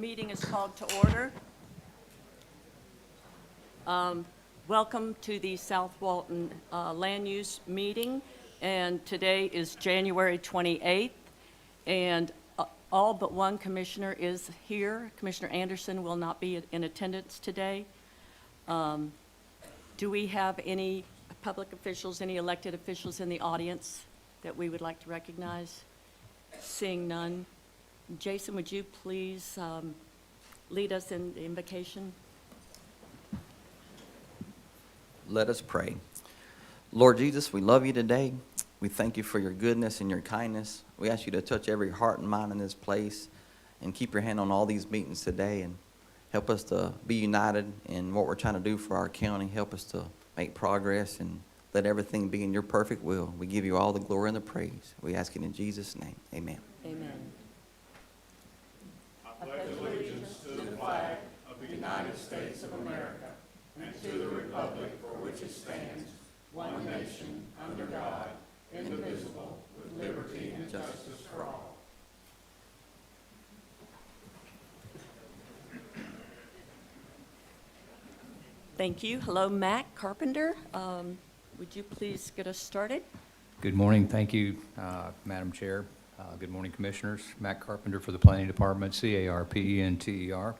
meeting is called to order. Welcome to the South Walton Land Use Meeting, and today is January 28th, and all but one commissioner is here. Commissioner Anderson will not be in attendance today. Do we have any public officials, any elected officials in the audience that we would like to recognize? Seeing none. Jason, would you please lead us in the invocation? Let us pray. Lord Jesus, we love you today. We thank you for your goodness and your kindness. We ask you to touch every heart and mind in this place and keep your hand on all these meetings today and help us to be united in what we're trying to do for our county. Help us to make progress and let everything be in your perfect will. We give you all the glory and the praise. We ask it in Jesus' name. Amen. Amen. I pledge allegiance to the flag of the United States of America and to the republic for which it stands, one nation, under God, indivisible, with liberty and justice for all. Thank you. Hello, Matt Carpenter. Would you please get us started? Good morning. Thank you, Madam Chair. Good morning, Commissioners. Matt Carpenter for the Planning Department, CARPENTER.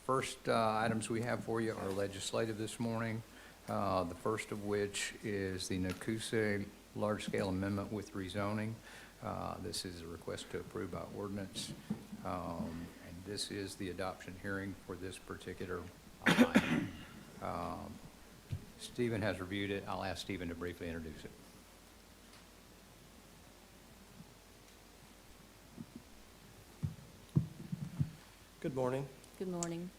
First items we have for you are legislative this morning. The first of which is the Nokuse large-scale amendment with rezoning. This is a request to approve by ordinance, and this is the adoption hearing for this particular item. Stephen has reviewed it. I'll ask Stephen to briefly introduce it. Good morning. Good morning.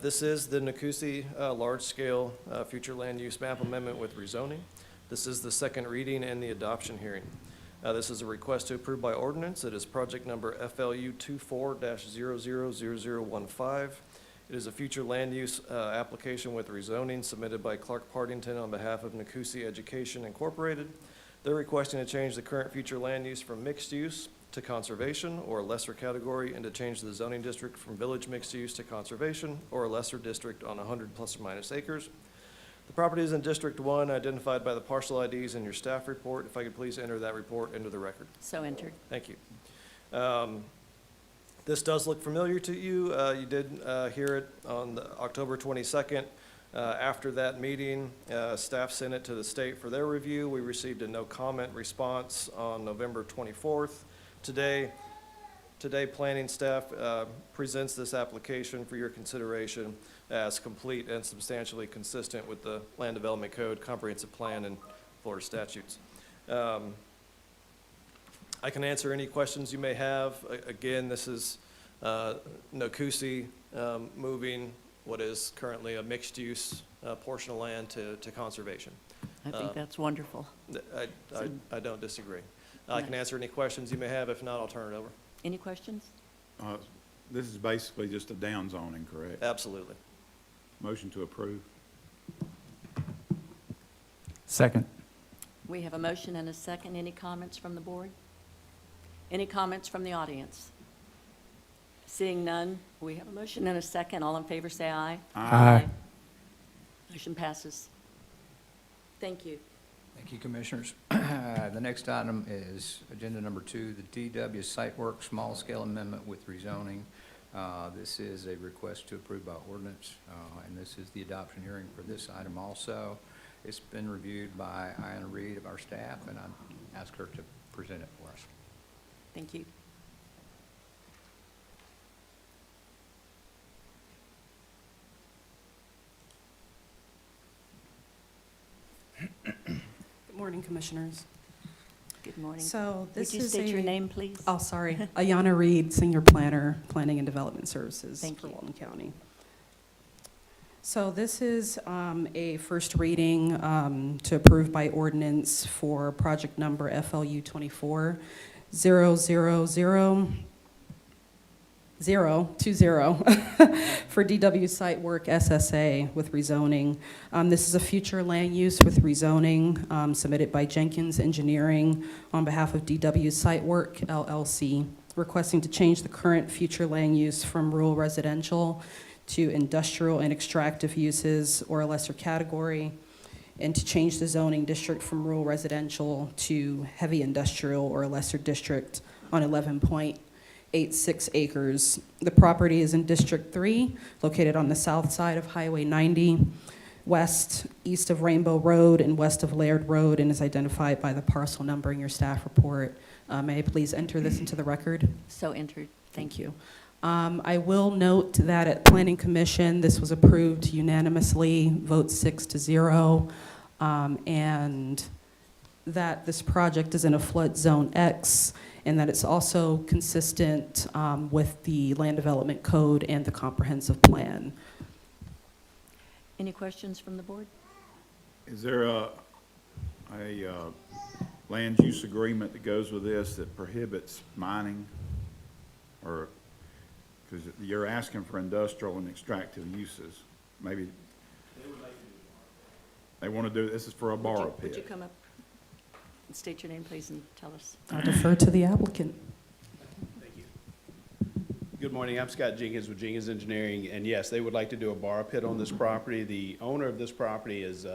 This is the Nokuse large-scale future land use map amendment with rezoning. This is the second reading and the adoption hearing. This is a request to approve by ordinance. It is project number FLU 24-000015. It is a future land use application with rezoning submitted by Clark Partington on behalf of Nokuse Education Incorporated. They're requesting to change the current future land use from mixed use to conservation or a lesser category, and to change the zoning district from village mixed use to conservation or a lesser district on 100 plus or minus acres. The property is in District 1, identified by the parcel IDs in your staff report. If I could please enter that report into the record. So entered. Thank you. This does look familiar to you. You did hear it on October 22nd. After that meeting, staff sent it to the state for their review. We received a no comment response on November 24th. Today, planning staff presents this application for your consideration as complete and substantially consistent with the Land Development Code, Comprehensive Plan, and Florida statutes. I can answer any questions you may have. Again, this is Nokuse moving what is currently a mixed-use portion of land to conservation. I think that's wonderful. I don't disagree. I can answer any questions you may have. If not, I'll turn it over. Any questions? This is basically just a downzoning, correct? Absolutely. Motion to approve. Second. We have a motion and a second. Any comments from the board? Any comments from the audience? Seeing none, we have a motion and a second. All in favor say aye. Aye. Motion passes. Thank you. Thank you, Commissioners. The next item is agenda number 2, the DW Sitework small-scale amendment with rezoning. This is a request to approve by ordinance, and this is the adoption hearing for this item also. It's been reviewed by Ayanna Reed of our staff, and I ask her to present it for us. Thank you. Good morning, Commissioners. Good morning. So this Would you is state your name, please? Oh, sorry. Ayanna Reed, Senior Planner, Planning and Development Services for Walton County. So this is a first reading to approve by ordinance for project number FLU 24-000020 for DW Sitework SSA with rezoning. This is a future land use with rezoning submitted by Jenkin's Engineering on behalf of DW Sitework LLC requesting to change the current future land use from rural residential to industrial and extractive uses or a lesser category, and to change the zoning district from rural residential to heavy industrial or a lesser district on 11.86 acres. The property is in District 3, located on the south side of Highway 90, east of Rainbow Road and west of Laird Road, and is identified by the parcel number in your staff report. May I please enter this into the record? So entered. Thank you. I will note that at Planning Commission, this was approved unanimously, vote 6-0, and that this project is in a flood zone X, and that it's also consistent with the Land Development Code and the Comprehensive Plan. Any questions from the board? Is there a land use agreement that goes with this that prohibits mining? Or, because you're asking for industrial and extractive uses, maybe they want to do, this is for a borrow pit. Would you come up and state your name, please, and tell us? I'll defer to the applicant. Thank you. Good morning, I'm Scott Jenkins with Jenkins Engineering, and yes, they would like to do a borrow pit on this property. The owner of this property is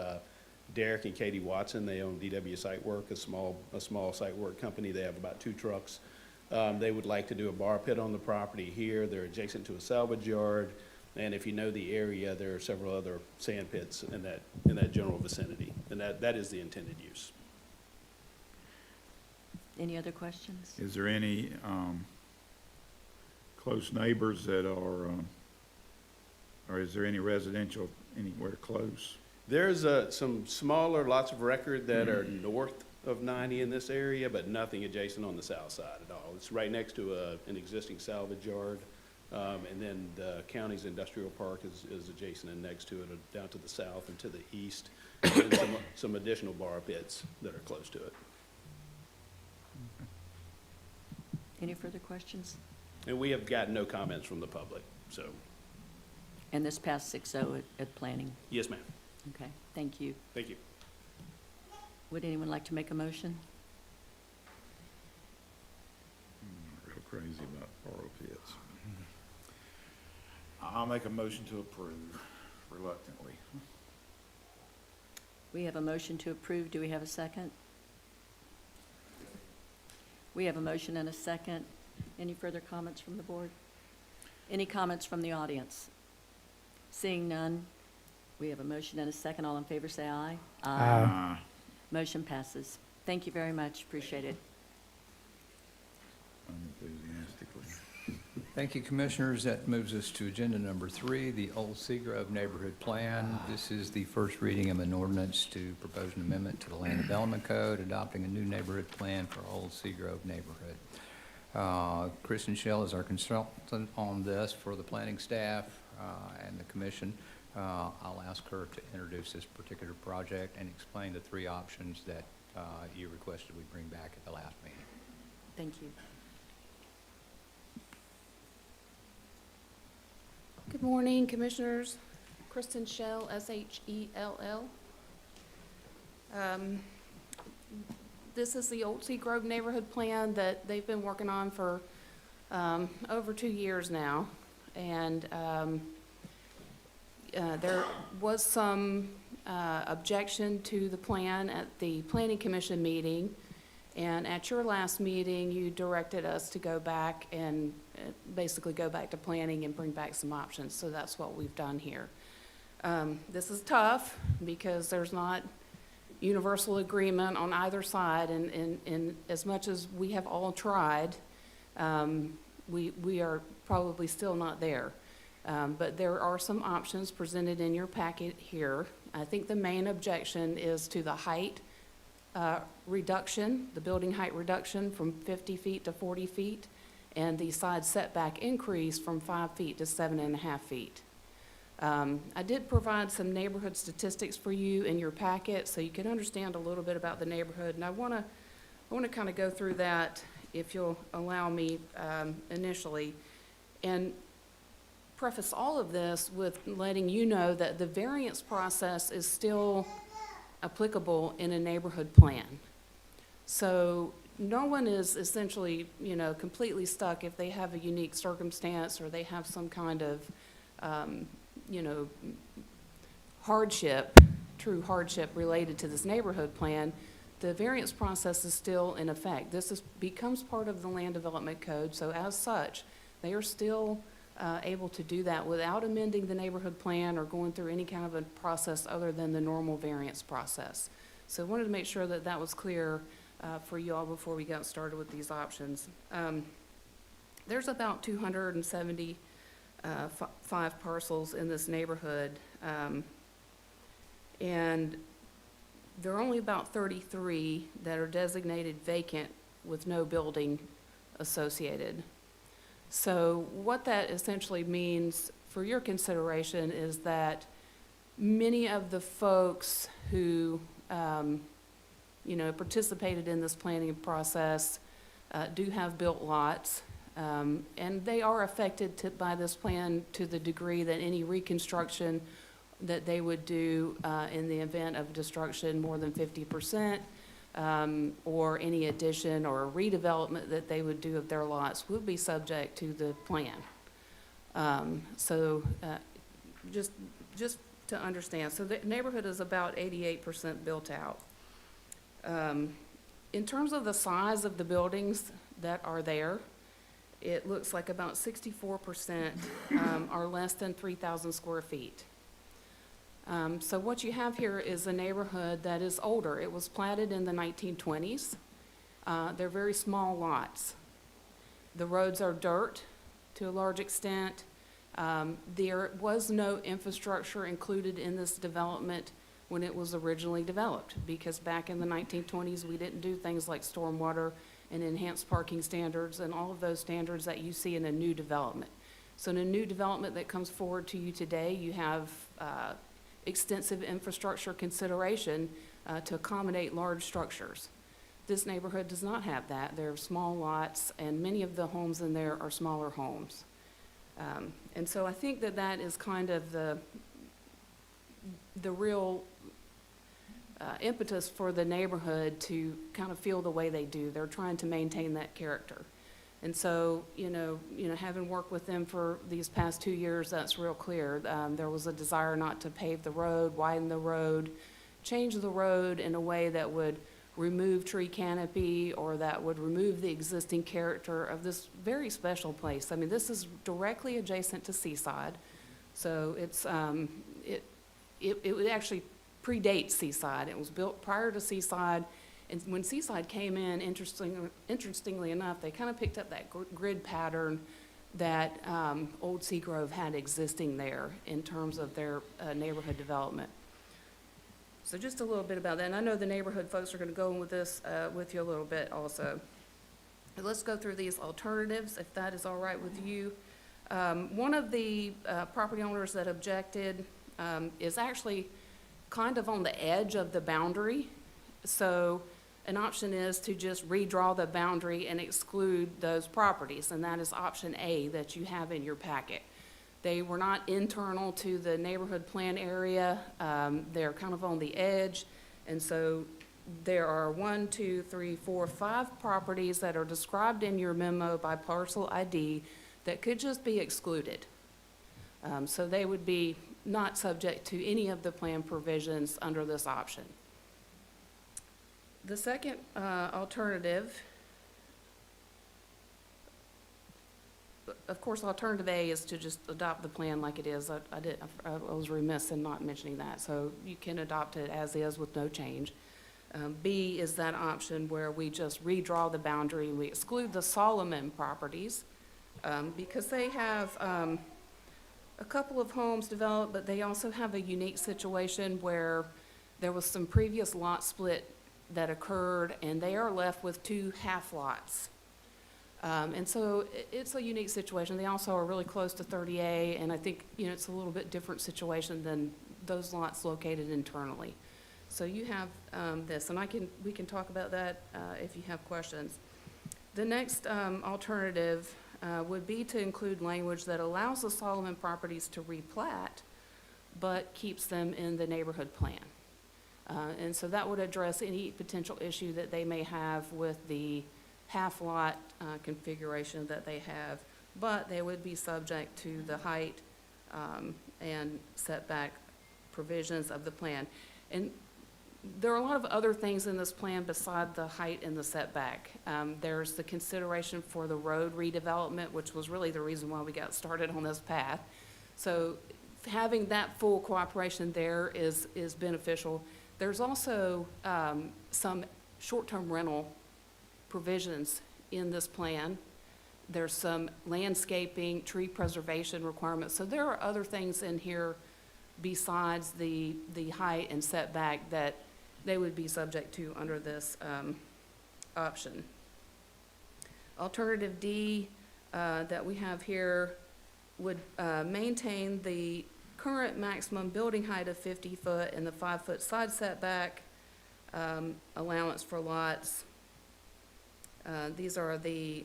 Derek and Katie Watson. They own DW Sitework, a small site work company. They have about 2 trucks. They would like to do a borrow pit on the property here. They're adjacent to a salvage yard, and if you know the area, there are several other sand pits in that general vicinity, and that is the intended use. Any other questions? Is there any close neighbors that are, or is there any residential anywhere close? There's some smaller lots of record that are north of 90 in this area, but nothing adjacent on the south side at all. It's right next to an existing salvage yard, and then the county's industrial park is adjacent and next to it, down to the south and to the east, and some additional borrow pits that are close to it. Any further questions? And we have gotten no comments from the public, so, And this passed 6-0 at planning. yes, ma'am. Okay, thank you. Thank you. Would anyone like to make a motion? Real crazy about borrow pits. I'll make a motion to approve reluctantly. We have a motion to approve. Do we have a second? We have a motion and a second. Any further comments from the board? Any comments from the audience? Seeing none, we have a motion and a second. All in favor, say aye. Motion passes. Thank you very much. Appreciate it. Unenthusiastically. Thank you, Commissioners. That moves us to agenda number 3, the Old Seagrove Neighborhood Plan. This is the first reading of an ordinance to propose an amendment to the Land Development Code, adopting a new neighborhood plan for Old Seagrove neighborhood. Kristen Schell is our consultant on this for the planning staff and the commission. I'll ask her to introduce this particular project and explain the 3 options that you requested we bring back at the last meeting. Thank you. Good morning, Commissioners. Kristen Schell, S-H-E-L-L. This is the Old Seagrove Neighborhood Plan that they've been working on for over 2 years now. And there was some objection to the plan at the Planning Commission meeting. And at your last meeting, you directed us to go back and basically go back to planning and bring back some options. So that's what we've done here. This is tough because there's not universal agreement on either side. And as much as we have all tried, we are probably still not there. But there are some options presented in your packet here. I think the main objection is to the height reduction, the building height reduction from 50 feet to 40 feet, and the side setback increase from 5 feet to 7.5 feet. I did provide some neighborhood statistics for you in your packet so you can understand a little bit about the neighborhood, and I want to kind of go through that, if you'll allow me, initially, and preface all of this with letting you know that the variance process is still applicable in a neighborhood plan. So no one is essentially, you know, completely stuck if they have a unique circumstance or they have some kind of, you know, hardship, true hardship related to this neighborhood plan. The variance process is still in effect. This becomes part of the land development code, so as such, they are still able to do that without amending the neighborhood plan or going through any kind of a process other than the normal variance process. So I wanted to make sure that that was clear for you all before we got started with these options. There's about 275 parcels in this neighborhood, and there are only about 33 that are designated vacant with no building associated. So what that essentially means for your consideration is that many of the folks who, you know, participated in this planning process do have built lots, and they are affected by this plan to the degree that any reconstruction that they would do in the event of destruction more than 50%, or any addition or redevelopment that they would do of their lots would be subject to the plan. Just to understand, so the neighborhood is about 88% built out. In terms of the size of the buildings that are there, it looks like about 64% are less than 3,000 square feet. So what you have here is a neighborhood that is older. It was platted in the 1920s. They're very small lots. The roads are dirt to a large extent. There was no infrastructure included in this development when it was originally developed, because back in the 1920s, we didn't do things like stormwater and enhanced parking standards and all of those standards that you see in a new development. So in a new development that comes forward to you today, you have extensive infrastructure consideration to accommodate large structures. This neighborhood does not have that. There are small lots, and many of the homes in there are smaller homes. And so I think that that is kind of the real impetus for the neighborhood to kind of feel the way they do. They're trying to maintain that character. And so, you know, having worked with them for these past 2 years, that's real clear. There was a desire not to pave the road, widen the road, change the road in a way that would remove tree canopy or that would remove the existing character of this very special place. I mean, this is directly adjacent to Seaside, so it's it would actually predate Seaside. It was built prior to Seaside. And when Seaside came in, interestingly enough, they kind of picked up that grid pattern that Old Seagrove had existing there in terms of their neighborhood development. So just a little bit about that. And I know the neighborhood folks are going to go in with this with you a little bit also. But let's go through these alternatives, if that is all right with you. One of the property owners that objected is actually kind of on the edge of the boundary. So an option is to just redraw the boundary and exclude those properties, and that is option A that you have in your packet. They were not internal to the neighborhood plan area. They're kind of on the edge, and so there are 1, 2, 3, 4, 5 properties that are described in your memo by parcel ID that could just be excluded. So they would be not subject to any of the plan provisions under this option. The second alternative, of course, alternative A is to just adopt the plan like it is. I was remiss in not mentioning that. So you can adopt it as is with no change. B is that option where we just redraw the boundary and we exclude the Solomon properties because they have a couple of homes developed, but they also have a unique situation where there was some previous lot split that occurred, and they are left with 2 half lots. And so it's a unique situation. They also are really close to 30A, and I think, you know, it's a little bit different situation than those lots located internally. So you have this, and we can talk about that if you have questions. The next alternative would be to include language that allows the Solomon properties to replat, but keeps them in the neighborhood plan. And so that would address any potential issue that they may have with the half-lot configuration that they have, but they would be subject to the height and setback provisions of the plan. And there are a lot of other things in this plan beside the height and the setback. There's the consideration for the road redevelopment, which was really the reason why we got started on this path. So having that full cooperation there is beneficial. There's also some short-term rental provisions in this plan. There's some landscaping, tree preservation requirements. So there are other things in here besides the height and setback that they would be subject to under this option. Alternative D that we have here would maintain the current maximum building height of 50 foot and the 5-foot side setback allowance for lots. These are the,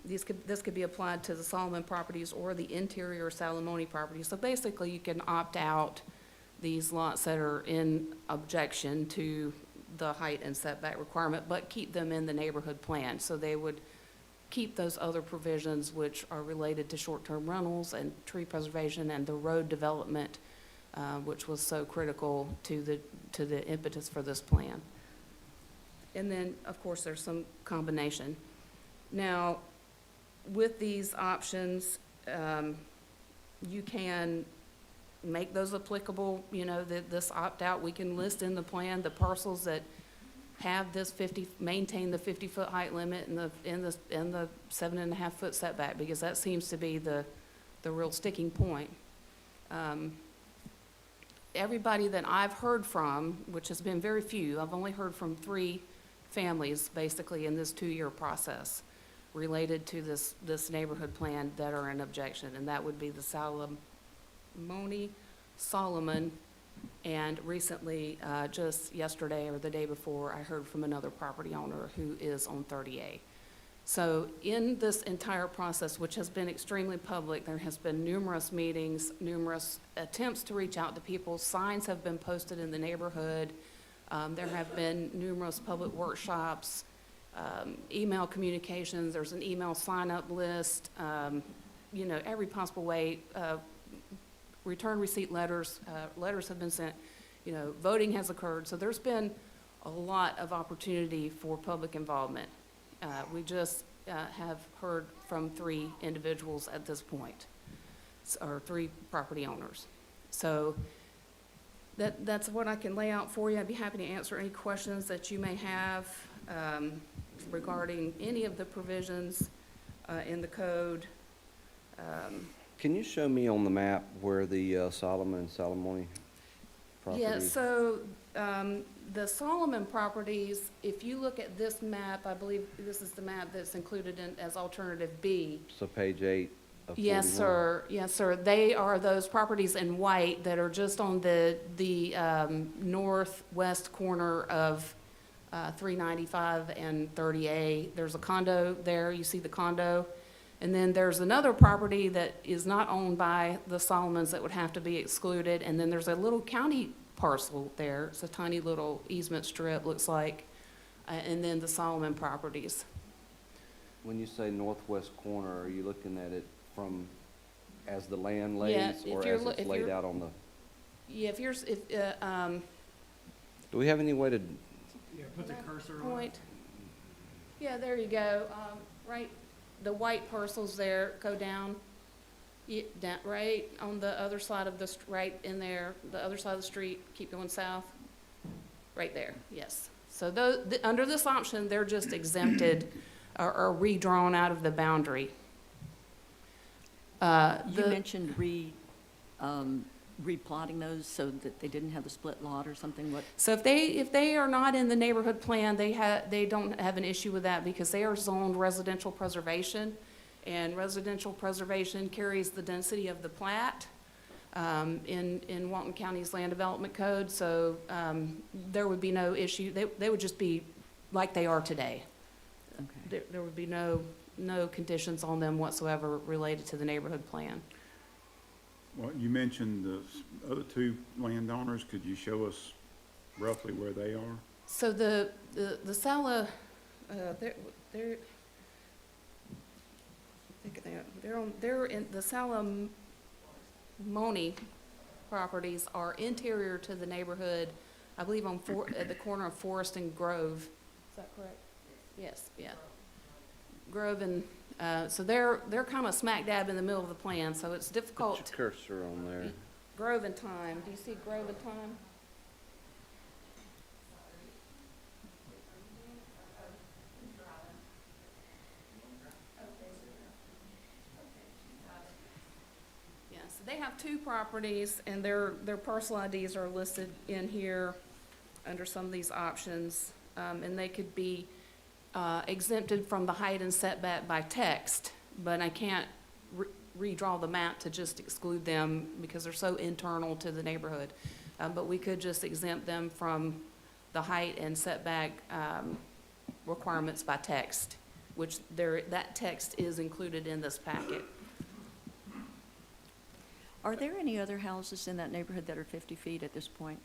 this could be applied to the Solomon properties or the interior Salamone properties. So basically, you can opt out these lots that are in objection to the height and setback requirement, but keep them in the neighborhood plan. So they would keep those other provisions which are related to short-term rentals and tree preservation and the road development, which was so critical to the impetus for this plan. And then, of course, there's some combination. Now, with these options, you can make those applicable, you know, this opt-out. We can list in the plan the parcels that have this maintain the 50-foot height limit and the 7.5-foot setback, because that seems to be the real sticking point. Everybody that I've heard from, which has been very few, I've only heard from 3 families basically in this 2-year process related to this neighborhood plan that are in objection, and that would be the Solomon, and recently, just yesterday or the day before, I heard from another property owner who is on 30A. So in this entire process, which has been extremely public, there has been numerous meetings, numerous attempts to reach out to people. Signs have been posted in the neighborhood. There have been numerous public workshops, email communications. There's an email sign-up list, you know, every possible way. Return receipt letters, letters have been sent, you know, voting has occurred. So there's been a lot of opportunity for public involvement. We just have heard from 3 individuals at this point, or 3 property owners. So that's what I can lay out for you. I'd be happy to answer any questions that you may have regarding any of the provisions in the code. Can you show me on the map where the Salamone property Yeah, is? so the Solomon properties, if you look at this map, I believe this is the map that's included in as alternative B. So page 8 of 41? Yes, sir. Yes, sir. They are those properties in white that are just on the northwest corner of 395 and 30A. There's a condo there. You see the condo. And then there's another property that is not owned by the Solomons that would have to be excluded. And then there's a little county parcel there. It's a tiny little easement strip, looks like. And then the Solomon properties. When you say northwest corner, are you looking at it from as the land lays, Yeah, if or you're as lo- it's if laid you're- out on the? Yeah, if you're, Do we have any way to? Yeah, put the cursor on. point. Yeah, there you go. Right, the white parcels there, go down. Down, right on the other side of the, right in there, the other side of the street, keep going south. Right there, yes. So under this option, they're just exempted or redrawn out of the boundary. You mentioned replotting those so that they didn't have the split lot or something, what? So if they are not in the neighborhood plan, they don't have an issue with that because they are zoned residential preservation. And residential preservation carries the density of the plat in Walton County's Land Development Code. So there would be no issue. They would just be like they are today. Okay. There would be no conditions on them whatsoever related to the neighborhood plan. Well, you mentioned the other two landowners. Could you show us roughly where they are? So the Sala, they're in, the Salamone properties are interior to the neighborhood, I believe at the corner of Forest and Grove. Is that correct? Yes, yeah. Grove and, so they're kind of smack dab in the middle of the plan, so it's difficult. Put your cursor on there. Grove and Time, do you see Grove and Time? Yeah, so they have two properties, and their parcel IDs are listed in here under some of these options, and they could be exempted from the height and setback by text, but I can't redraw the map to just exclude them because they're so internal to the neighborhood. But we could just exempt them from the height and setback requirements by text, which that text is included in this packet. Are there any other houses in that neighborhood that are 50 feet at this point?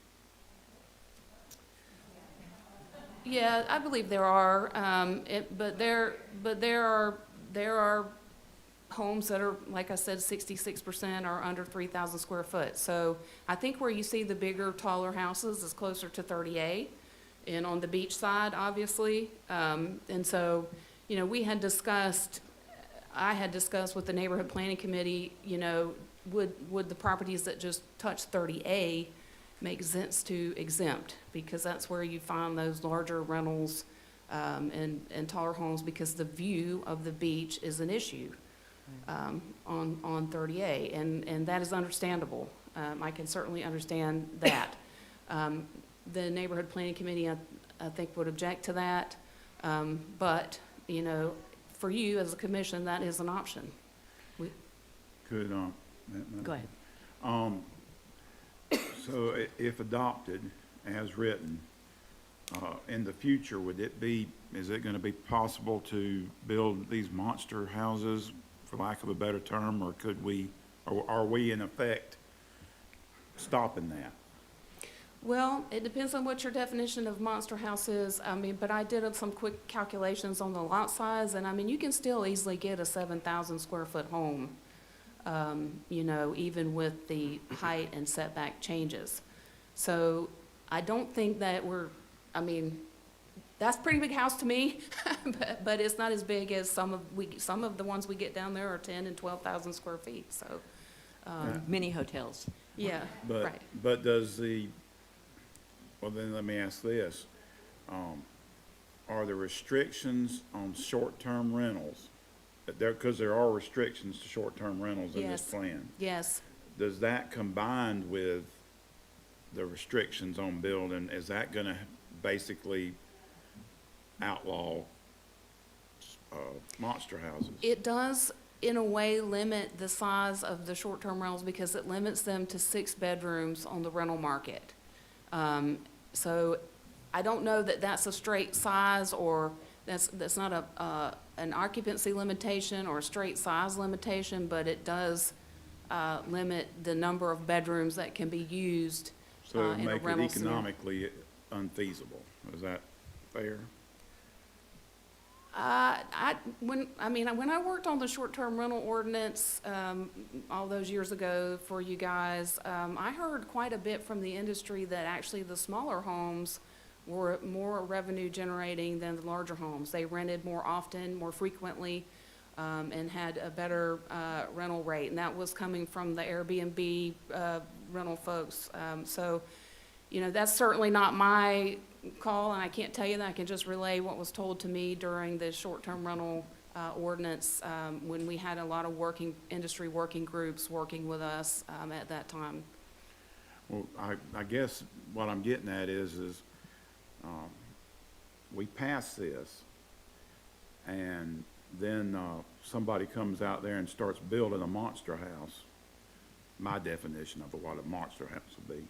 Yeah, I believe there are, but there are homes that are, like I said, 66% are under 3,000 square foot. So I think where you see the bigger, taller houses is closer to 30A, and on the beach side, obviously. And so, you know, I had discussed with the neighborhood planning committee, you know, would the properties that just touch 30A make sense to exempt, because that's where you find those larger rentals and taller homes, because the view of the beach is an issue on 30A, and that is understandable. I can certainly understand that. The neighborhood planning committee, I think, would object to that, but, you know, for you as a commission, that is an option. Could, Go ahead. So if adopted as written, in the future, is it gonna be possible to build these monster houses, for lack of a better term, or are we in effect stopping that? Well, it depends on what your definition of monster house is. I mean, but I did some quick calculations on the lot size, and I mean, you can still easily get a 7,000 square foot home, you know, even with the height and setback changes. So I don't think that I mean, that's a pretty big house to me, but it's not as big as some of the ones we get down there are 10 and 12,000 square feet, so. Mini hotels. Yeah, But, right. but well, then let me ask this. Are there restrictions on short-term rentals? Because there are restrictions to short-term rentals in this Yes. plan. Yes. Does that combined with the restrictions on building, is that gonna basically outlaw monster houses? It does, in a way, limit the size of the short-term rentals because it limits them to 6 bedrooms on the rental market. So I don't know that that's a straight size, or that's not an occupancy limitation or a straight size limitation, but it does limit the number of bedrooms that can be used So it would in a make rental it scenario. economically unfeasible. Is that fair? When I worked on the short-term rental ordinance, all those years ago for you guys, I heard quite a bit from the industry that actually the smaller homes were more revenue generating than the larger homes. They rented more often, more frequently, and had a better, rental rate. And that was coming from the Airbnb, rental folks. So, you know, that's certainly not my call, and I can't tell you that. I can just relay what was told to me during the short-term rental ordinance when we had a lot of industry working groups working with us at that time. Well, I guess what I'm getting at is we pass this, and then somebody comes out there and starts building a monster house, my definition of what a monster house would be.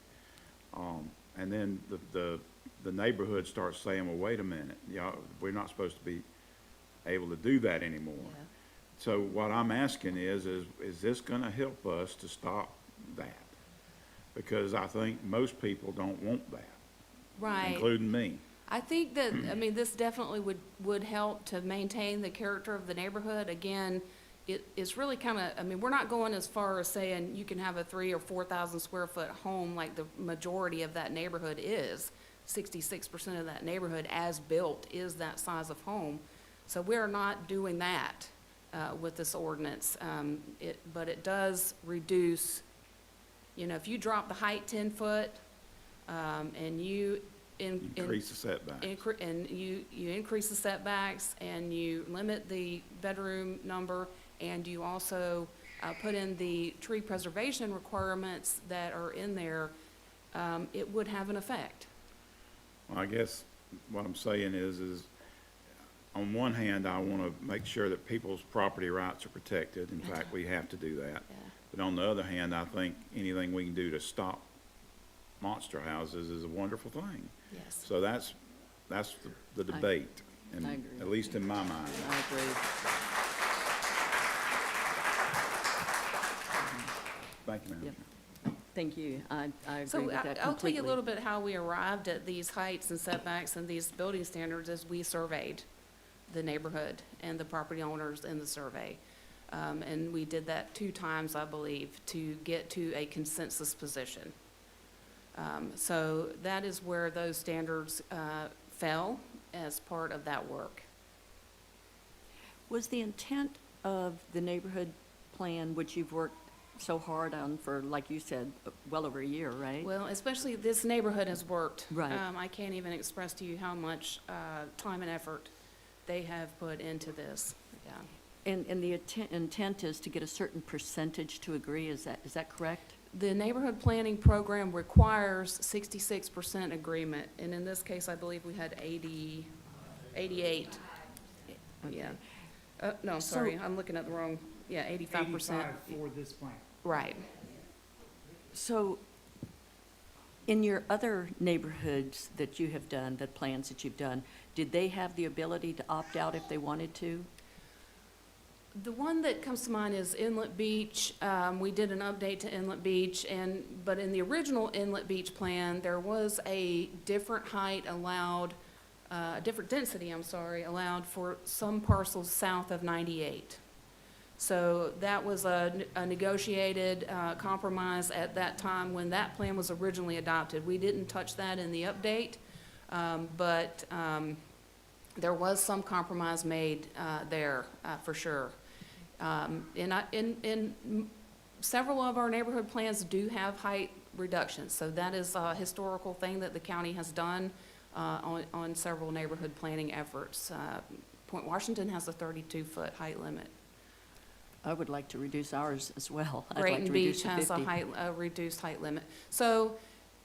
And then the neighborhood starts saying, well, wait a minute, y'all, we're not supposed to be able to do that anymore. Yeah. So what I'm asking is this gonna help us to stop that. Because I think most people don't want that, Right. including me. I think that, I mean, this definitely would help to maintain the character of the neighborhood. Again, it's really kind of, I mean, we're not going as far as saying you can have a 3,000 or 4,000 square foot home like the majority of that neighborhood is. 66% of that neighborhood as built is that size of home. So we're not doing that with this ordinance. But it does reduce, you know, if you drop the height 10 foot and you Increase the setback. and you increase the setbacks and you limit the bedroom number and you also put in the tree preservation requirements that are in there, it would have an effect. Well, I guess what I'm saying is on one hand, I want to make sure that people's property rights are protected. In fact, we have to do that. Yeah. But on the other hand, I think anything we can do to stop monster houses is a wonderful thing. Yes. So that's the debate, and I agree. at least in my mind. I agree. Thank you, Madam Yep. Chair. Thank you. I agree So with that completely. I'll tell you a little bit how we arrived at these heights and setbacks and these building standards as we surveyed the neighborhood and the property owners in the survey. And we did that 2 times, I believe, to get to a consensus position. So that is where those standards fell as part of that work. Was the intent of the neighborhood plan, which you've worked so hard on for, like you said, well over a year, right? Well, especially this neighborhood has worked. Right. I can't even express to you how much time and effort they have put into this, yeah. And the intent is to get a certain percentage to agree, is that correct? The neighborhood planning program requires 66% agreement, and in this case, I believe we had 88. Yeah. No, I'm So- sorry, I'm looking at the wrong, yeah, 85%. 85 for this plan. Right. So, in your other neighborhoods that you have done, the plans that you've done, did they have the ability to opt out if they wanted to? The one that comes to mind is Inlet Beach. We did an update to Inlet Beach, but in the original Inlet Beach plan, there was a different height allowed, a different density, I'm sorry, allowed for some parcels south of 98. So that was a negotiated compromise at that time when that plan was originally adopted. We didn't touch that in the update, but there was some compromise made there for sure. In several of our neighborhood plans do have height reductions, so that is a historical thing that the county has done on several neighborhood planning efforts. Point Washington has a 32-foot height limit. I would like to reduce ours as well. I'd like Drayton to reduce Beach to has 50. a reduced height limit. So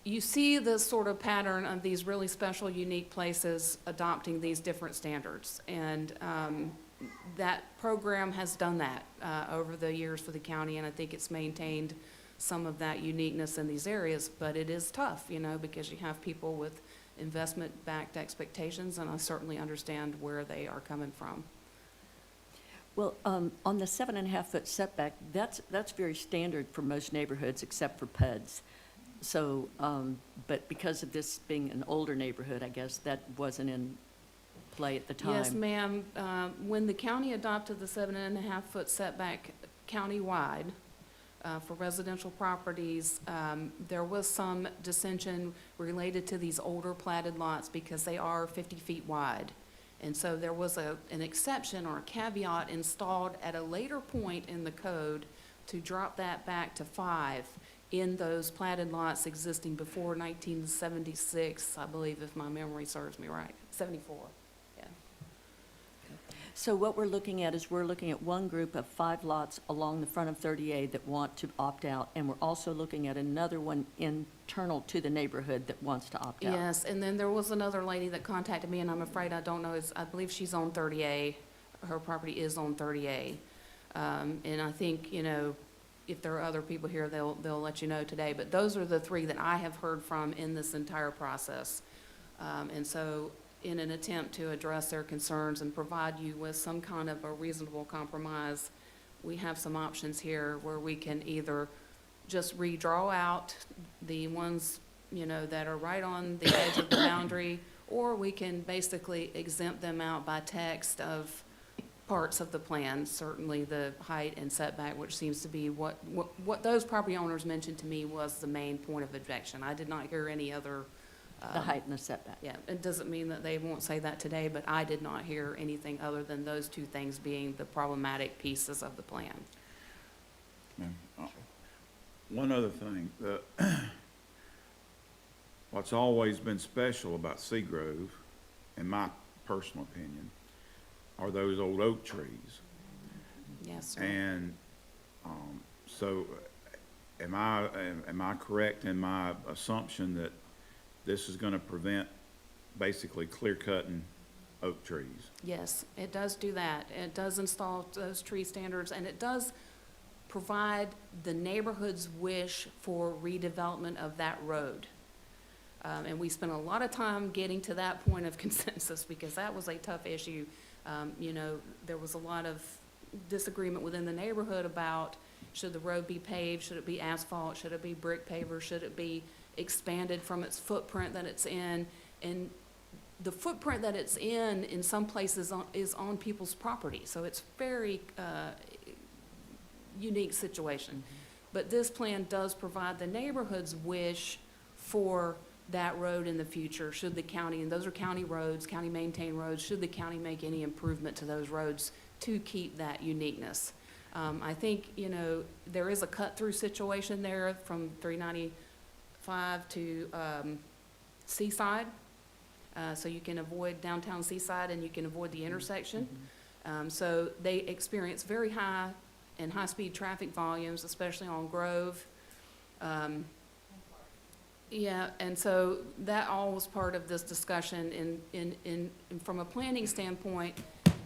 you see this sort of pattern of these really special, unique places adopting these different standards. And that program has done that over the years for the county, and I think it's maintained some of that uniqueness in these areas. But it is tough, you know, because you have people with investment-backed expectations, and I certainly understand where they are coming from. Well, on the 7.5-foot setback, that's very standard for most neighborhoods except for PUDs. So, but because of this being an older neighborhood, I guess that wasn't in play at the time. Yes, ma'am. When the county adopted the 7.5-foot setback countywide for residential properties, there was some dissension related to these older platted lots because they are 50 feet wide. And so there was an exception or a caveat installed at a later point in the code to drop that back to 5 in those platted lots existing before 1976, I believe, if my memory serves me right. 74, yeah. So what we're looking at is we're looking at one group of 5 lots along the front of 30A that want to opt out, and we're also looking at another one internal to the neighborhood that wants to opt out. Yes, and then there was another lady that contacted me, and I'm afraid I don't know, I believe she's on 30A. Her property is on 30A. And I think, you know, if there are other people here, they'll let you know today. But those are the 3 that I have heard from in this entire process. And so in an attempt to address their concerns and provide you with some kind of a reasonable compromise, we have some options here where we can either just redraw out the ones, you know, that are right on the edge of the boundary, or we can basically exempt them out by text of parts of the plan, certainly the height and setback, which seems to be what those property owners mentioned to me was the main point of objection. I did not hear any other. The height and the setback. Yeah, it doesn't mean that they won't say that today, but I did not hear anything other than those two things being the problematic pieces of the plan. One other thing, what's always been special about Seagrove, in my personal opinion, are those old oak trees. Yes, sir. And, so, am I correct in my assumption that this is gonna prevent basically clear-cutting oak trees? Yes, it does do that. It does install those tree standards, and it does provide the neighborhood's wish for redevelopment of that road. And we spent a lot of time getting to that point of consensus, because that was a tough issue. You know, there was a lot of disagreement within the neighborhood about, should the road be paved, should it be asphalt, should it be brick paver, should it be expanded from its footprint that it's in? And the footprint that it's in some places is on people's property, so it's very unique situation. But this plan does provide the neighborhood's wish for that road in the future, should the county, and those are county roads, county maintained roads, should the county make any improvement to those roads to keep that uniqueness. I think, you know, there is a cut-through situation there from 395 to Seaside. So you can avoid downtown Seaside and you can avoid the intersection. So they experience very high and high-speed traffic volumes, especially on Grove. Yeah, and so that all was part of this discussion. And from a planning standpoint,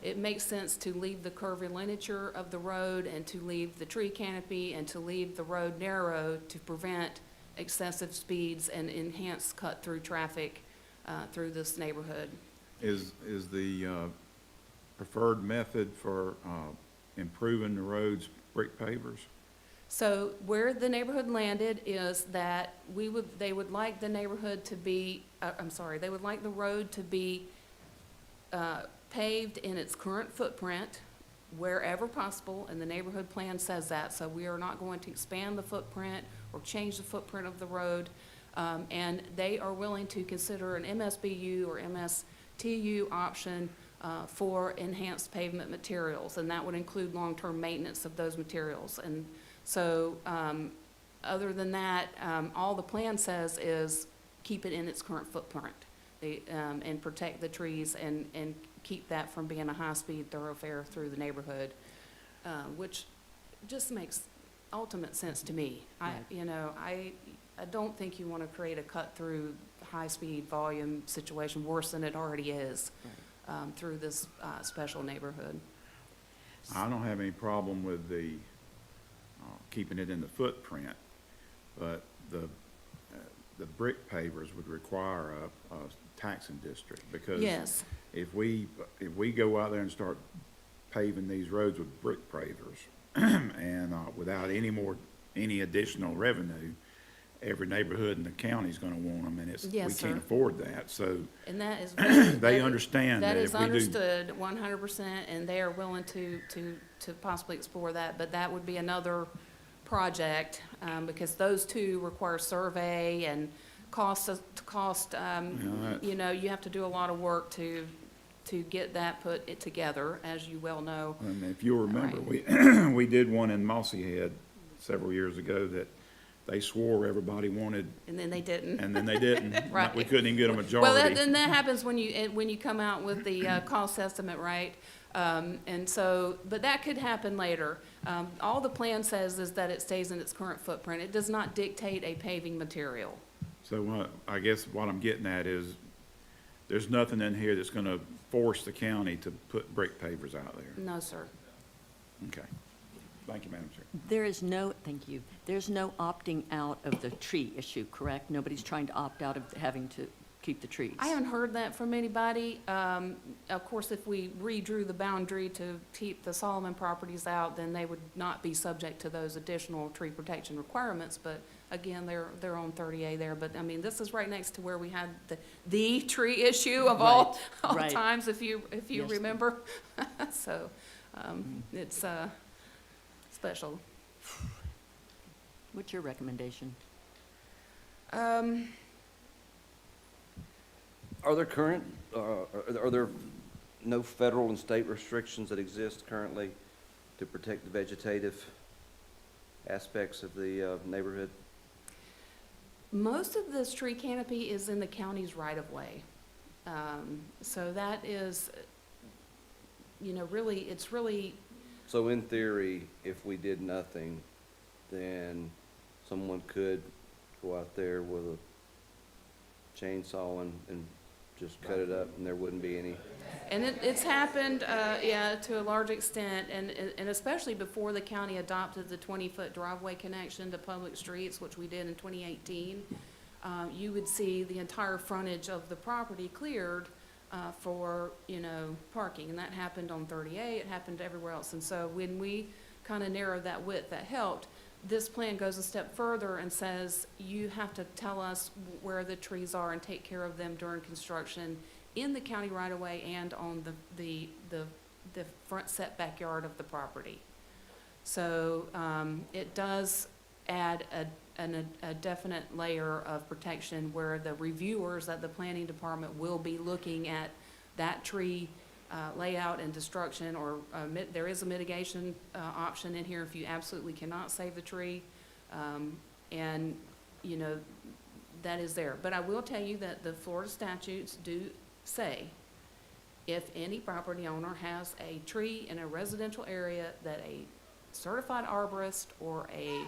it makes sense to leave the curvilinear of the road and to leave the tree canopy and to leave the road narrow to prevent excessive speeds and enhance cut-through traffic through this neighborhood. Is the preferred method for improving the roads brick pavers? So where the neighborhood landed is that they would like the neighborhood to be, they would like the road to be paved in its current footprint wherever possible, and the neighborhood plan says that. So we are not going to expand the footprint or change the footprint of the road. And they are willing to consider an MSBU or MSTU option for enhanced pavement materials, and that would include long-term maintenance of those materials. And so, other than that, all the plan says is keep it in its current footprint, and protect the trees and keep that from being a high-speed thoroughfare through the neighborhood, which just makes ultimate sense to me. I don't think you want to create a cut-through, high-speed volume situation worse than it already is through this special neighborhood. I don't have any problem with the keeping it in the footprint, but the brick pavers would require a taxing district, because Yes. if we go out there and start paving these roads with brick pavers and without any additional revenue, every neighborhood in the county is going to want them, and Yes, we sir. can't afford that. So And that is they understand that That if is we do. understood 100%, and they are willing to possibly explore that, but that would be another project, because those two require survey and you know, you have to do a lot of work to get that put together, as you well know. And if you'll remember, Right. we did one in Mossy Head several years ago that they swore everybody wanted, And then they didn't. and then they didn't. Right. We couldn't even get a Well, majority. then that happens when you come out with the cost estimate, right? And so, but that could happen later. All the plan says is that it stays in its current footprint. It does not dictate a paving material. So I guess what I'm getting at is, there's nothing in here that's gonna force the county to put brick pavers out there. No, sir. Okay. Thank you, Madam Chair. Thank you. There's no opting out of the tree issue, correct? Nobody's trying to opt out of having to keep the trees. I haven't heard that from anybody. Of course, if we redrew the boundary to keep the Solomon properties out, then they would not be subject to those additional tree protection requirements. But again, they're on 30A there. But I mean, this is right next to where we had the tree issue of all Right. times, if you Yes. remember. So, it's, special. What's your recommendation? Are there current, are there no federal and state restrictions that exist currently to protect the vegetative aspects of the neighborhood? Most of this tree canopy is in the county's right-of-way. So that is, really, it's really, So in theory, if we did nothing, then someone could go out there with a chainsaw and just cut it up, and there wouldn't be any. and it's happened, to a large extent, and especially before the county adopted the 20-foot driveway connection to public streets, which we did in 2018. You would see the entire frontage of the property cleared for, parking, and that happened on 38, it happened everywhere else. And so when we kind of narrowed that width, that helped. This plan goes a step further and says you have to tell us where the trees are and take care of them during construction in the county right-of-way and on the front setback yard of the property. So it does add a definite layer of protection where the reviewers at the planning department will be looking at that tree layout and destruction, or there is a mitigation option in here if you absolutely cannot save the tree. And, that is there. But I will tell you that the Florida statutes do say if any property owner has a tree in a residential area that a certified arborist or a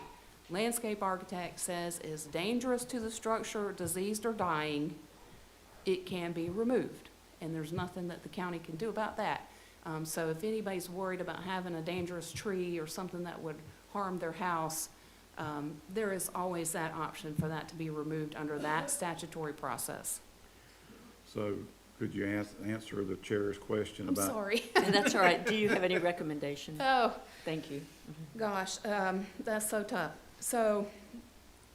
landscape architect says is dangerous to the structure, diseased or dying, it can be removed. And there's nothing that the county can do about that. So if anybody's worried about having a dangerous tree or something that would harm their house, there is always that option for that to be removed under that statutory process. So could you answer the chair's question I'm about? sorry. That's all right. Do you have any recommendation? Oh, Thank you. gosh, that's so tough. So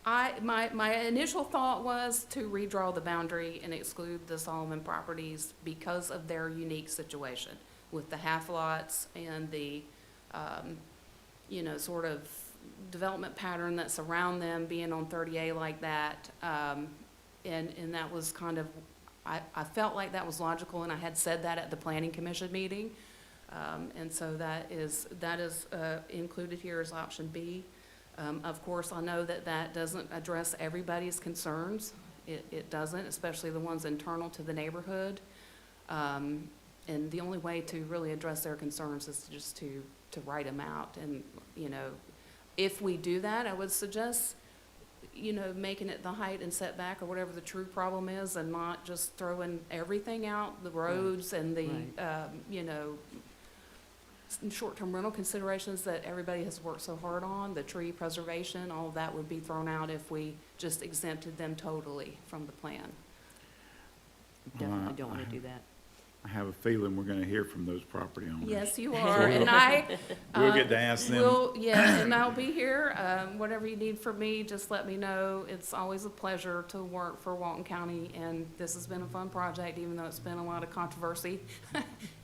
my initial thought was to redraw the boundary and exclude the Solomon properties because of their unique situation with the half lots and the, sort of development pattern that's around them being on 30A like that. And that was kind of, I felt like that was logical, and I had said that at the planning commission meeting. And so that is included here as option B. Of course, I know that doesn't address everybody's concerns. It doesn't, especially the ones internal to the neighborhood. And the only way to really address their concerns is just to write them out. And, if we do that, I would suggest, making it the height and setback or whatever the true problem is, and not just throwing everything out, the roads and the, short-term rental considerations that everybody has worked so hard on, the tree preservation, all of that would be thrown out if we just exempted them totally from the plan. Definitely don't want to do that. I have a feeling we're gonna hear from those property owners. Yes, you are, and I. We'll get to ask them. And I'll be here. Whatever you need from me, just let me know. It's always a pleasure to work for Walton County, and this has been a fun project, even though it's been a lot of controversy.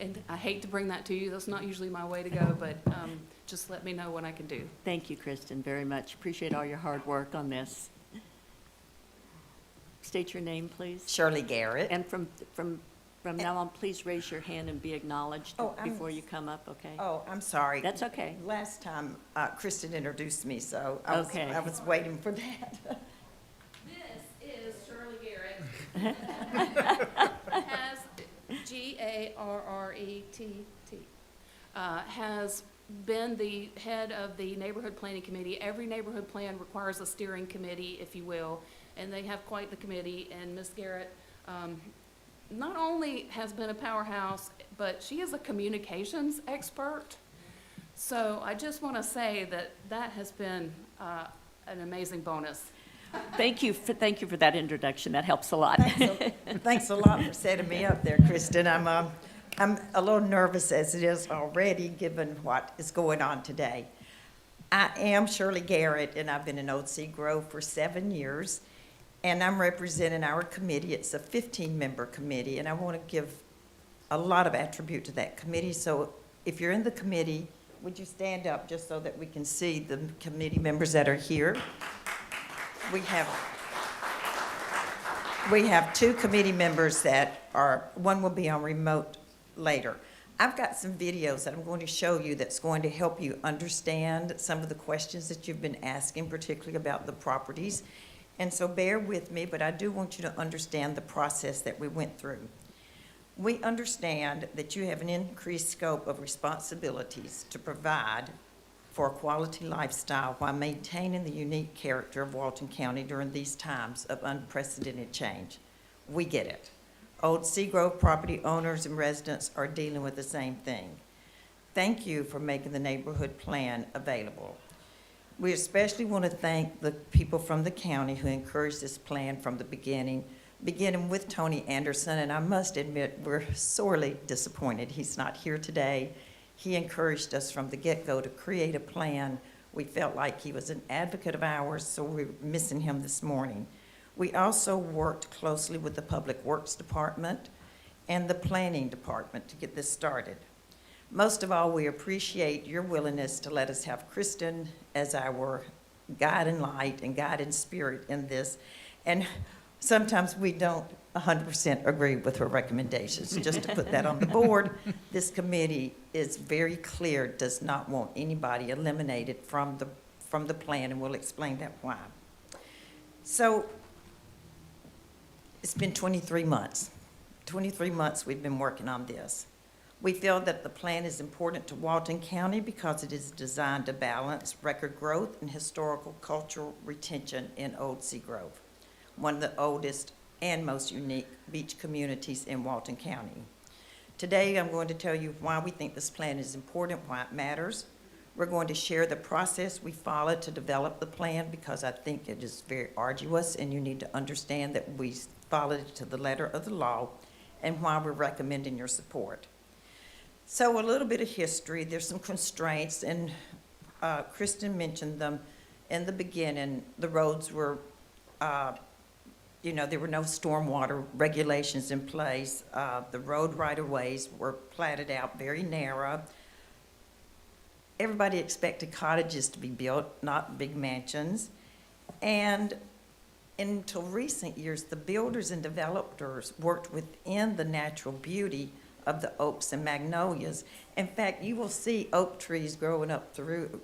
And I hate to bring that to you. That's not usually my way to go, but just let me know what I can do. Thank you, Kristen, very much. Appreciate all your hard work on this. State your name, please. Shirley Garrett. And from now on, please raise your hand and be acknowledged Oh, I'm- before you come up, okay? Oh, I'm sorry. That's okay. Last time, Kristen introduced me, so I was waiting for that. This is Shirley Garrett. Has Garrett, has been the head of the neighborhood planning committee. Every neighborhood plan requires a steering committee, if you will, and they have quite the committee. And Ms. Garrett not only has been a powerhouse, but she is a communications expert. So I just want to say that has been an amazing bonus. Thank you for that introduction. That helps a lot. Thanks a lot for setting me up there, Kristen. I'm a little nervous as it is already, given what is going on today. I am Shirley Garrett, and I've been in Old Seagrove for 7 years, and I'm representing our committee. It's a 15-member committee, and I want to give a lot of attribute to that committee. So if you're in the committee, would you stand up just so that we can see the committee members that are here? We have 2 committee members that are, one will be on remote later. I've got some videos that I'm going to show you that's going to help you understand some of the questions that you've been asking, particularly about the properties. And so bear with me, but I do want you to understand the process that we went through. We understand that you have an increased scope of responsibilities to provide for a quality lifestyle while maintaining the unique character of Walton County during these times of unprecedented change. We get it. Old Seagrove property owners and residents are dealing with the same thing. Thank you for making the neighborhood plan available. We especially want to thank the people from the county who encouraged this plan from the beginning with Tony Anderson, and I must admit we're sorely disappointed he's not here today. He encouraged us from the get-go to create a plan. We felt like he was an advocate of ours, so we're missing him this morning. We also worked closely with the Public Works Department and the Planning Department to get this started. Most of all, we appreciate your willingness to let us have Kristen as our guide and light and guide and spirit in this. And sometimes we don't 100% agree with her recommendations. Just to put that on the board, this committee is very clear, does not want anybody eliminated from the plan, and we'll explain that why. So it's been 23 months. 23 months we've been working on this. We feel that the plan is important to Walton County because it is designed to balance record growth and historical cultural retention in Old Seagrove, one of the oldest and most unique beach communities in Walton County. Today, I'm going to tell you why we think this plan is important, why it matters. We're going to share the process we followed to develop the plan because I think it is very arduous and you need to understand that we followed it to the letter of the law and why we're recommending your support. So a little bit of history. There's some constraints, and Kristen mentioned them in the beginning. The roads were, there were no stormwater regulations in place. The road right-of-ways were platted out very narrow. Everybody expected cottages to be built, not big mansions. And until recent years, the builders and developers worked within the natural beauty of the oaks and magnolias. In fact, you will see oak trees growing up through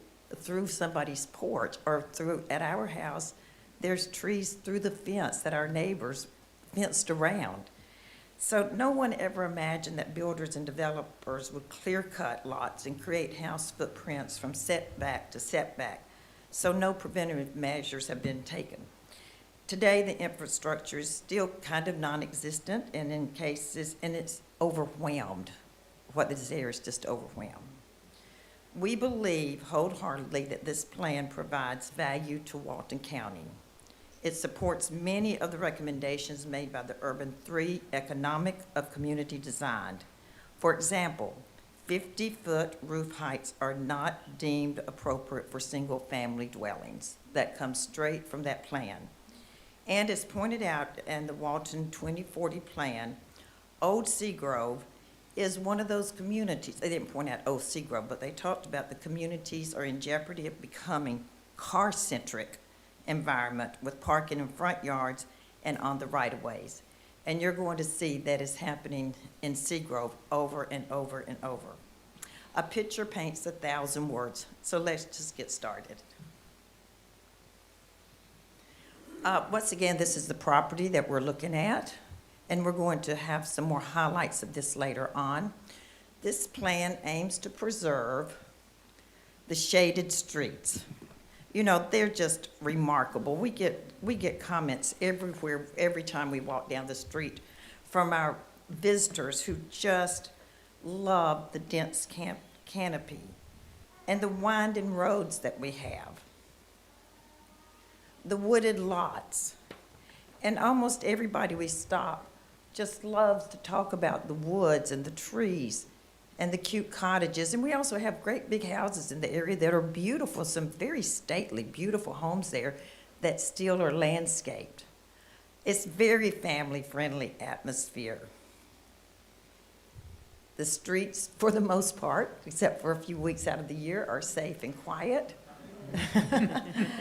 somebody's porch or through at our house. There's trees through the fence that our neighbors fenced around. So no one ever imagined that builders and developers would clear-cut lots and create house footprints from setback to setback. So no preventative measures have been taken. Today, the infrastructure is still kind of non-existent, and in cases, and it's overwhelmed. What is there is just overwhelmed. We believe wholeheartedly that this plan provides value to Walton County. It supports many of the recommendations made by the Urban 3 Economic of Community Design. For example, 50-foot roof heights are not deemed appropriate for single-family dwellings. That comes straight from that plan. And as pointed out in the Walton 2040 plan, Old Seagrove is one of those communities. They didn't point out Old Seagrove, but they talked about the communities are in jeopardy of becoming car-centric environment with parking in front yards and on the right-of-ways. And you're going to see that is happening in Seagrove over and over and over. A picture paints 1,000 words, so let's just get started. Once again, this is the property that we're looking at, and we're going to have some more highlights of this later on. This plan aims to preserve the shaded streets. You know, they're just remarkable. We get comments everywhere, every time we walk down the street from our visitors who just love the dense canopy and the winding roads that we have. the wooded lots. And almost everybody we stop just loves to talk about the woods and the trees and the cute cottages. And we also have great big houses in the area that are beautiful, some very stately, beautiful homes there that still are landscaped. It's very family-friendly atmosphere. The streets, for the most part, except for a few weeks out of the year, are safe and quiet.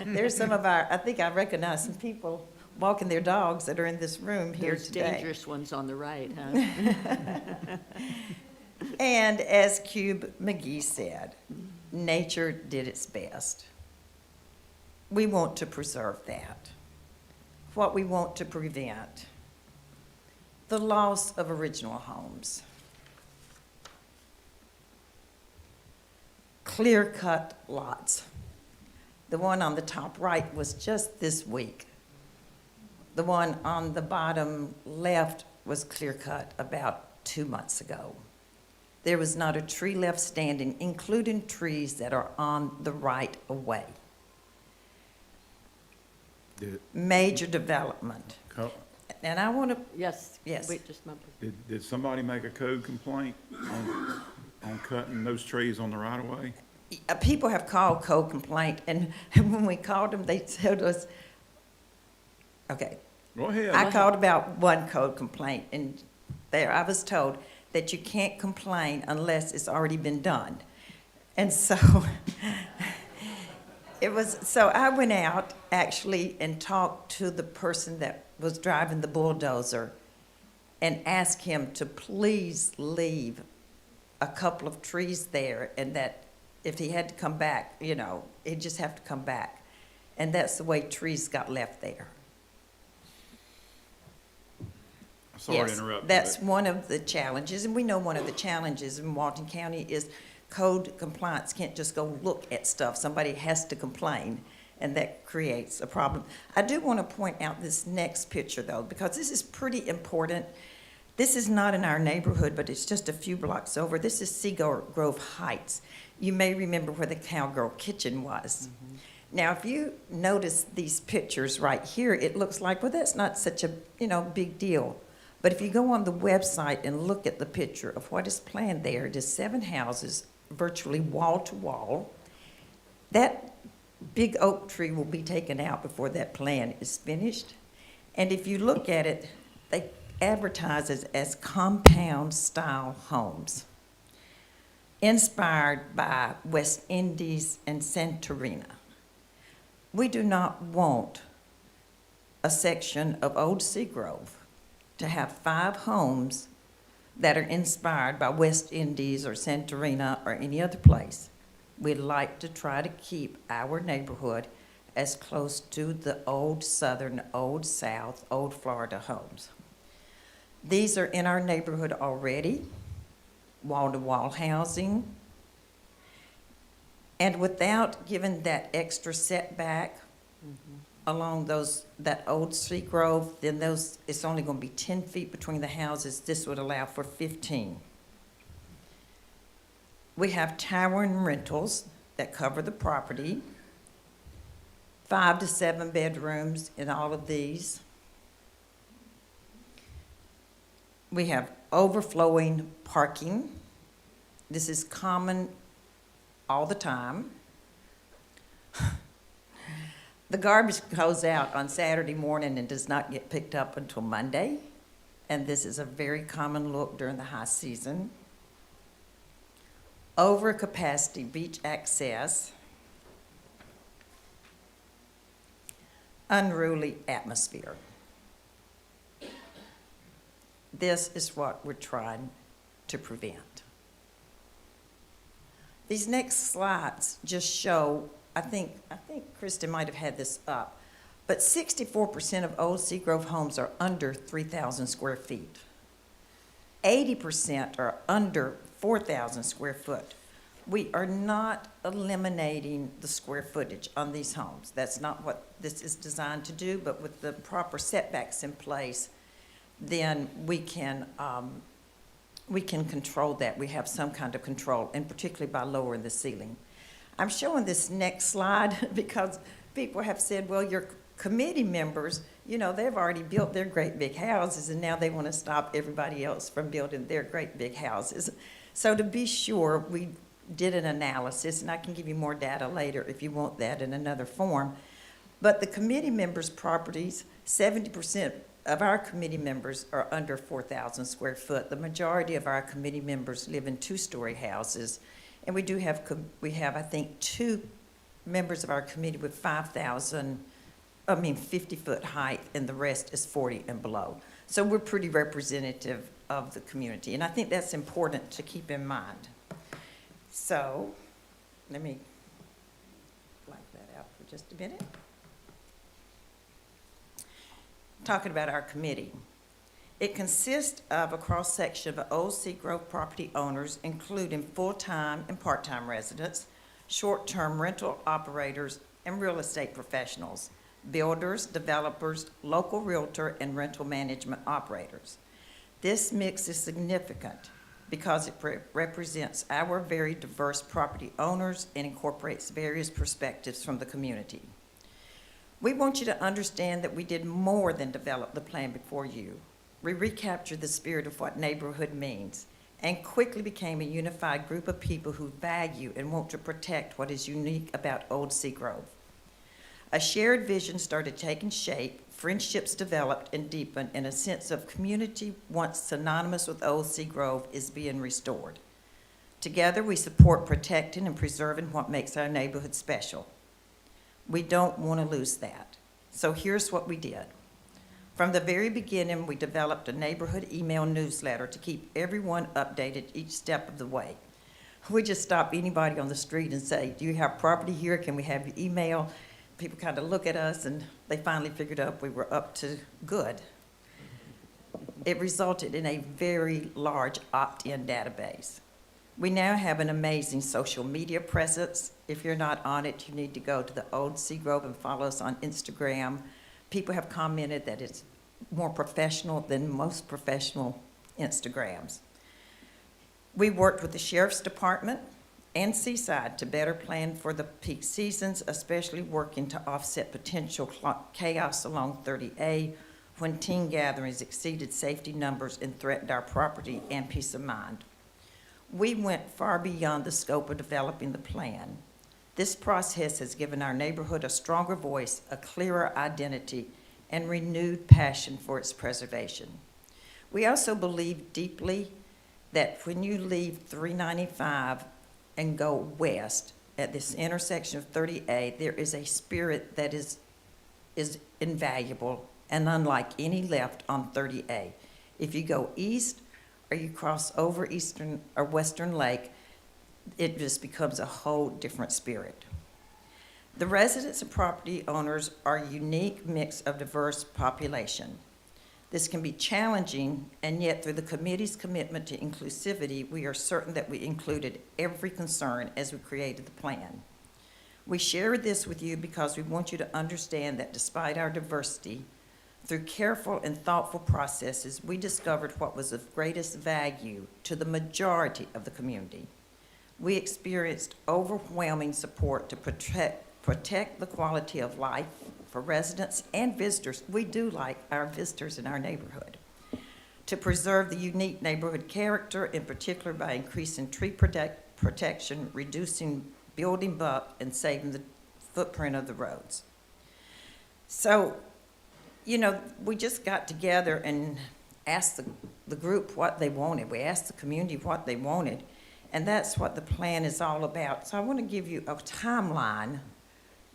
There's some of our, I think I recognize some people walking their dogs that are in this room here There's today. dangerous ones on the right, huh? And as Cube McGee said, nature did its best. We want to preserve that. What we want to prevent, the loss of original homes. Clear-cut lots. The one on the top right was just this week. The one on the bottom left was clear-cut about 2 months ago. There was not a tree left standing, including trees that are on the right of way. Did, Major development. co- And I want to, Yes. Yes. Wait just a moment. did somebody make a code complaint on cutting those trees on the right of way? people have called code complaint, and when we called them, they told us, okay, Go ahead. I called about one code complaint, and there I was told that you can't complain unless it's already been done. And so so I went out actually and talked to the person that was driving the bulldozer and asked him to please leave a couple of trees there, and that if he had to come back, you know, he'd just have to come back. And that's the way trees got left there. Sorry to Yes, interrupt. that's one of the challenges, and we know one of the challenges in Walton County is code compliance can't just go look at stuff. Somebody has to complain, and that creates a problem. I do want to point out this next picture, though, because this is pretty important. This is not in our neighborhood, but it's just a few blocks over. This is Seagrove Heights. You may remember where the Cowgirl Kitchen was. Mm-hmm. Now, if you notice these pictures right here, it looks like, well, that's not such a, big deal. But if you go on the website and look at the picture of what is planned there, it is 7 houses, virtually wall to wall. That big oak tree will be taken out before that plan is finished. And if you look at it, they advertise it as compound-style homes, inspired by West Indies and Santorini. We do not want a section of Old Seagrove to have 5 homes that are inspired by West Indies or Santorini or any other place. We'd like to try to keep our neighborhood as close to the old Southern, old South, old Florida homes. These are in our neighborhood already, wall-to-wall housing. And without giving that extra setback along that old Seagrove, then it's only going to be 10 feet between the houses. This would allow for 15. We have tower and rentals that cover the property, 5 to 7 bedrooms in all of these. We have overflowing parking. This is common all the time. The garbage goes out on Saturday morning and does not get picked up until Monday, and this is a very common look during the high season. Overcapacity beach access, unruly atmosphere. This is what we're trying to prevent. These next slides just show, I think Kristen might have had this up, but 64% of Old Seagrove homes are under 3,000 square feet. 80% are under 4,000 square foot. We are not eliminating the square footage on these homes. That's not what this is designed to do, but with the proper setbacks in place, then we can control that. We have some kind of control, and particularly by lowering the ceiling. I'm showing this next slide because people have said, well, Committee members, you know, they've already built their great big houses, and now they want to stop everybody else from building their great big houses. So to be sure, we did an analysis, and I can give you more data later if you want that in another form. But the committee members' properties, 70% of our committee members are under 4,000 square foot. The majority of our committee members live in two-story houses, and we have, I think, 2 members of our committee with 50-foot height, and the rest is 40 and below. So we're pretty representative of the community, and I think that's important to keep in mind. So, let me blank that out for just a minute. Talking about our committee. It consists of a cross-section of Old Seagrove property owners, including full-time and part-time residents, short-term rental operators, and real estate professionals, builders, developers, local realtor, and rental management operators. This mix is significant because it represents our very diverse property owners and incorporates various perspectives from the community. We want you to understand that we did more than develop the plan before you. We recaptured the spirit of what neighborhood means and quickly became a unified group of people who value and want to protect what is unique about Old Seagrove. A shared vision started taking shape, friendships developed and deepened, and a sense of community once synonymous with Old Seagrove is being restored. Together, we support protecting and preserving what makes our neighborhood special. We don't want to lose that. So here's what we did. From the very beginning, we developed a neighborhood email newsletter to keep everyone updated each step of the way. We just stop anybody on the street and say, do you have property here? Can we have your email? People kind of look at us, and they finally figured out we were up to good. It resulted in a very large opt-in database. We now have an amazing social media presence. If you're not on it, you need to go to the Old Seagrove and follow us on Instagram. People have commented that it's more professional than most professional Instagrams. We worked with the Sheriff's Department and Seaside to better plan for the peak seasons, especially working to offset potential chaos along 30A when teen gatherings exceeded safety numbers and threatened our property and peace of mind. We went far beyond the scope of developing the plan. This process has given our neighborhood a stronger voice, a clearer identity, and renewed passion for its preservation. We also believe deeply that when you leave 395 and go west at this intersection of 30A, there is a spirit that is invaluable and unlike any left on 30A. If you go east or you cross over Eastern or Western Lake, it just becomes a whole different spirit. The residents and property owners are a unique mix of diverse population. This can be challenging, and yet through the committee's commitment to inclusivity, we are certain that we included every concern as we created the plan. We share this with you because we want you to understand that despite our diversity, through careful and thoughtful processes, we discovered what was of greatest value to the majority of the community. We experienced overwhelming support to protect the quality of life for residents and visitors. We do like our visitors in our neighborhood. To preserve the unique neighborhood character, in particular by increasing tree protection, reducing building bulk, and saving the footprint of the roads. So, you know, we just got together and asked the group what they wanted. We asked the community what they wanted, and that's what the plan is all about. So I want to give you a timeline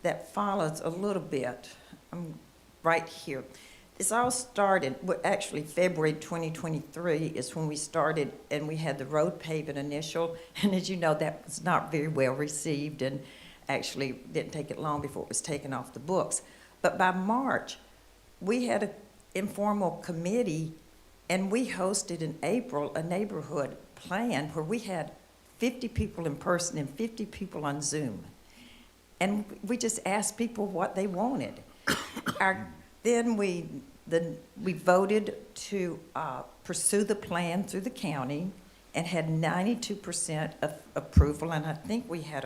that follows a little bit. I'm right here. This all started, actually February 2023 is when we started, and we had the road paving initial, and as you know, that was not very well received, and actually didn't take it long before it was taken off the books. But by March, we had an informal committee, and we hosted in April a neighborhood plan where we had 50 people in person and 50 people on Zoom. And we just asked people what they wanted. Then we voted to pursue the plan through the county and had 92% of approval, and I think we had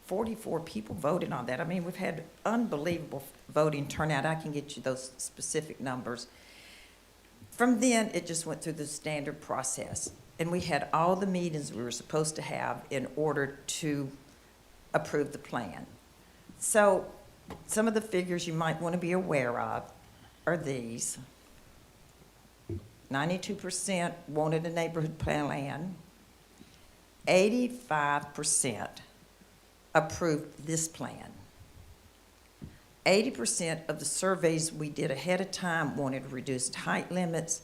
44 people voted on that. I mean, we've had unbelievable voting turnout. I can get you those specific numbers. From then, it just went through the standard process. And we had all the meetings we were supposed to have in order to approve the plan. So some of the figures you might want to be aware of are these. 92% wanted a neighborhood plan land. 85% approved this plan. 80% of the surveys we did ahead of time wanted reduced height limits.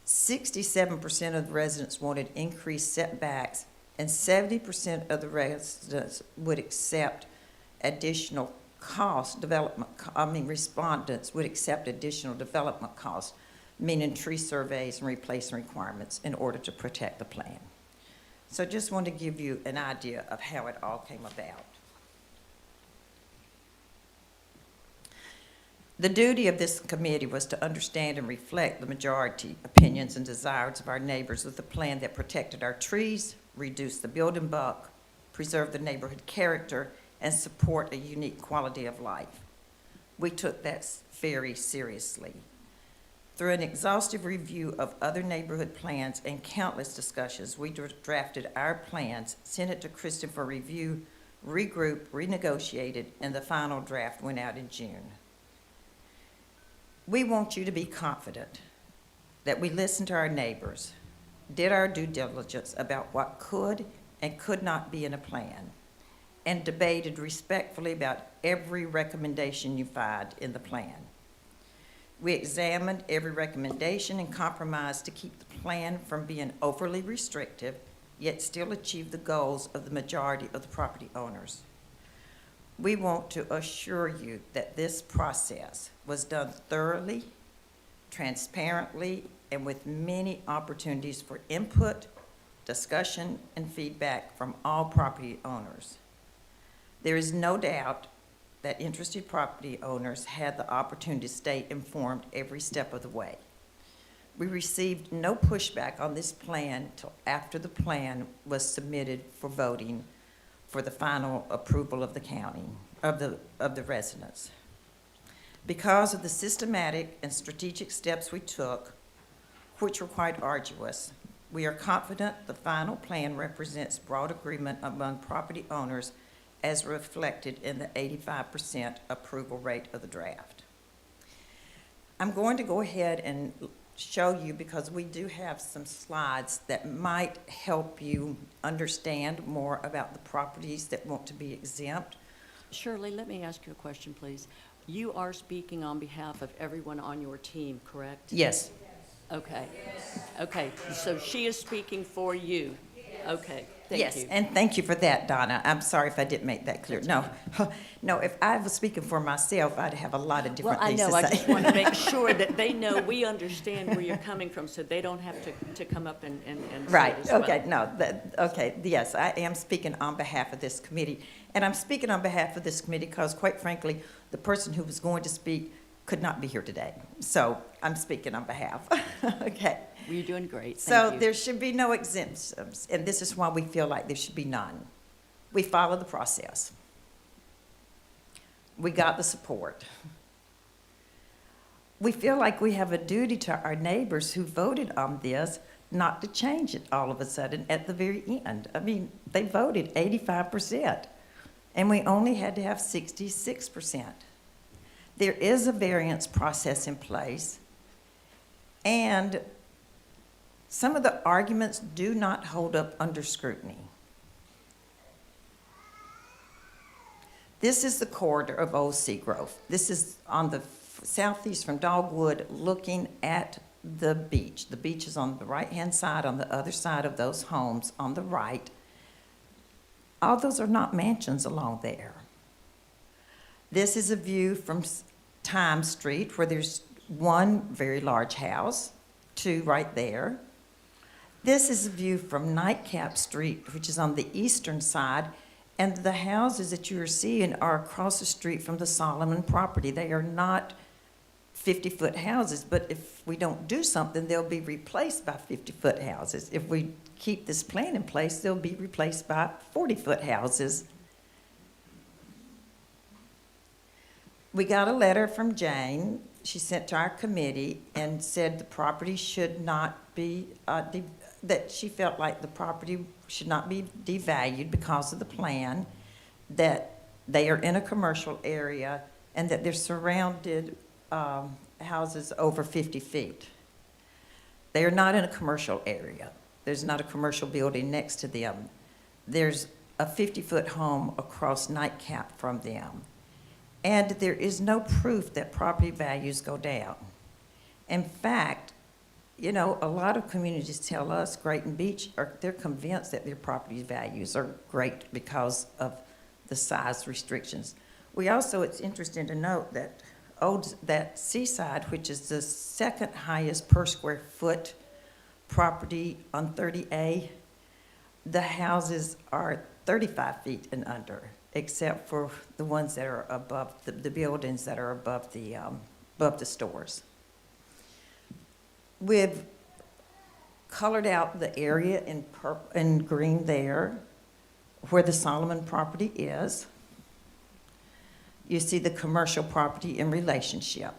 67% of the residents wanted increased setbacks, and 70% of the residents would accept additional cost, respondents would accept additional development costs, meaning tree surveys and replacement requirements in order to protect the plan. So just wanted to give you an idea of how it all came about. The duty of this committee was to understand and reflect the majority opinions and desires of our neighbors with a plan that protected our trees, reduced the building bulk, preserved the neighborhood character, and support a unique quality of life. We took that very seriously. Through an exhaustive review of other neighborhood plans and countless discussions, we drafted our plans, sent it to Kristen for review, regrouped, renegotiated, and the final draft went out in June. We want you to be confident that we listened to our neighbors, did our due diligence about what could and could not be in a plan, and debated respectfully about every recommendation you find in the plan. We examined every recommendation and compromised to keep the plan from being overly restrictive, yet still achieve the goals of the majority of the property owners. We want to assure you that this process was done thoroughly, transparently, and with many opportunities for input, discussion, and feedback from all property owners. There is no doubt that interested property owners had the opportunity to stay informed every step of the way. We received no pushback on this plan till after the plan was submitted for voting for the final approval of the county, of the residents. Because of the systematic and strategic steps we took, which were quite arduous, we are confident the final plan represents broad agreement among property owners as reflected in the 85% approval rate of the draft. I'm going to go ahead and show you, because we do have some slides that might help you understand more about the properties that want to be exempt. Shirley, let me ask you a question, please. You are speaking on behalf of everyone on your team, correct? Yes. Okay. Okay, so she is speaking for you. Okay, thank you. Yes, and thank you for that, Donna. I'm sorry if I didn't make that clear. No, no, if I was speaking for myself, I'd have a lot of different things to say. Well, I know, I just want to make sure that they know we understand where you're coming from, so they don't have to come up and say Right, it as well. okay, no, okay, yes, I am speaking on behalf of this committee. And I'm speaking on behalf of this committee because, quite frankly, the person who was going to speak could not be here today. So I'm speaking on behalf, okay. Well, you're doing great, So thank you. there should be no exemptions, and this is why we feel like there should be none. We follow the process. We got the support. We feel like we have a duty to our neighbors who voted on this not to change it all of a sudden at the very end. I mean, they voted 85%, and we only had to have 66%. There is a variance process in place, and some of the arguments do not hold up under scrutiny. This is the corridor of Old Seagrove. This is on the southeast from Dogwood, looking at the beach. The beach is on the right-hand side, on the other side of those homes on the right. All those are not mansions along there. This is a view from Time Street, where there's one very large house, two right there. This is a view from Nightcap Street, which is on the eastern side, and the houses that you are seeing are across the street from the Solomon property. They are not 50-foot houses, but if we don't do something, they'll be replaced by 50-foot houses. If we keep this plan in place, they'll be replaced by 40-foot houses. We got a letter from Jane. She sent to our committee and said the property should not be, that she felt like the property should not be devalued because of the plan, that they are in a commercial area, and that they're surrounded houses over 50 feet. They are not in a commercial area. There's not a commercial building next to them. There's a 50-foot home across Nightcap from them. And there is no proof that property values go down. In fact, you know, a lot of communities tell us, Grayton Beach, they're convinced that their property values are great because of the size restrictions. We also, it's interesting to note that that Seaside, which is the second highest per square foot property on 30A, the houses are 35 feet and under, except for the ones that are above, the buildings that are above the stores. We've colored out the area in green there, where the Solomon property is. You see the commercial property in relationship.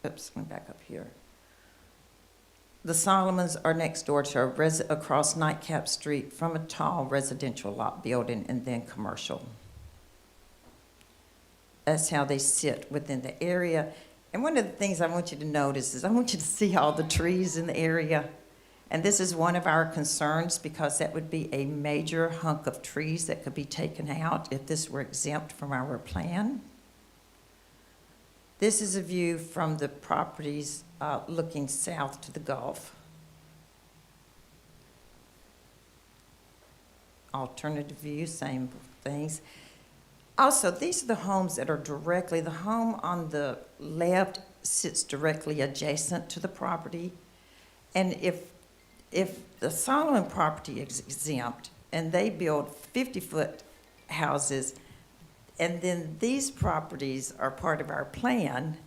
Oops, let me back up here. The Solomons are next door to across Nightcap Street from a tall residential lot building and then commercial. That's how they sit within the area. And one of the things I want you to notice is I want you to see all the trees in the area. And this is one of our concerns because that would be a major hunk of trees that could be taken out if this were exempt from our plan. This is a view from the properties looking south to the Gulf. Alternative view, same things. Also, these are the homes that are directly, the home on the left sits directly adjacent to the property. And if the Solomon property is exempt and they build 50-foot houses, and then these properties are part of our plan,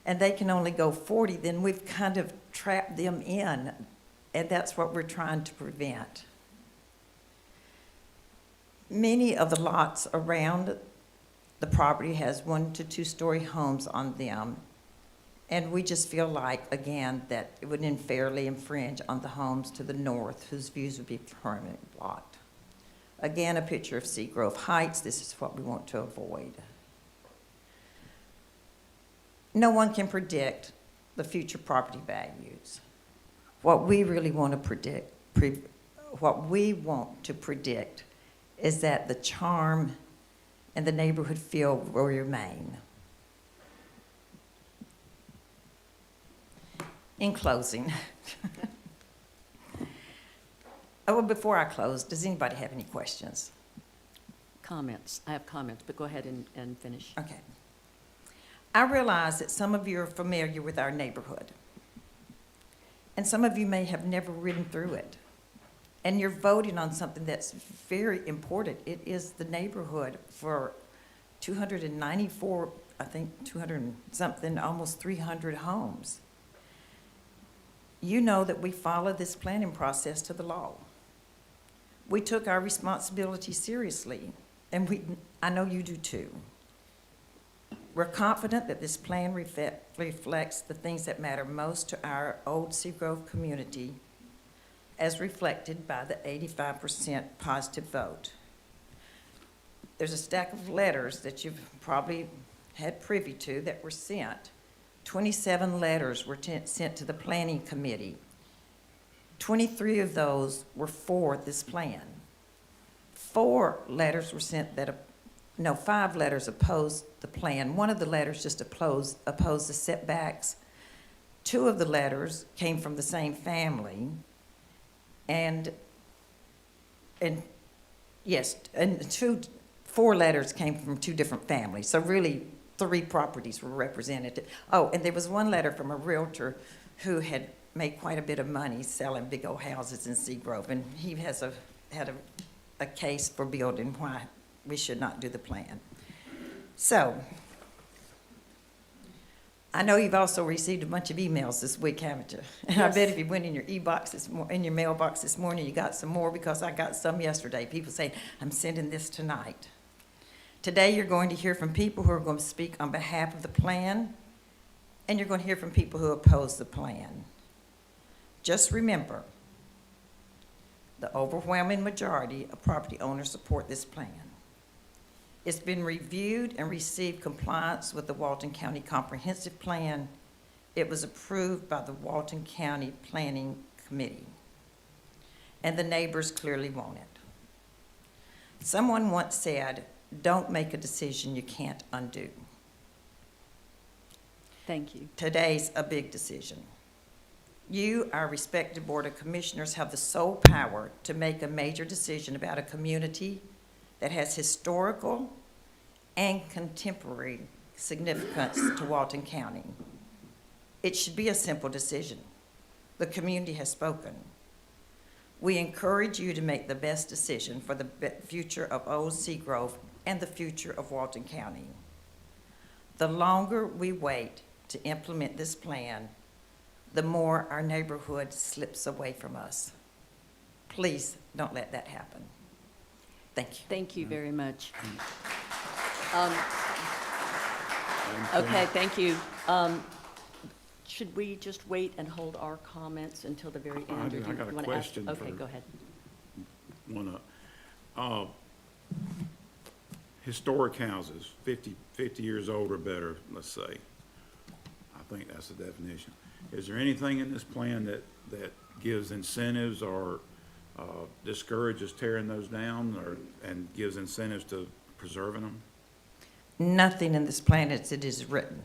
and they can only go 40, then we've kind of trapped them in, and that's what we're trying to prevent. Many of the lots around the property has 1 to 2 story homes on them, and we just feel like, again, that it would unfairly infringe on the homes to the north, whose views would be permanently blocked. Again, a picture of Seagrove Heights. This is what we want to avoid. No one can predict the future property values. What we really want to predict, is that the charm and the neighborhood feel will remain. In closing, well, before I close, does anybody have any questions? Comments. I have comments, but go ahead and finish. Okay. I realize that some of you are familiar with our neighborhood, and some of you may have never ridden through it, and you're voting on something that's very important. It is the neighborhood for 294, I think 200 and something, almost 300 homes. You know that we follow this planning process to the law. We took our responsibility seriously, and I know you do too. We're confident that this plan reflects the things that matter most to our Old Seagrove community, as reflected by the 85% positive vote. There's a stack of letters that you've probably had privy to that were sent. 27 letters were sent to the planning committee. 23 of those were for this plan. 5 letters opposed the plan. One of the letters just opposed the setbacks. 2 of the letters came from the same family. And 4 letters came from 2 different families. So really, 3 properties were represented. Oh, and there was 1 letter from a realtor who had made quite a bit of money selling big old houses in Seagrove, and he had a case for building why we should not do the plan. So, I know you've also received a bunch of emails this week, haven't you? And yes. I bet if you went in your in your mailbox this morning, you got some more, because I got some yesterday. People saying, I'm sending this tonight. Today, you're going to hear from people who are going to speak on behalf of the plan, and you're going to hear from people who oppose the plan. Just remember, the overwhelming majority of property owners support this plan. It's been reviewed and received compliance with the Walton County Comprehensive Plan. It was approved by the Walton County Planning Committee, and the neighbors clearly want it. Someone once said, "Don't make a decision you can't undo." Thank you. Today's a big decision. You, our respected Board of Commissioners, have the sole power to make a major decision about a community that has historical and contemporary significance to Walton County. It should be a simple decision. The community has spoken. We encourage you to make the best decision for the future of Old Seagrove and the future of Walton County. The longer we wait to implement this plan, the more our neighborhood slips away from us. Please don't let that happen. Thank you. Thank you very much. Okay, thank you. Should we just wait and hold our comments until the very end? or do I you got a wanna ask- question Okay, for- go ahead. Historic houses, 50 years old or better, let's say. I think that's the definition. Is there anything in this plan that gives incentives or discourages tearing those down and gives incentives to preserving them? Nothing in this plan as it is written.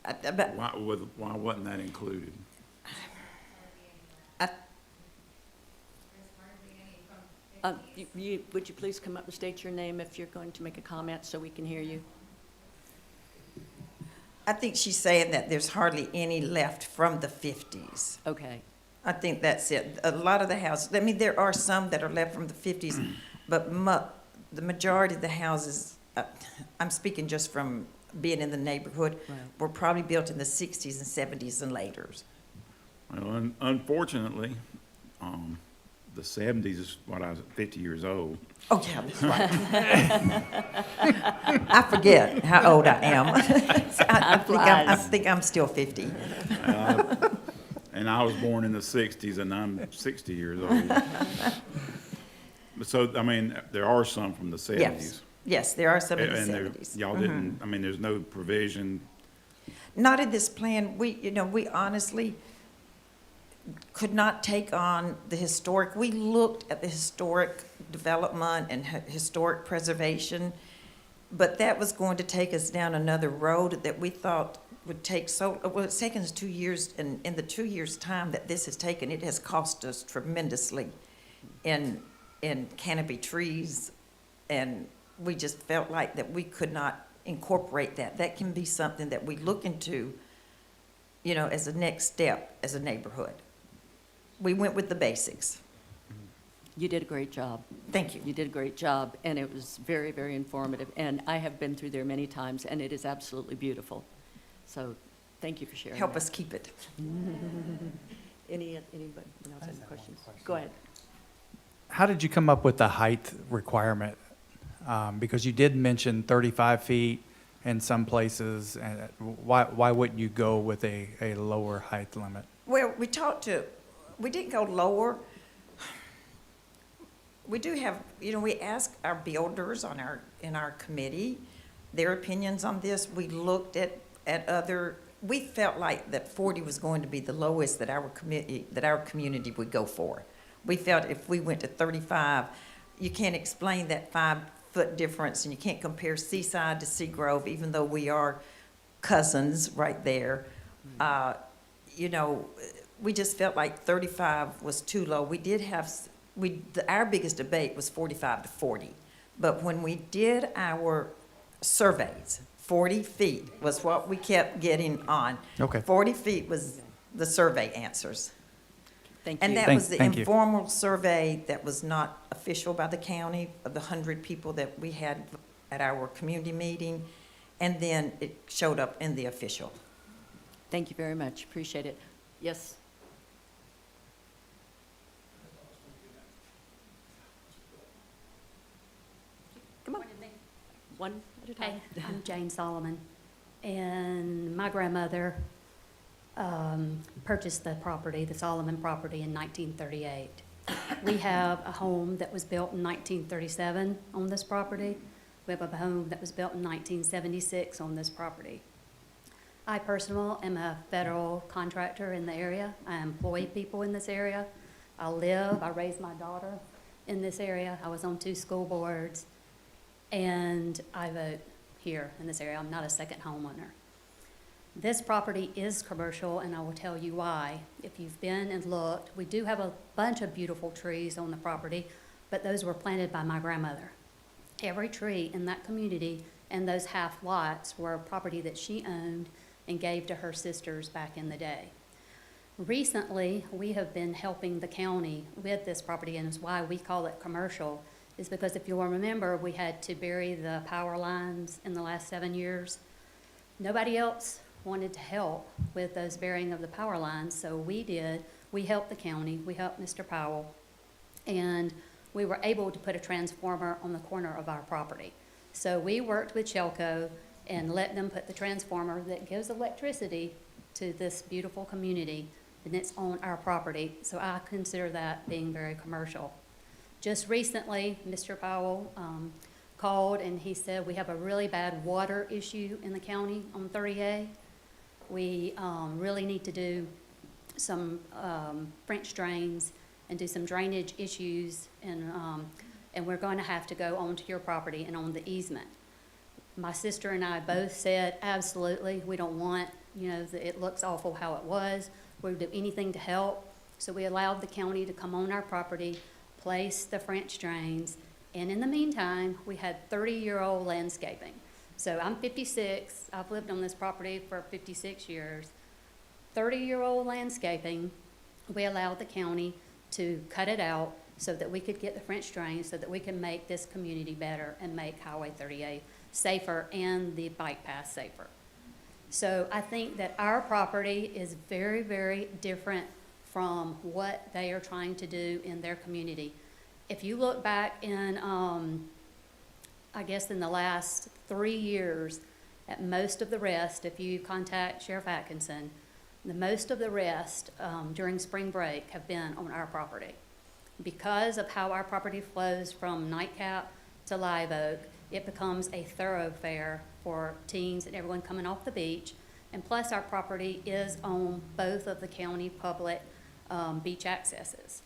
But Why wasn't that included? Would you please come up and state your name if you're going to make a comment so we can hear you? I think she's saying that there's hardly any left from the 50s. Okay. I think that's it. A lot of the houses, I mean, there are some that are left from the 50s, but the majority of the houses, I'm speaking just from being in the neighborhood, Right. were probably built in the 60s and 70s and later. Well, unfortunately, the 70s is what I was 50 years old. Oh, yeah, that's right. I forget how old I am. I think I'm still 50. And I was born in the 60s, and I'm 60 years old. But so, I mean, there are some from the 70s. Yes, yes, there are some in the And 70s. y'all didn't, I mean, there's no provision. Not in this plan. We honestly could not take on the historic. We looked at the historic development and historic preservation, but that was going to take us down another road that we thought would take well, it's taken us 2 years, and in the 2 years' time that this has taken, it has cost us tremendously in canopy trees, and we just felt like that we could not incorporate that. That can be something that we look into, as a next step as a neighborhood. We went with the basics. You did a great job. Thank you. You did a great job, and it was very, very informative. And I have been through there many times, and it is absolutely beautiful. So thank you for sharing Help that. us keep it. Anybody else have any questions? Go ahead. How did you come up with the height requirement? Because you did mention 35 feet in some places, and why wouldn't you go with a lower height limit? Well, we didn't go lower. We do have, we asked our builders in our committee their opinions on this. We looked at we felt like that 40 was going to be the lowest that our community would go for. We felt if we went to 35, you can't explain that 5-foot difference, and you can't compare Seaside to Seagrove, even though we are cousins right there. We just felt like 35 was too low. We did have, our biggest debate was 45 to 40. But when we did our surveys, 40 feet was what we kept getting on. Okay. 40 feet was the survey answers. Thank you. And that Thank- was the thank you. informal survey that was not official by the county, of the 100 people that we had at our community meeting. And then it showed up in the official. Thank you very much. Appreciate it. Yes? Come on. one at a time. Hey, I'm Jane Solomon, and my grandmother purchased the property, the Solomon property, in 1938. We have a home that was built in 1937 on this property. We have a home that was built in 1976 on this property. I personally am a federal contractor in the area. I employ people in this area. I raised my daughter in this area. I was on 2 school boards, and I vote here in this area. I'm not a second homeowner. This property is commercial, and I will tell you why. If you've been and looked, we do have a bunch of beautiful trees on the property, but those were planted by my grandmother. Every tree in that community and those half lots were property that she owned and gave to her sisters back in the day. Recently, we have been helping the county with this property, and it's why we call it commercial, is because if you'll remember, we had to bury the power lines in the last 7 years. Nobody else wanted to help with those burying of the power lines, so we did. We helped the county, we helped Mr. Powell, and we were able to put a transformer on the corner of our property. So we worked with Shelco and let them put the transformer that gives electricity to this beautiful community, and it's on our property, so I consider that being very commercial. Just recently, Mr. Powell called and he said we have a really bad water issue in the county on 30A. We really need to do some French drains and do some drainage issues, and we're going to have to go onto your property and on the easement. My sister and I both said, absolutely, we don't want, it looks awful how it was. We'll do anything to help. So we allowed the county to come on our property, place the French drains, and in the meantime, we had 30-year-old landscaping. So I'm 56, I've lived on this property for 56 years. 30-year-old landscaping, we allowed the county to cut it out so that we could get the French drains, so that we can make this community better and make Highway 38 safer and the bike path safer. So I think that our property is very, very different from what they are trying to do in their community. If you look back in, I guess in the last 3 years, at most of the rest, if you contact Sheriff Atkinson, the most of the rest during spring break have been on our property. Because of how our property flows from Nightcap to Live Oak, it becomes a thoroughfare for teens and everyone coming off the beach. And plus, our property is on both of the county public beach accesses.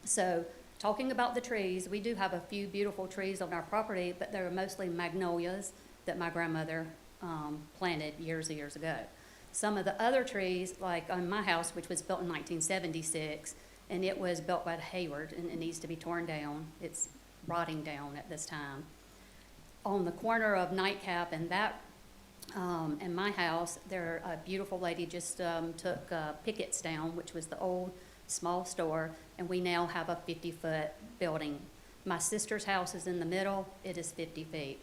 So, talking about the trees, we do have a few beautiful trees on our property, but they're mostly magnolias that my grandmother planted years and years ago. Some of the other trees, like on my house, which was built in 1976, and it was built by Hayward, and it needs to be torn down. It's rotting down at this time. On the corner of Nightcap and that, and my house, there a beautiful lady just took pickets down, which was the old small store, and we now have a 50-foot building. My sister's house is in the middle, it is 50 feet.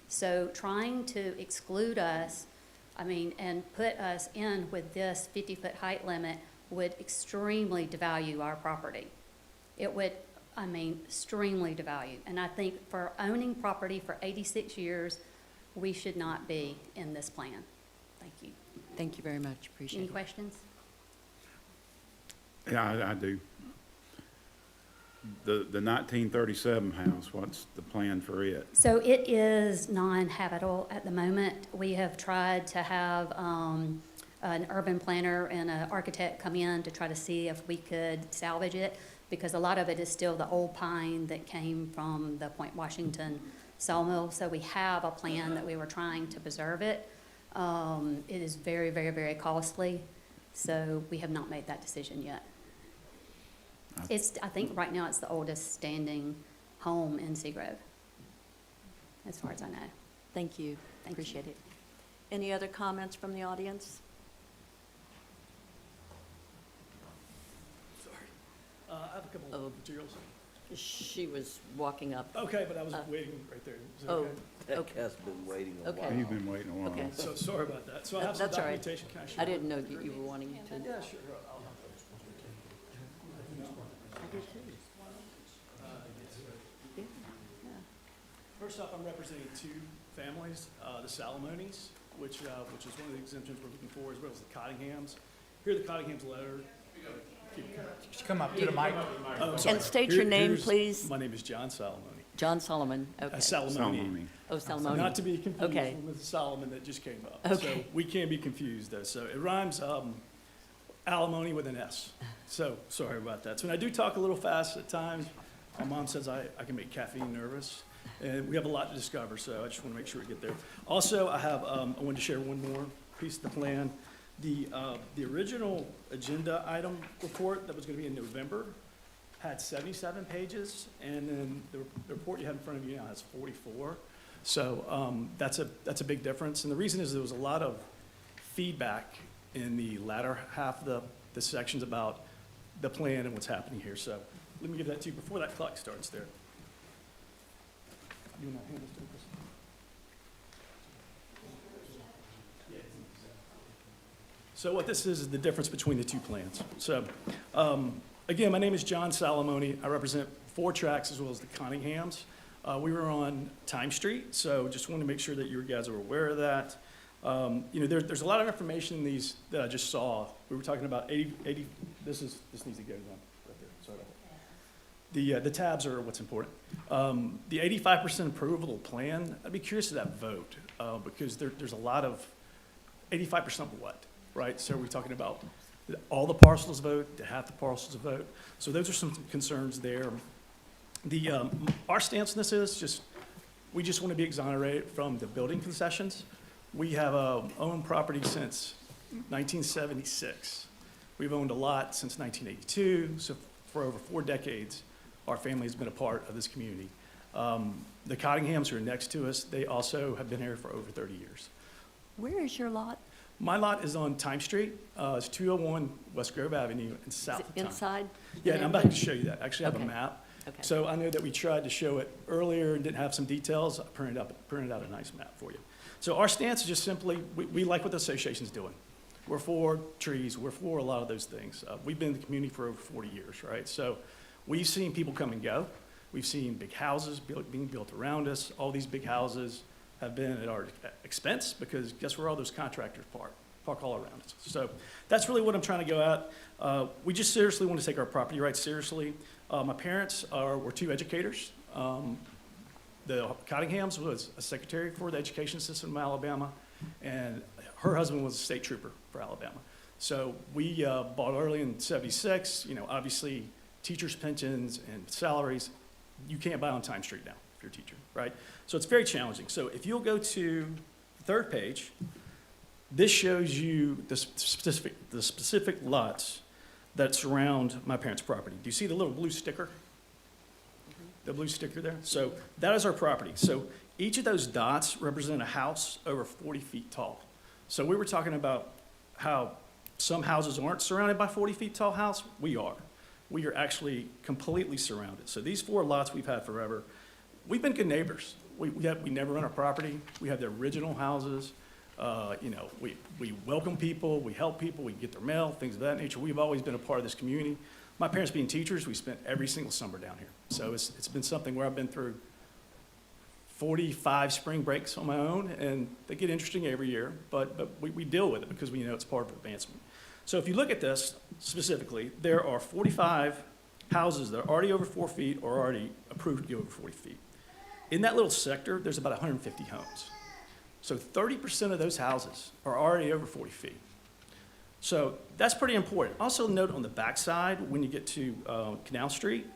So trying to exclude us, and put us in with this 50-foot height limit would extremely devalue our property. It would, extremely devalue. And I think for owning property for 86 years, we should not be in this plan. Thank you. Thank you very much, appreciate it. Any questions? Yeah, I do. The 1937 house, what's the plan for it? So it is non-habitable at the moment. We have tried to have an urban planner and an architect come in to try to see if we could salvage it, because a lot of it is still the old pine that came from the Point Washington sawmill. So we have a plan that we were trying to preserve it. It is very, very, very costly, so we have not made that decision yet. I think right now it's the oldest standing home in Seagrove, as far as I know. Thank you, appreciate it. Any other comments from the audience? I have a couple of materials. She was walking up. Okay, but I was waiting right there. Is that Oh, okay? That okay. cat's been waiting a Okay. while. You've been waiting a while. Okay. So sorry about that. So I have some That's all right. documentation. Can I share? I didn't know that you were wanting to. Yeah, sure. I'll have those. I did too. Yeah. First off, I'm representing two families, the Salomonis, which is one of the exemptions we're looking for, as well as the Cottinghams. Here are the Cottingham's letter. Just come up to the mic. Oh, I'm sorry. And state your name, Here's- please. My name is John Solomoni. John Solomon, okay. Salamoni. Oh, Salmoni. Not to be confused Okay. with Solomon that just came up. Okay. So we can be confused though. So it rhymes alimony with an S. So sorry about that. So when I do talk a little fast at times, my mom says I can make caffeine nervous. And we have a lot to discover, so I just want to make sure we get there. Also, I wanted to share one more piece of the plan. The original agenda item report that was going to be in November had 77 pages, and then the report you have in front of you now has 44. So that's a big difference. And the reason is there was a lot of feedback in the latter half of the sections about the plan and what's happening here. So let me give that to you before that clock starts there. You wanna hand this to Chris? So what this is the difference between the two plans. So, again, my name is John Salomoni. I represent 4 tracks as well as the Cottinghams. We were on Time Street, so just wanted to make sure that you guys are aware of that. There's a lot of information in these that I just saw. We were talking about 80 this needs to go down right there. Sorry about that. The tabs are what's important. The 85% approval plan, I'd be curious of that vote, because there's a lot of 85% of what? Right, so we're talking about all the parcels vote, to half the parcels vote. So those are some concerns there. Our stance on this is we just want to be exonerated from the building concessions. We have owned property since 1976. We've owned a lot since 1982, so for over 4 decades, our family has been a part of this community. The Cottinghams who are next to us, they also have been here for over 30 years. Where is your lot? My lot is on Time Street. It's 201 West Grove Avenue in Is south it of Time. inside? Yeah, and I'm about to show you that. I actually have a Okay. map. Okay. So I know that we tried to show it earlier and didn't have some details. I printed out a nice map for you. So our stance is just simply, we like what the association's doing. We're for trees, we're for a lot of those things. We've been in the community for over 40 years, right? So we've seen people come and go. We've seen big houses being built around us. All these big houses have been at our expense because guess where all those contractors park all around us. So that's really what I'm trying to go at. We just seriously want to take our property rights seriously. My parents were 2 educators. The Cottinghams was a secretary for the education system in Alabama, and her husband was a state trooper for Alabama. So we bought early in '76. Obviously, teachers' pensions and salaries, you can't buy on Time Street now if you're a teacher, right? So it's very challenging. So if you'll go to the 3rd page, this shows you the specific lots that surround my parents' property. Do you see the little blue sticker? The blue sticker there? So that is our property. So each of those dots represent a house over 40 feet tall. So we were talking about how some houses aren't surrounded by 40 feet tall house. We are. We are actually completely surrounded. So these 4 lots we've had forever. We've been good neighbors. We never run our property. We have the original houses. We welcome people, we help people, we get their mail, things of that nature. We've always been a part of this community. My parents being teachers, we spent every single summer down here. So it's been something where I've been through 45 spring breaks on my own, and they get interesting every year, but we deal with it because we know it's part of advancement. So if you look at this specifically, there are 45 houses that are already over 4 feet or already approved to go over 40 feet. In that little sector, there's about 150 homes. So 30% of those houses are already over 40 feet. So that's pretty important. Also note on the backside, when you get to Canal Street,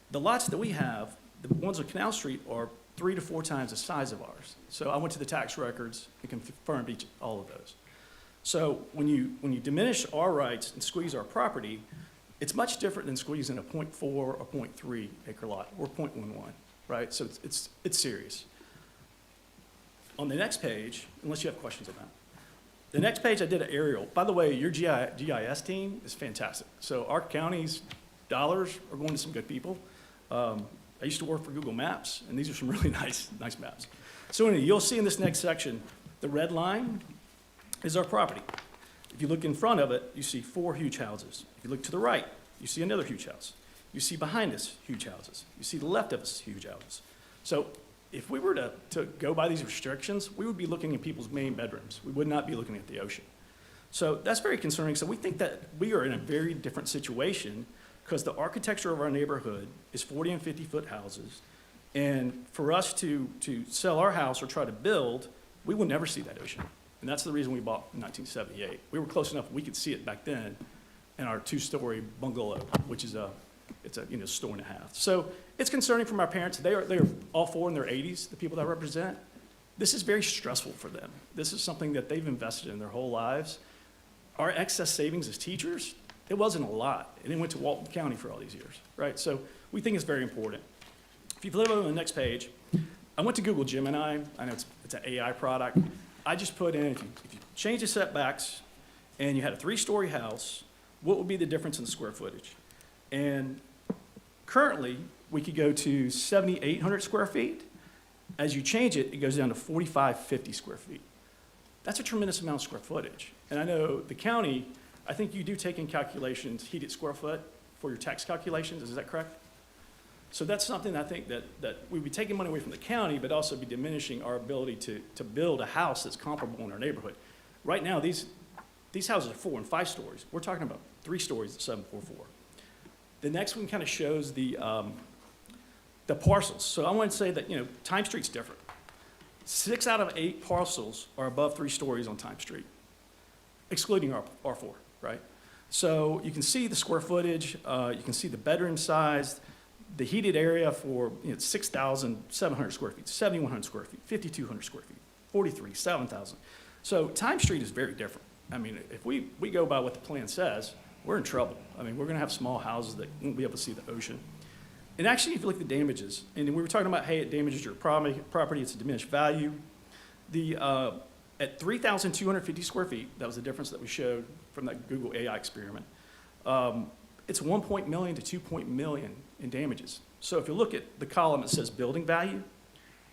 the lots that we have, the ones on Canal Street are 3 to 4 times the size of ours. So I went to the tax records and confirmed all of those. So when you diminish our rights and squeeze our property, it's much different than squeezing a 0.4 or 0.3 acre lot or 0.11, right? So it's serious. On the next page, unless you have questions on that, the next page I did an aerial. By the way, your GIS team is fantastic. So our county's dollars are going to some good people. I used to work for Google Maps, and these are some really nice maps. So anyway, you'll see in this next section, the red line is our property. If you look in front of it, you see 4 huge houses. If you look to the right, you see another huge house. You see behind us, huge houses. You see the left of us, huge houses. So if we were to go by these restrictions, we would be looking at people's main bedrooms. We would not be looking at the ocean. So that's very concerning. So we think that we are in a very different situation because the architecture of our neighborhood is 40 and 50-foot houses. And for us to sell our house or try to build, we will never see that ocean. And that's the reason we bought in 1978. We were close enough, we could see it back then in our 2-story bungalow, which is it's a store and a half. So it's concerning for my parents. They are all 4 in their 80s, the people that I represent. This is very stressful for them. This is something that they've invested in their whole lives. Our excess savings as teachers, it wasn't a lot. And it went to Walton County for all these years, right? So we think it's very important. If you flip over to the next page, I went to Google Gemini. I know it's an AI product. I just put in, if you change the setbacks and you had a 3-story house, what would be the difference in the square footage? And currently, we could go to 7,800 square feet. As you change it, it goes down to 4,550 square feet. That's a tremendous amount of square footage. And I know the county, I think you do take in calculations, heated square foot for your tax calculations, is that correct? So that's something I think that we'd be taking money away from the county, but also be diminishing our ability to build a house that's comparable in our neighborhood. Right now, these houses are 4 and 5 stories. We're talking about 3 stories at 744. The next one kind of shows the parcels. So I want to say that, Time Street's different. 6 out of 8 parcels are above 3 stories on Time Street, excluding R4, right? So you can see the square footage, you can see the bedroom size, the heated area for 6,700 square feet, 7,100 square feet, 5,200 square feet, 43, 7,000. So Time Street is very different. I mean, if we go by what the plan says, we're in trouble. I mean, we're going to have small houses that won't be able to see the ocean. And actually, if you look at the damages, and we were talking about, hey, it damages your property, it's a diminished value. At 3,250 square feet, that was the difference that we showed from that Google AI experiment, it's 1 million to 2 million in damages. So if you look at the column that says building value,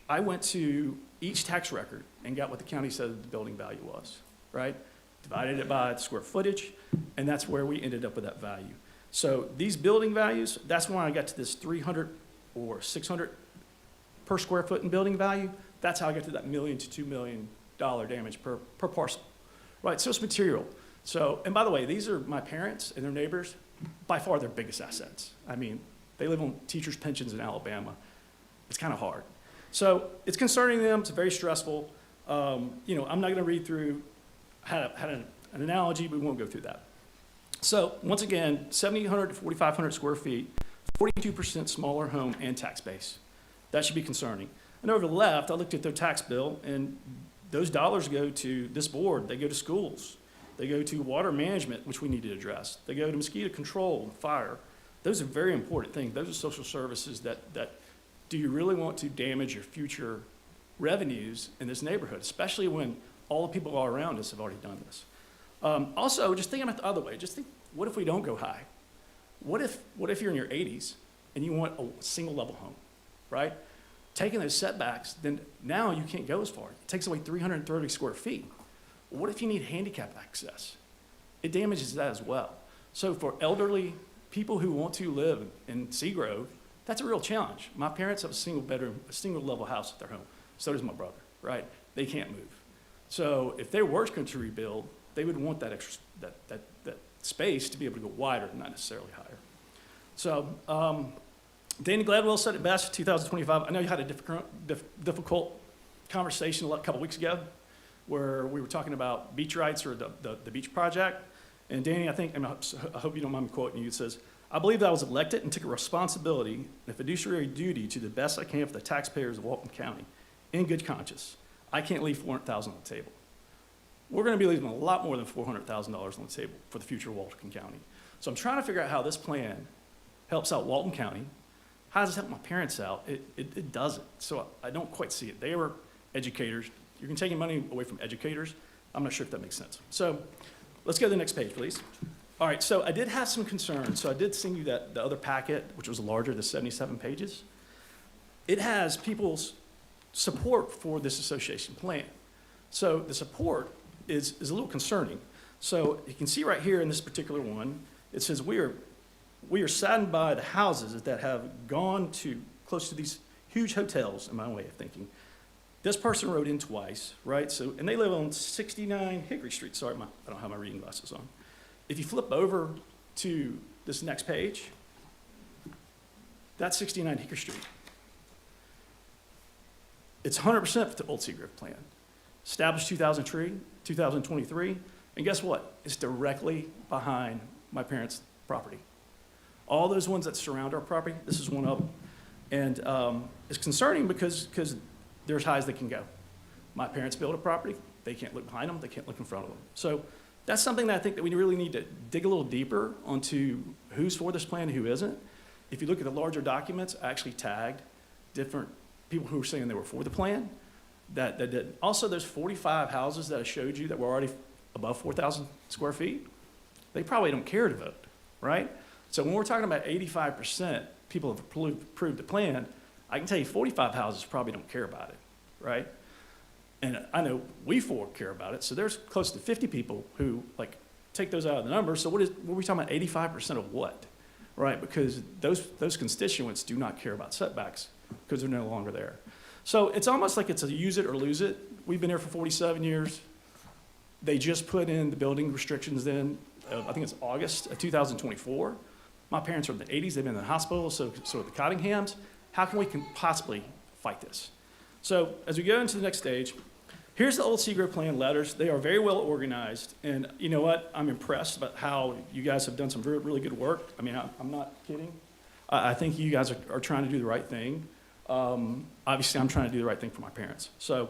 I went to each tax record and got what the county said the building value was, right? Divided it by the square footage, and that's where we ended up with that value. So these building values, that's when I got to this 300 or 600 per square foot in building value. That's how I got to that $1 million to $2 million damage per parcel, right? So it's material. So, and by the way, these are my parents and their neighbors, by far their biggest assets. I mean, they live on teachers' pensions in Alabama. It's kind of hard. So it's concerning them. It's very stressful. I'm not going to read through, had an analogy, but we won't go through that. So once again, 7,800 to 4,500 square feet, 42% smaller home and tax base. That should be concerning. And over the left, I looked at their tax bill, and those dollars go to this board. They go to schools. They go to water management, which we need to address. They go to mosquito control and fire. Those are very important things. Those are social services that do you really want to damage your future revenues in this neighborhood, especially when all the people all around us have already done this. Also, just thinking about the other way, just think, what if we don't go high? What if you're in your 80s and you want a single level home, right? Taking those setbacks, then now you can't go as far. It takes away 330 square feet. What if you need handicap access? It damages that as well. So for elderly people who want to live in Seagrove, that's a real challenge. My parents have a single bedroom, a single level house at their home. So does my brother, right? They can't move. So if they were going to rebuild, they would want that extra, that space to be able to go wider, not necessarily higher. So Danny Gladwell said it best, 2025. I know you had a difficult conversation a couple weeks ago where we were talking about beach rights or the beach project. And Danny, I hope you don't mind me quoting you, it says, "I believe that I was elected and took a responsibility and a fiduciary duty to the best I can for the taxpayers of Walton County, in good conscience. I can't leave $400,000 on the table." We're going to be leaving a lot more than $400,000 on the table for the future of Walton County. So I'm trying to figure out how this plan helps out Walton County. How does it help my parents out? It doesn't. So I don't quite see it. They were educators. You're going to take money away from educators. I'm not sure if that makes sense. So let's go to the next page, please. All right, so I did have some concerns. So I did send you the other packet, which was larger, the 77 pages. It has people's support for this association plan. So the support is a little concerning. So you can see right here in this particular one, it says we are saddened by the houses that have gone to close to these huge hotels in my way of thinking. This person wrote in twice, right? So, and they live on 69 Hickory Street. Sorry, I don't have my reading glasses on. If you flip over to this next page, that's 69 Hickory Street. It's 100% the Old Seagrove plan. Established 2023, and guess what? It's directly behind my parents' property. All those ones that surround our property, this is one of them. And it's concerning because they're as high as they can go. My parents built a property, they can't look behind them, they can't look in front of them. So that's something that I think that we really need to dig a little deeper onto who's for this plan and who isn't. If you look at the larger documents, I actually tagged different people who were saying they were for the plan that didn't. Also, those 45 houses that I showed you that were already above 4,000 square feet, they probably don't care to vote, right? So when we're talking about 85% people have approved the plan, I can tell you 45 houses probably don't care about it, right? And I know we four care about it, so there's close to 50 people who like take those out of the numbers. So what are we talking about, 85% of what, right? Because those constituents do not care about setbacks because they're no longer there. So it's almost like it's a use it or lose it. We've been here for 47 years. They just put in the building restrictions then, I think it's August of 2024. My parents are in the 80s, they've been in the hospital, so are the Cottinghams. How can we possibly fight this? So as we go into the next stage, here's the Old Seagrove plan letters. They are very well organized, and you know what? I'm impressed about how you guys have done some really good work. I mean, I'm not kidding. I think you guys are trying to do the right thing. Obviously, I'm trying to do the right thing for my parents. So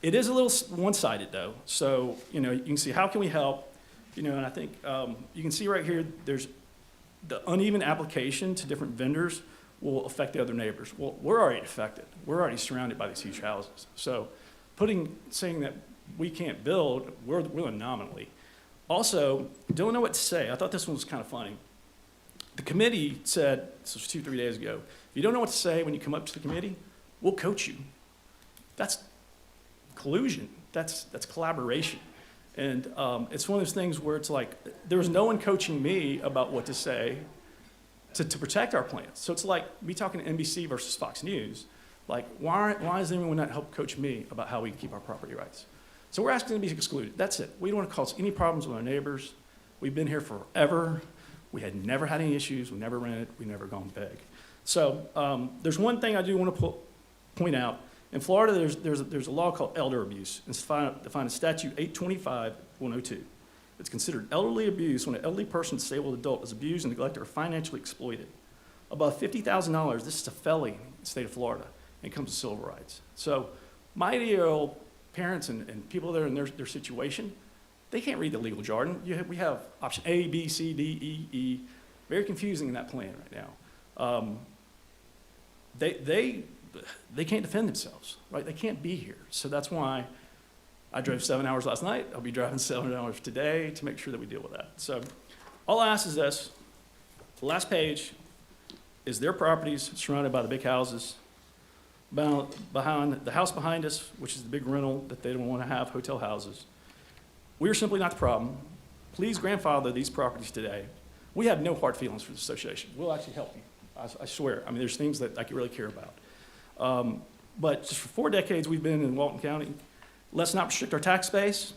it is a little one-sided, though. So, you know, you can see how can we help, you know, and I think you can see right here, there's the uneven application to different vendors will affect the other neighbors. Well, we're already affected. We're already surrounded by these huge houses. So saying that we can't build, we're nominally. Also, don't know what to say. I thought this one was kind of funny. The committee said, this was 2-3 days ago, if you don't know what to say when you come up to the committee, we'll coach you. That's collusion. That's collaboration. And it's one of those things where it's like, there was no one coaching me about what to say to protect our plans. So it's like me talking to NBC versus Fox News. Like, why does anyone not help coach me about how we can keep our property rights? So we're asking to be excluded. That's it. We don't want to cause any problems with our neighbors. We've been here forever. We had never had any issues. We never rented. We've never gone big. So there's one thing I do want to point out. In Florida, there's a law called elder abuse. It's defined in statute 825-102. It's considered elderly abuse when an elderly person, disabled adult, is abused, neglected, or financially exploited. Above $50,000, this is a felony in the state of Florida, and it comes with civil rights. So my 80-year-old parents and people that are in their situation, they can't read the legal jargon. We have option A, B, C, D, E, E. Very confusing in that plan right now. They can't defend themselves, right? They can't be here. So that's why I drove 7 hours last night. I'll be driving 7 hours today to make sure that we deal with that. So all I ask is this. The last page is their properties surrounded by the big houses. Behind the house behind us, which is the big rental that they don't want to have, hotel houses. We are simply not the problem. Please grandfather these properties today. We have no hard feelings for the association. We'll actually help you. I swear. I mean, there's things that I really care about. But just for 4 decades we've been in Walton County. Let's not restrict our tax base.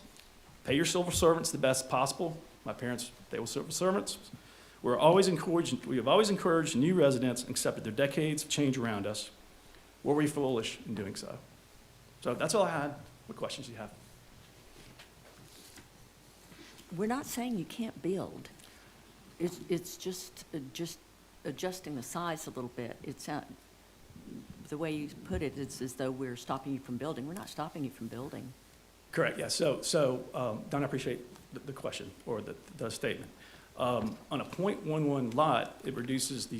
Pay your civil servants the best possible. My parents, they were civil servants. We have always encouraged new residents and accepted their decades of change around us. Were we foolish in doing so? So that's all I had. What questions do you have? We're not saying you can't build. It's just adjusting the size a little bit. It's the way you put it, it's as though we're stopping you from building. We're not stopping you from building. Correct, yeah. So Don, I appreciate the question or the statement. On a .11 lot, it reduces the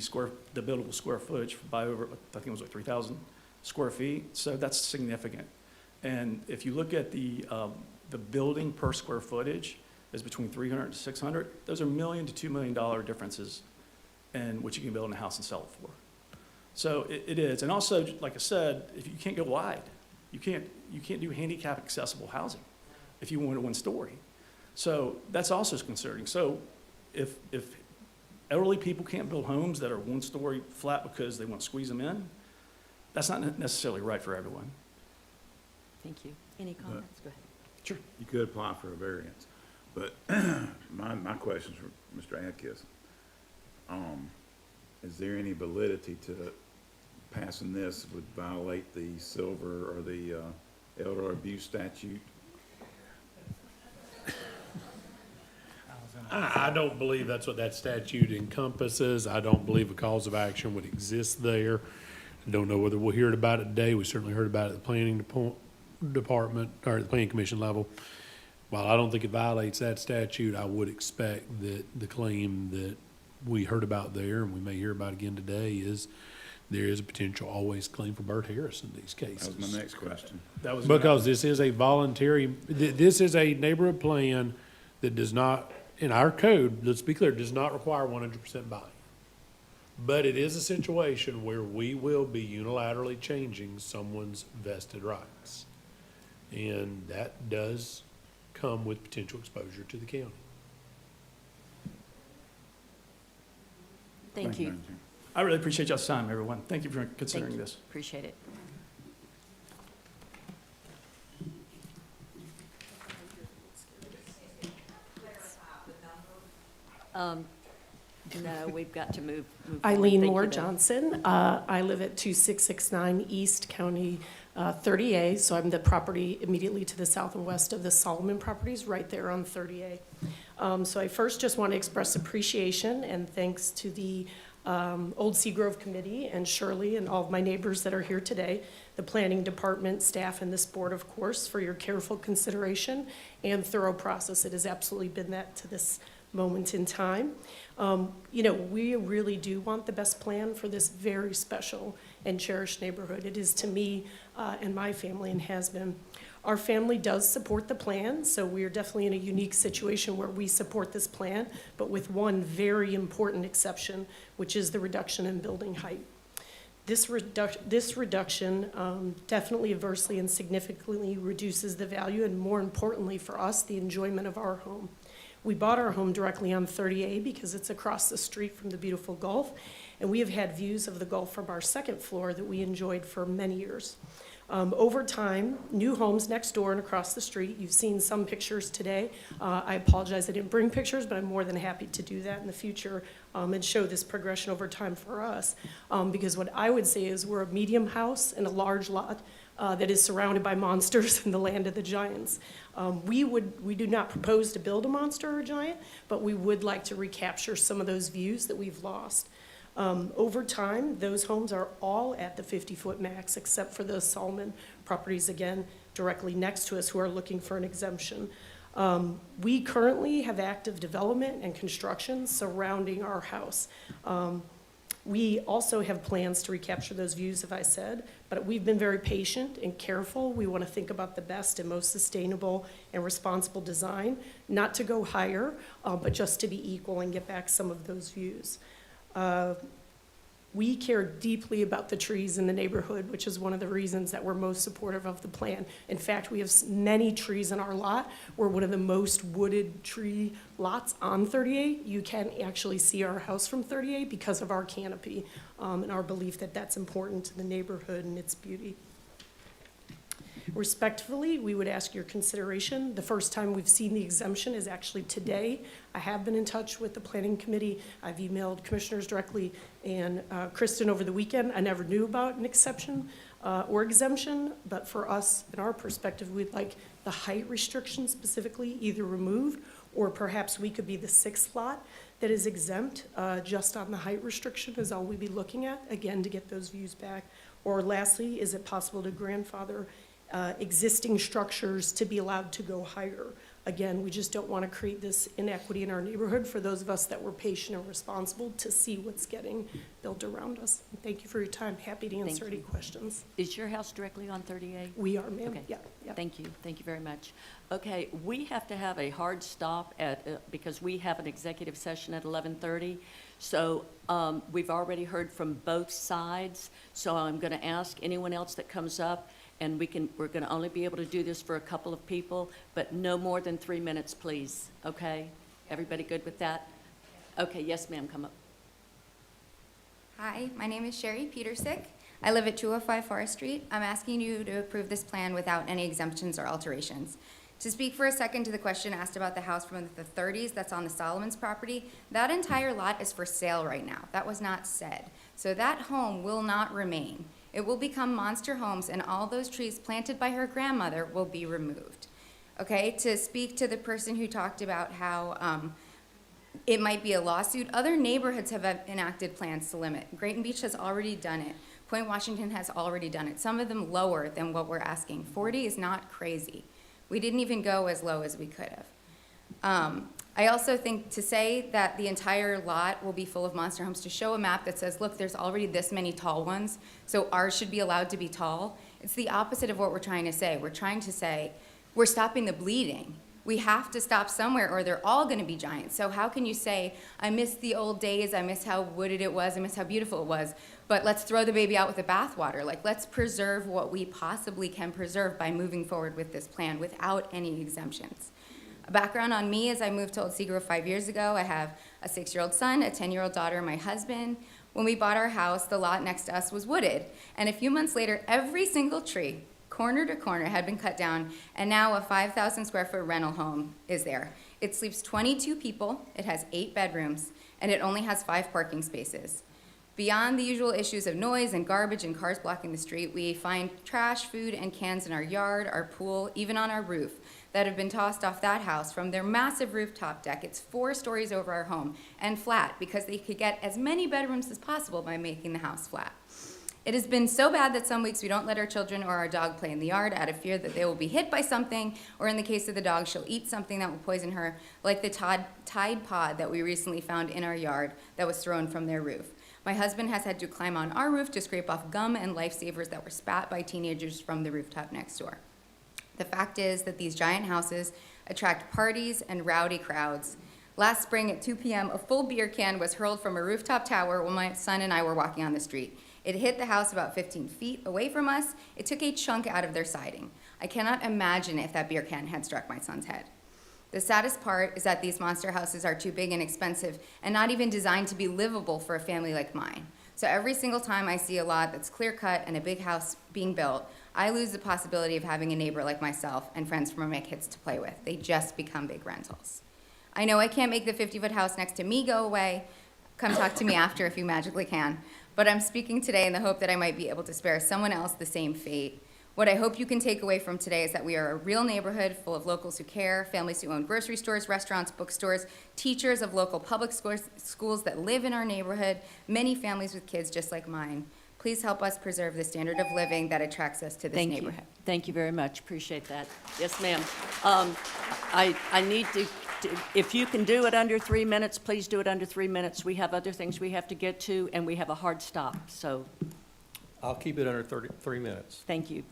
buildable square footage by over, I think it was like 3,000 square feet. So that's significant. And if you look at the building per square footage is between 300 to 600. Those are $1 million to $2 million differences in what you can build in a house and sell it for. So it is. And also, like I said, if you can't go wide, you can't do handicap accessible housing if you want a 1-story. So that's also concerning. So if elderly people can't build homes that are 1-story flat because they want to squeeze them in, that's not necessarily right for everyone. Thank you. Any comments? Go ahead. Sure. You could apply for a variance, but my question's for Mr. Atkins. Is there any validity to passing this would violate the silver or the elder abuse statute? I don't believe that's what that statute encompasses. I don't believe a cause of action would exist there. Don't know whether we'll hear about it today. We certainly heard about it at the planning department, or at the planning commission level. While I don't think it violates that statute, I would expect that the claim that we heard about there, and we may hear about again today, is there is a potential always claim for Bert Harris in these cases. That was my next question. That was Because this is a voluntary, this is a neighborhood plan that does not, in our code, let's be clear, does not require 100% buy-in. But it is a situation where we will be unilaterally changing someone's vested rights. And that does come with potential exposure to the county. Thank you. Madam Chair. I really appreciate y'all's time, everyone. Thank you for Thank considering you. this. Appreciate it. No, we've got to move forward. Eileen Thank you, Moore though. Johnson. I live at 2669 East County 30A, so I'm the property immediately to the south and west of the Solomon properties, right there on 30A. So I first just want to express appreciation and thanks to the Old Seagrove Committee and Shirley and all of my neighbors that are here today, the planning department, staff, and this board, of course, for your careful consideration and thorough process. It has absolutely been that to this moment in time. You know, we really do want the best plan for this very special and cherished neighborhood. It is to me and my family, and has been. Our family does support the plan, so we are definitely in a unique situation where we support this plan, but with one very important exception, which is the reduction in building height. This reduction definitely adversely and significantly reduces the value, and more importantly for us, the enjoyment of our home. We bought our home directly on 30A because it's across the street from the beautiful Gulf, and we have had views of the Gulf from our second floor that we enjoyed for many years. Over time, new homes next door and across the street, you've seen some pictures today. I apologize I didn't bring pictures, but I'm more than happy to do that in the future and show this progression over time for us. Because what I would say is we're a medium house in a large lot that is surrounded by monsters in the land of the giants. We do not propose to build a monster or a giant, but we would like to recapture some of those views that we've lost. Over time, those homes are all at the 50-foot max, except for the Solomon properties, again, directly next to us, who are looking for an exemption. We currently have active development and construction surrounding our house. We also have plans to recapture those views, as I said, but we've been very patient and careful. We want to think about the best and most sustainable and responsible design, not to go higher, but just to be equal and get back some of those views. We care deeply about the trees in the neighborhood, which is one of the reasons that we're most supportive of the plan. In fact, we have many trees in our lot. We're one of the most wooded tree lots on 38. You can actually see our house from 38 because of our canopy and our belief that that's important to the neighborhood and its beauty. Respectfully, we would ask your consideration. The first time we've seen the exemption is actually today. I have been in touch with the planning committee. I've emailed commissioners directly and Kristen over the weekend. I never knew about an exception or exemption, but for us, in our perspective, we'd like the height restriction specifically either removed, or perhaps we could be the sixth lot that is exempt just on the height restriction is all we'd be looking at, again, to get those views back. Or lastly, is it possible to grandfather existing structures to be allowed to go higher? Again, we just don't want to create this inequity in our neighborhood for those of us that were patient and responsible to see what's getting built around us. Thank you for your time. Happy to answer any questions. Is your house directly on 38? We are, ma'am. Okay. Yeah. Thank you. Thank you very much. Okay, we have to have a hard stop at, because we have an executive session at 11:30. So we've already heard from both sides. So I'm going to ask anyone else that comes up, and we're going to only be able to do this for a couple of people, but no more than 3 minutes, please. Okay? Everybody good with that? Okay, yes, ma'am, come up. Hi, my name is Sherry Petersick. I live at 205 Forest Street. I'm asking you to approve this plan without any exemptions or alterations. To speak for a second to the question asked about the house from the 30s that's on the Solomon's property, that entire lot is for sale right now. That was not said. So that home will not remain. It will become monster homes, and all those trees planted by her grandmother will be removed. Okay, to speak to the person who talked about how it might be a lawsuit, other neighborhoods have enacted plans to limit. Grayton Beach has already done it. Point Washington has already done it. Some of them lower than what we're asking. 40 is not crazy. We didn't even go as low as we could have. I also think to say that the entire lot will be full of monster homes, to show a map that says, look, there's already this many tall ones, so ours should be allowed to be tall, it's the opposite of what we're trying to say. We're trying to say, we're stopping the bleeding. We have to stop somewhere or they're all gonna be giants. So how can you say, I miss the old days, I miss how wooded it was, I miss how beautiful it was, but let's throw the baby out with the bathwater. Like, let's preserve what we possibly can preserve by moving forward with this plan without any exemptions. A background on me is I moved to Old Seagrove 5 years ago. I have a 6-year-old son, a 10-year-old daughter, and my husband. When we bought our house, the lot next to us was wooded. And a few months later, every single tree, corner to corner, had been cut down, and now a 5,000 square foot rental home is there. It sleeps 22 people, it has 8 bedrooms, and it only has 5 parking spaces. Beyond the usual issues of noise and garbage and cars blocking the street, we find trash, food, and cans in our yard, our pool, even on our roof, that have been tossed off that house from their massive rooftop deck. It's 4 stories over our home and flat because they could get as many bedrooms as possible by making the house flat. It has been so bad that some weeks we don't let our children or our dog play in the yard out of fear that they will be hit by something, or in the case of the dog, she'll eat something that will poison her, like the Tide Pod that we recently found in our yard that was thrown from their roof. My husband has had to climb on our roof to scrape off gum and lifesavers that were spat by teenagers from the rooftop next door. The fact is that these giant houses attract parties and rowdy crowds. Last spring at 2 p.m., a full beer can was hurled from a rooftop tower while my son and I were walking on the street. It hit the house about 15 feet away from us. It took a chunk out of their siding. I cannot imagine if that beer can had struck my son's head. The saddest part is that these monster houses are too big and expensive and not even designed to be livable for a family like mine. So every single time I see a lot that's clear-cut and a big house being built, I lose the possibility of having a neighbor like myself and friends for my kids to play with. They just become big rentals. I know I can't make the 50-foot house next to me go away. Come talk to me after if you magically can. But I'm speaking today in the hope that I might be able to spare someone else the same fate. What I hope you can take away from today is that we are a real neighborhood full of locals who care, families who own grocery stores, restaurants, bookstores, teachers of local public schools that live in our neighborhood, many families with kids just like mine. Please help us preserve the standard of living that attracts us to this neighborhood. Thank you very much. Appreciate that. Yes, ma'am. I need to, if you can do it under 3 minutes, please do it under 3 minutes. We have other things we have to get to, and we have a hard stop, so I'll keep it under 3 minutes. thank you.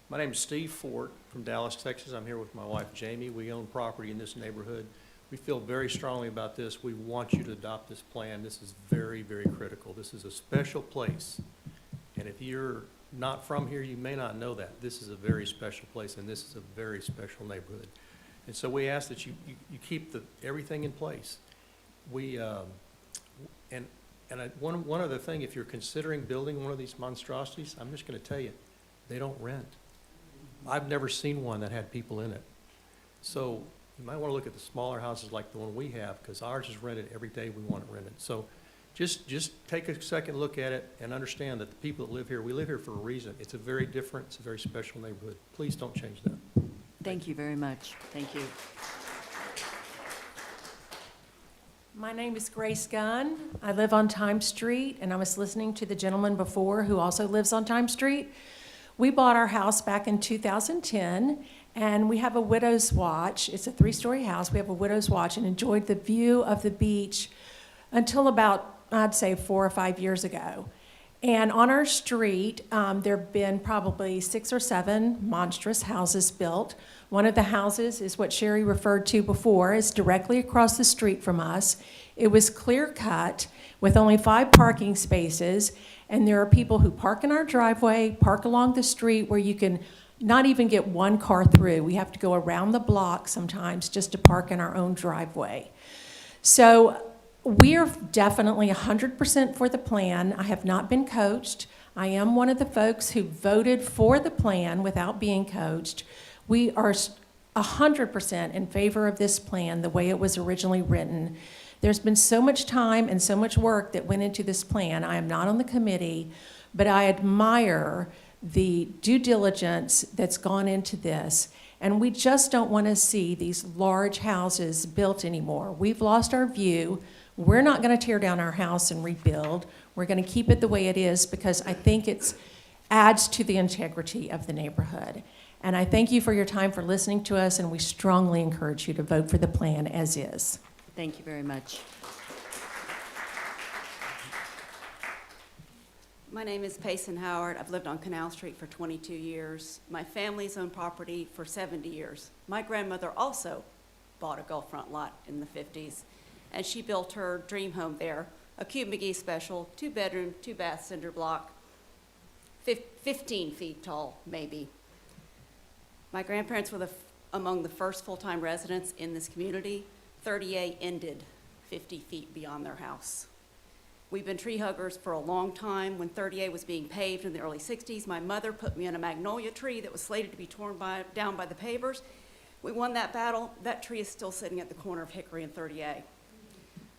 My name is Steve Fort from Dallas, Texas. I'm here with my wife, Jamie. We own property in this neighborhood. We feel very strongly about this. We want you to adopt this plan. This is very, very critical. This is a special place. And if you're not from here, you may not know that. This is a very special place, and this is a very special neighborhood. And so we ask that you keep everything in place. One other thing, if you're considering building one of these monstrosities, I'm just going to tell you, they don't rent. I've never seen one that had people in it. So you might want to look at the smaller houses like the one we have, because ours is rented every day we want it rented. So just take a second look at it and understand that the people that live here, we live here for a reason. It's a very different, it's a very special neighborhood. Please don't change that. Thank you very much. Thank you. My name is Grace Gunn. I live on Time Street, and I was listening to the gentleman before who also lives on Time Street. We bought our house back in 2010, and we have a widow's watch. It's a 3-story house. We have a widow's watch and enjoyed the view of the beach until about, I'd say, 4 or 5 years ago. And on our street, there have been probably 6 or 7 monstrous houses built. One of the houses is what Sherry referred to before. It's directly across the street from us. It was clear cut with only 5 parking spaces. And there are people who park in our driveway, park along the street where you can not even get one car through. We have to go around the block sometimes just to park in our own driveway. So we are definitely 100% for the plan. I have not been coached. I am one of the folks who voted for the plan without being coached. We are 100% in favor of this plan the way it was originally written. There's been so much time and so much work that went into this plan. I am not on the committee, but I admire the due diligence that's gone into this. And we just don't want to see these large houses built anymore. We've lost our view. We're not going to tear down our house and rebuild. We're going to keep it the way it is because I think it adds to the integrity of the neighborhood. And I thank you for your time for listening to us, and we strongly encourage you to vote for the plan as is. Thank you very much. My name is Payson Howard. I've lived on Canal Street for 22 years. My family's owned property for 70 years. My grandmother also bought a Gulfront lot in the 50s, and she built her dream home there, a Cube McGee special, 2-bedroom, 2-bath cinder block, 15 feet tall, maybe. My grandparents were among the first full-time residents in this community. 30A ended 50 feet beyond their house. We've been tree huggers for a long time. When 30A was being paved in the early 60s, my mother put me in a magnolia tree that was slated to be torn down by the pavers. We won that battle. That tree is still sitting at the corner of Hickory and 30A.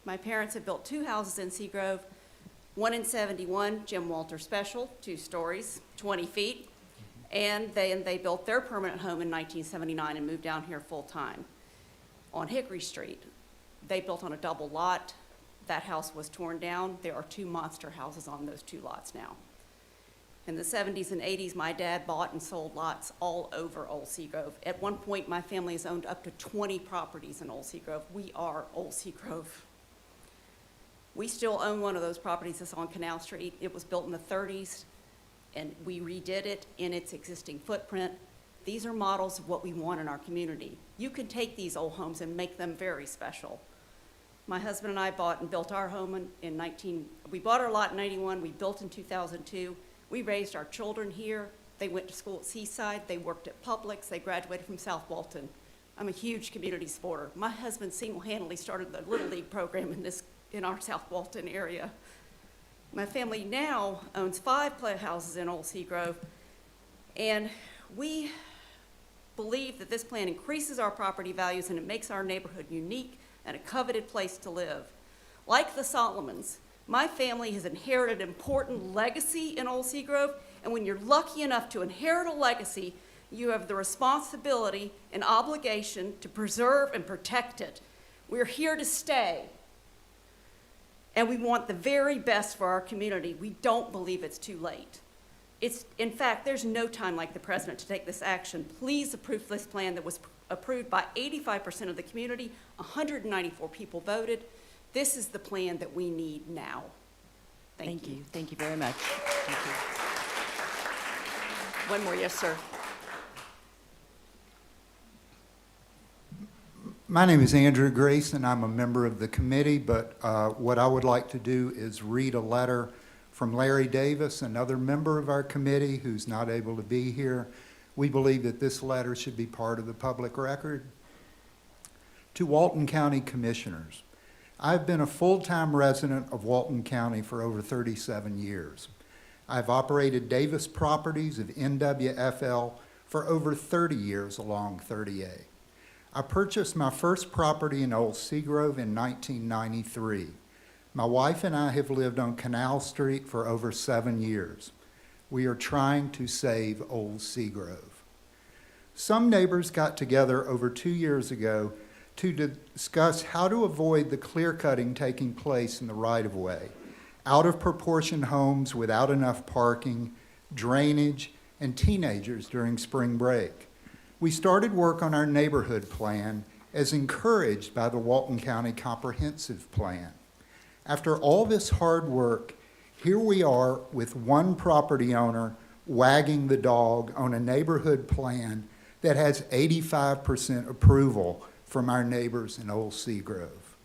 My parents have built 2 houses in Seagrove, one in 71, Jim Walter Special, 2 stories, 20 feet. And they built their permanent home in 1979 and moved down here full-time. On Hickory Street, they built on a double lot. That house was torn down. There are 2 monster houses on those 2 lots now. In the 70s and 80s, my dad bought and sold lots all over Old Seagrove. At one point, my family has owned up to 20 properties in Old Seagrove. We are Old Seagrove. We still own one of those properties that's on Canal Street. It was built in the 30s, and we redid it in its existing footprint. These are models of what we want in our community. You can take these old homes and make them very special. My husband and I bought and built our home we bought our lot in 91, we built in 2002. We raised our children here. They went to school at Seaside, they worked at Publix, they graduated from South Walton. I'm a huge community supporter. My husband single-handedly started the Little League program in our South Walton area. My family now owns 5 playhouses in Old Seagrove, and we believe that this plan increases our property values and it makes our neighborhood unique and a coveted place to live. Like the Solomons, my family has inherited an important legacy in Old Seagrove, and when you're lucky enough to inherit a legacy, you have the responsibility and obligation to preserve and protect it. We're here to stay, and we want the very best for our community. We don't believe it's too late. In fact, there's no time like the present to take this action. Please approve this plan that was approved by 85% of the community. 194 people voted. This is the plan that we need now. Thank you. Thank you very much. Thank you. One more, yes, sir. My name is Andrew Grace, and I'm a member of the committee, but what I would like to do is read a letter from Larry Davis, another member of our committee who's not able to be here. We believe that this letter should be part of the public record. To Walton County Commissioners, I've been a full-time resident of Walton County for over 37 years. I've operated Davis Properties of NWFL for over 30 years along 30A. I purchased my first property in Old Seagrove in 1993. My wife and I have lived on Canal Street for over 7 years. We are trying to save Old Seagrove. Some neighbors got together over 2 years ago to discuss how to avoid the clear-cutting taking place in the right-of-way, out-of-proportion homes without enough parking, drainage, and teenagers during spring break. We started work on our neighborhood plan as encouraged by the Walton County Comprehensive Plan. After all this hard work, here we are with one property owner wagging the dog on a neighborhood plan that has 85% approval from our neighbors in Old Seagrove.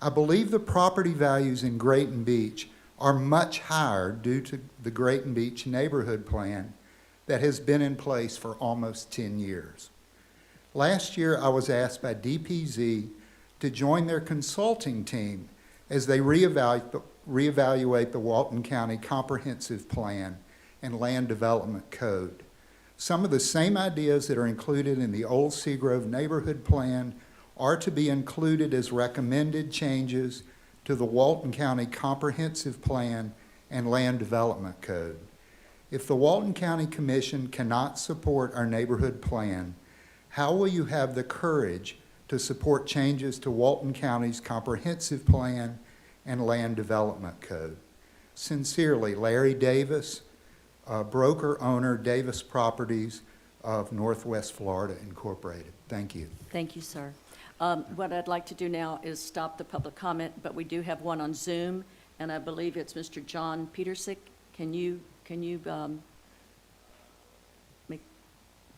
I believe the property values in Grayton Beach are much higher due to the Grayton Beach neighborhood plan that has been in place for almost 10 years. Last year, I was asked by DPZ to join their consulting team as they reevaluate reevaluate the Walton County Comprehensive Plan and Land Development Code. Some of the same ideas that are included in the Old Seagrove Neighborhood Plan are to be included as recommended changes to the Walton County Comprehensive Plan and Land Development Code. If the Walton County Commission cannot support our neighborhood plan, how will you have the courage to support changes to Walton County's Comprehensive Plan and Land Development Code? Sincerely, Larry Davis, broker owner, Davis Properties of Northwest Florida Incorporated. Thank you. Thank you, sir. What I'd like to do now is stop the public comment, but we do have one on Zoom, and I believe it's Mr. John Petersick. Can you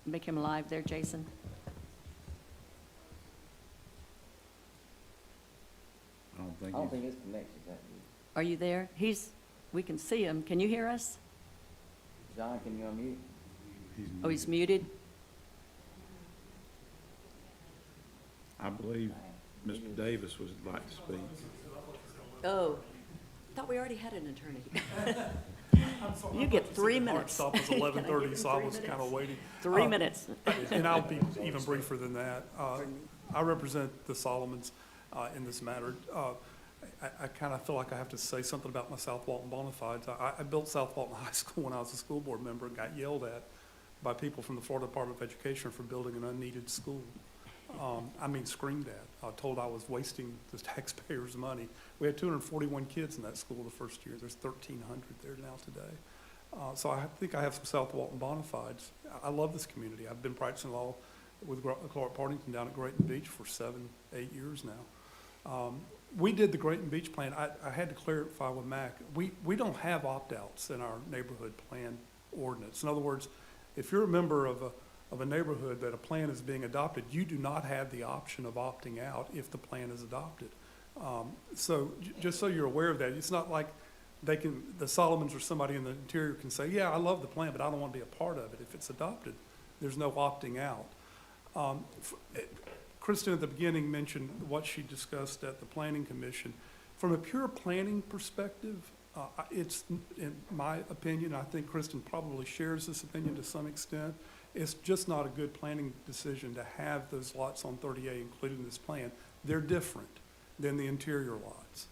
make him live there, Jason? I don't I don't think it's connected. Are you there? We can see him. Can you hear us? John, can you unmute? Oh, he's muted? I believe Mr. Davis would like to speak. Oh, I thought we already had an attorney. You get 3 minutes. Stop was 11:30, so I was kind of waiting. 3 minutes. And I'll be even briefer than that. I represent the Solomons in this matter. I kind of feel like I have to say something about my South Walton bona fides. I built South Walton High School when I was a school board member and got yelled at by people from the Florida Department of Education for building an unneeded school. Screamed at, told I was wasting the taxpayers' money. We had 241 kids in that school the first year. There's 1,300 there now today. So I think I have some South Walton bona fides. I love this community. I've been practicing law with Clark Partington down at Grayton Beach for 7-8 years now. We did the Grayton Beach plan. I had to clarify with Mac. We don't have opt-outs in our neighborhood plan ordinance. In other words, if you're a member of a neighborhood that a plan is being adopted, you do not have the option of opting out if the plan is adopted. So just so you're aware of that, it's not like the Solomons or somebody in the interior can say, yeah, I love the plan, but I don't want to be a part of it. If it's adopted, there's no opting out. Kristen at the beginning mentioned what she discussed at the Planning Commission. From a pure planning perspective, it's, in my opinion, I think Kristen probably shares this opinion to some extent, it's just not a good planning decision to have those lots on 30A included in this plan. They're different than the interior lots.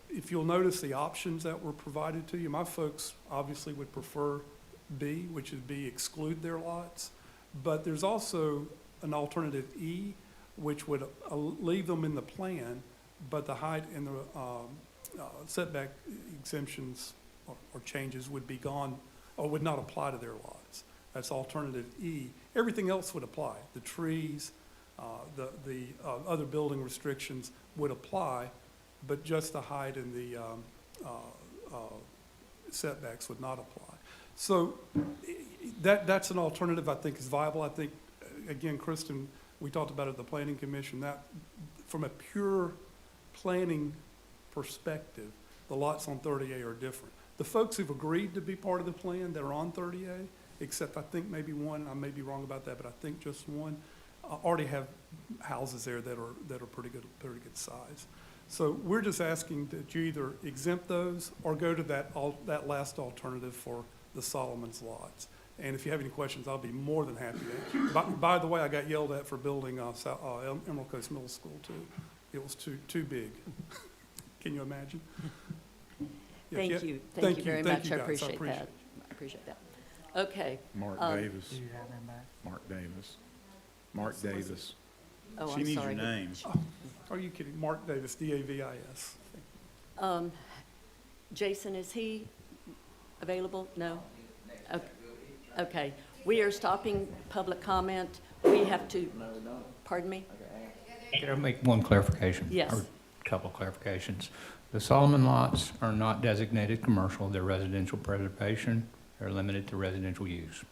If you'll notice the options that were provided to you, my folks obviously would prefer B, which is B, exclude their lots. But there's also an alternative E, which would leave them in the plan, but the height and the setback exemptions or changes would be gone or would not apply to their lots. That's alternative E. Everything else would apply. The trees, the other building restrictions would apply, but just the height and the setbacks would not apply. So that's an alternative I think is viable. I think, again, Kristen, we talked about it at the Planning Commission, that from a pure planning perspective, the lots on 30A are different. The folks who've agreed to be part of the plan that are on 30A, except I think maybe one, I may be wrong about that, but I think just one, already have houses there that are pretty good size. So we're just asking that you either exempt those or go to that last alternative for the Solomon's lots. And if you have any questions, I'll be more than happy to. By the way, I got yelled at for building Emerald Coast Middle School too. It was too big. Can you imagine? Thank you very much. I appreciate that. I appreciate that. Okay. Mark Davis. Do you have him back? Mark Davis. Oh, She I'm needs sorry. your name. Are you kidding? Mark Davis, D-A-V-I-S. Jason, is he available? No? Okay. We are stopping public comment. We have to, pardon me? Can I make one clarification? Yes. Or a couple clarifications. The Solomon lots are not designated commercial. They're residential preservation. They're limited to residential use.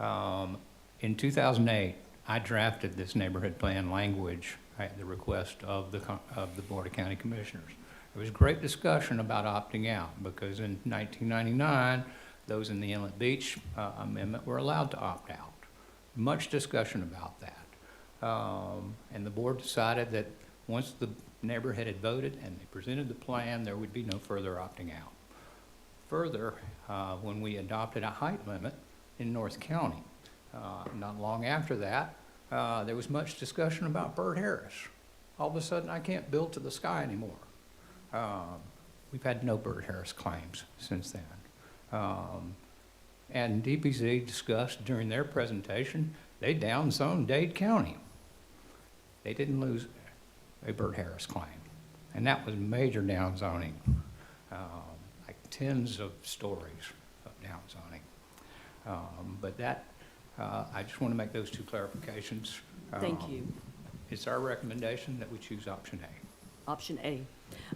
In 2008, I drafted this neighborhood plan language at the request of the Board of County Commissioners. There was great discussion about opting out because in 1999, those in the Inlet Beach Amendment were allowed to opt out. Much discussion about that. And the board decided that once the neighborhood had voted and they presented the plan, there would be no further opting out. Further, when we adopted a height limit in North County, not long after that, there was much discussion about Burt Harris. All of a sudden, I can't build to the sky anymore. We've had no Burt Harris claims since then. And DPZ discussed during their presentation, they downzoned Dade County. They didn't lose a Burt Harris claim. And that was major downzoning, like tens of stories of downzoning. But that, I just want to make those two clarifications. Thank you. It's our recommendation that we choose option A. Option A.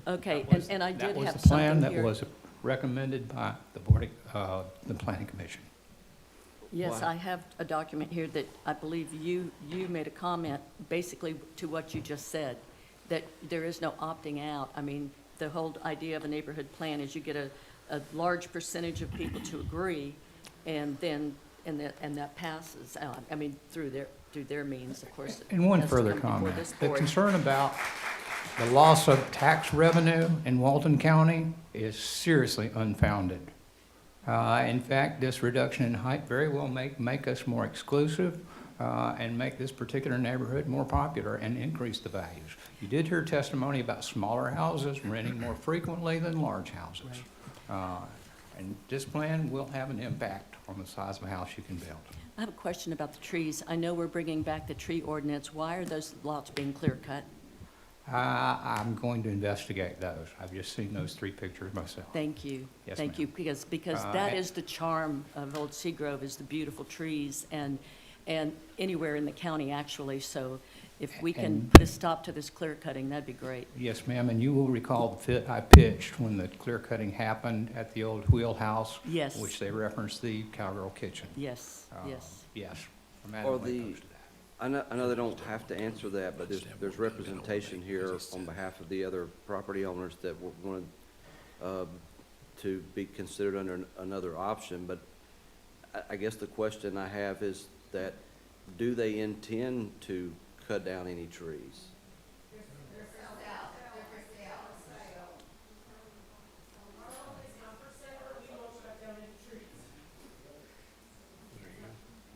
Okay, That was- and I did That was have the plan something that here. was recommended by the board, the planning commission. Yes, I have a document here that I believe you made a comment basically to what you just said, that there is no opting out. I mean, the whole idea of a neighborhood plan is you get a large percentage of people to agree, and then, and that passes out. I mean, through their means, of course. And one has to further come before comment. this The board. concern about the loss of tax revenue in Walton County is seriously unfounded. In fact, this reduction in height very well make us more exclusive and make this particular neighborhood more popular and increase the values. You did hear testimony about smaller houses renting more frequently than large houses. And this plan will have an impact on the size of a house you can build. I have a question about the trees. I know we're bringing back the tree ordinance. Why are those lots being clear cut? I'm going to investigate those. I've just seen those 3 pictures myself. Thank you. Yes, Thank ma'am. you, because that is the charm of Old Seagrove, is the beautiful trees, and anywhere in the county, actually. So if we can And- put a stop to this clear cutting, that'd be great. Yes, ma'am, and you will recall the fit I pitched when the clear cutting happened at the old wheelhouse. Yes. Which they referenced the Cowgirl Kitchen. Yes, yes. Yes. I'm Or adamantly the, opposed to that. I know they don't have to answer that, but there's representation here on behalf of the other property owners that wanted to be considered under another option. But I guess the question I have is that, do they intend to cut down any trees?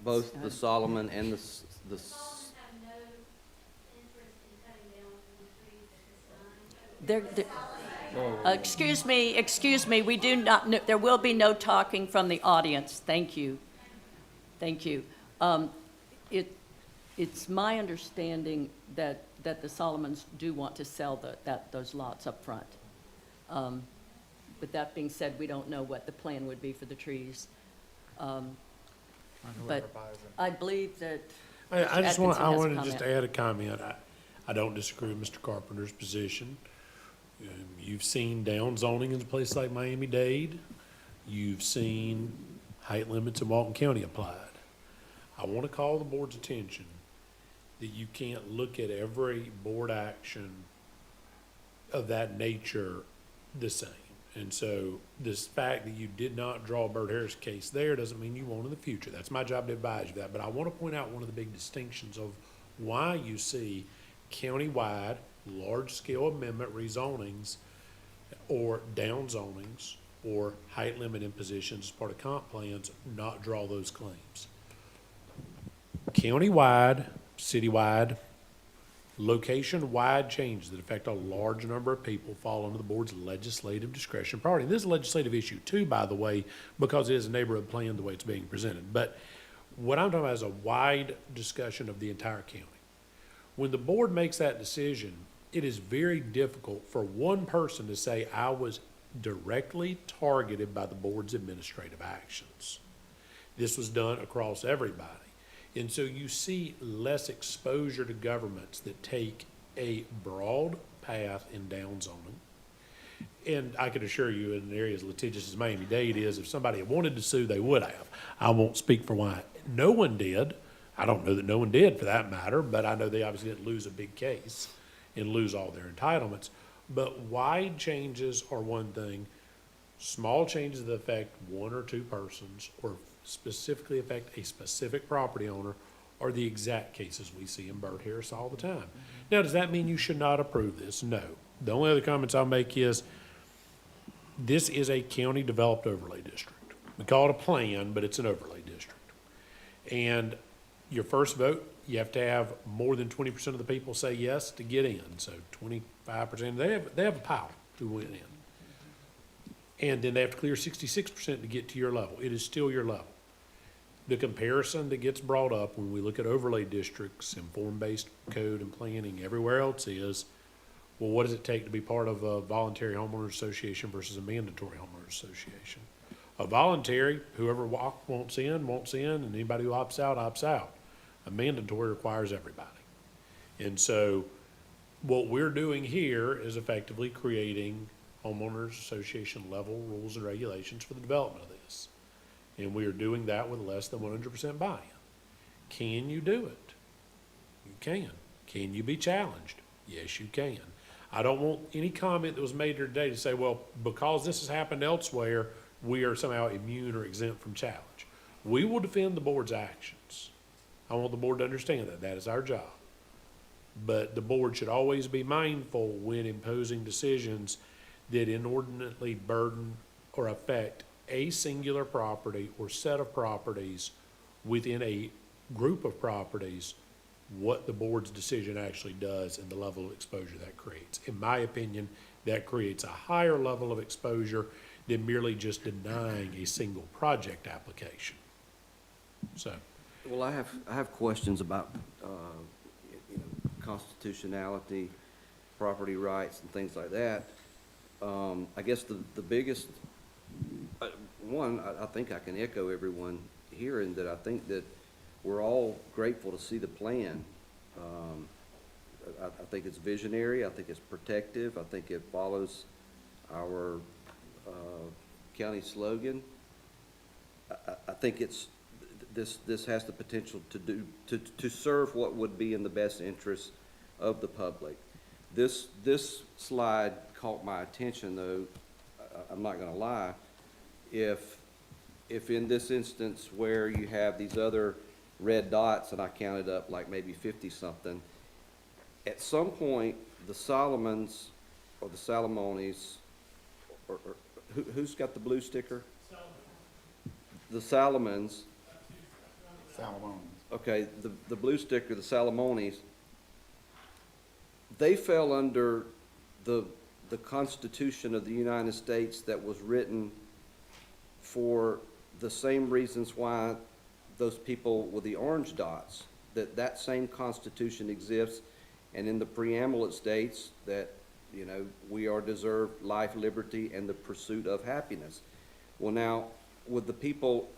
Both the Solomon and the Excuse me, we do not, there will be no talking from the audience. Thank you. Thank you. It's my understanding that the Solomons do want to sell those lots up front. With that being said, we don't know what the plan would be for the trees. But I believe that. I Atkinson has a wanted just to comment. add a comment. I don't disagree with Mr. Carpenter's position. You've seen downzoning in a place like Miami-Dade. You've seen height limits in Walton County applied. I want to call the board's attention that you can't look at every board action of that nature the same. And so this fact that you did not draw a Burt Harris case there doesn't mean you won't in the future. That's my job to advise you that. But I want to point out one of the big distinctions of why you see countywide, large-scale amendment rezonings or downzonings or height limit impositions as part of comp plans not draw those claims. Countywide, citywide, location-wide changes that affect a large number of people fall under the board's legislative discretion priority. This is a legislative issue too, by the way, because it is a neighborhood plan the way it's being presented. But what I'm talking about is a wide discussion of the entire county. When the board makes that decision, it is very difficult for one person to say, I was directly targeted by the board's administrative actions. This was done across everybody. And so you see less exposure to governments that take a broad path in downzoning. And I can assure you, in areas litigious as Miami-Dade is, if somebody had wanted to sue, they would have. I won't speak for why no one did. I don't know that no one did for that matter, but I know they obviously didn't lose a big case and lose all their entitlements. But wide changes are one thing. Small changes that affect one or two persons or specifically affect a specific property owner are the exact cases we see in Burt Harris all the time. Now, does that mean you should not approve this? No. The only other comments I'll make is, this is a county developed overlay district. We call it a plan, but it's an overlay district. And your first vote, you have to have more than 20% of the people say yes to get in. So 25%, they have a power to win in. And then they have to clear 66% to get to your level. It is still your level. The comparison that gets brought up when we look at overlay districts and form-based code and planning everywhere else is, well, what does it take to be part of a voluntary homeowners association versus a mandatory homeowners association? A voluntary, whoever wants in, and anybody who opts out, opts out. A mandatory requires everybody. And so what we're doing here is effectively creating homeowners association level rules and regulations for the development of this. And we are doing that with less than 100% buy-in. Can you do it? You can. Can you be challenged? Yes, you can. I don't want any comment that was made here today to say, well, because this has happened elsewhere, we are somehow immune or exempt from challenge. We will defend the board's actions. I want the board to understand that. That is our job. But the board should always be mindful when imposing decisions that inordinately burden or affect a singular property or set of properties within a group of properties, what the board's decision actually does and the level of exposure that creates. In my opinion, that creates a higher level of exposure than merely just denying a single project application. So. Well, I have questions about, constitutionality, property rights, and things like that. I guess the biggest, one, I think I can echo everyone here in that I think that we're all grateful to see the plan. I think it's visionary, I think it's protective, I think it follows our county slogan. I think it's, this has the potential to serve what would be in the best interest of the public. This slide caught my attention, though, I'm not gonna lie. If in this instance where you have these other red dots, and I counted up like maybe 50-something, at some point, the Solomons or the Salomonies, or who's got the blue sticker? The Salomons. Okay, the blue sticker, the Salomonies, they fell under the Constitution of the United States that was written for the same reasons why those people with the orange dots, that same Constitution exists, and in the preamble it states that, we are deserved life, liberty, and the pursuit of happiness. Well, now, with the people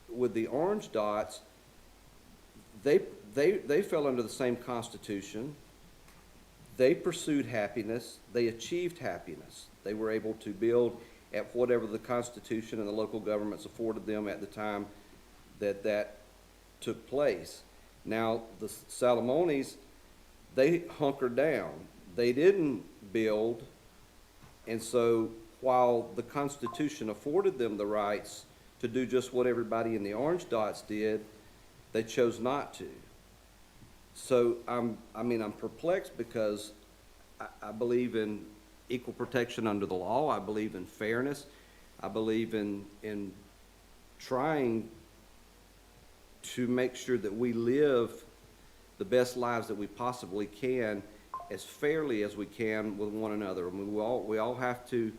with the orange dots, they fell under the same Constitution. They pursued happiness. They achieved happiness. They were able to build at whatever the Constitution and the local governments afforded them at the time that took place. Now, the Salomonies, they hunkered down. They didn't build, and so while the Constitution afforded them the rights to do just what everybody in the orange dots did, they chose not to. So I'm perplexed because I believe in equal protection under the law. I believe in fairness. I believe in trying to make sure that we live the best lives that we possibly can as fairly as we can with one another. I mean, we all have to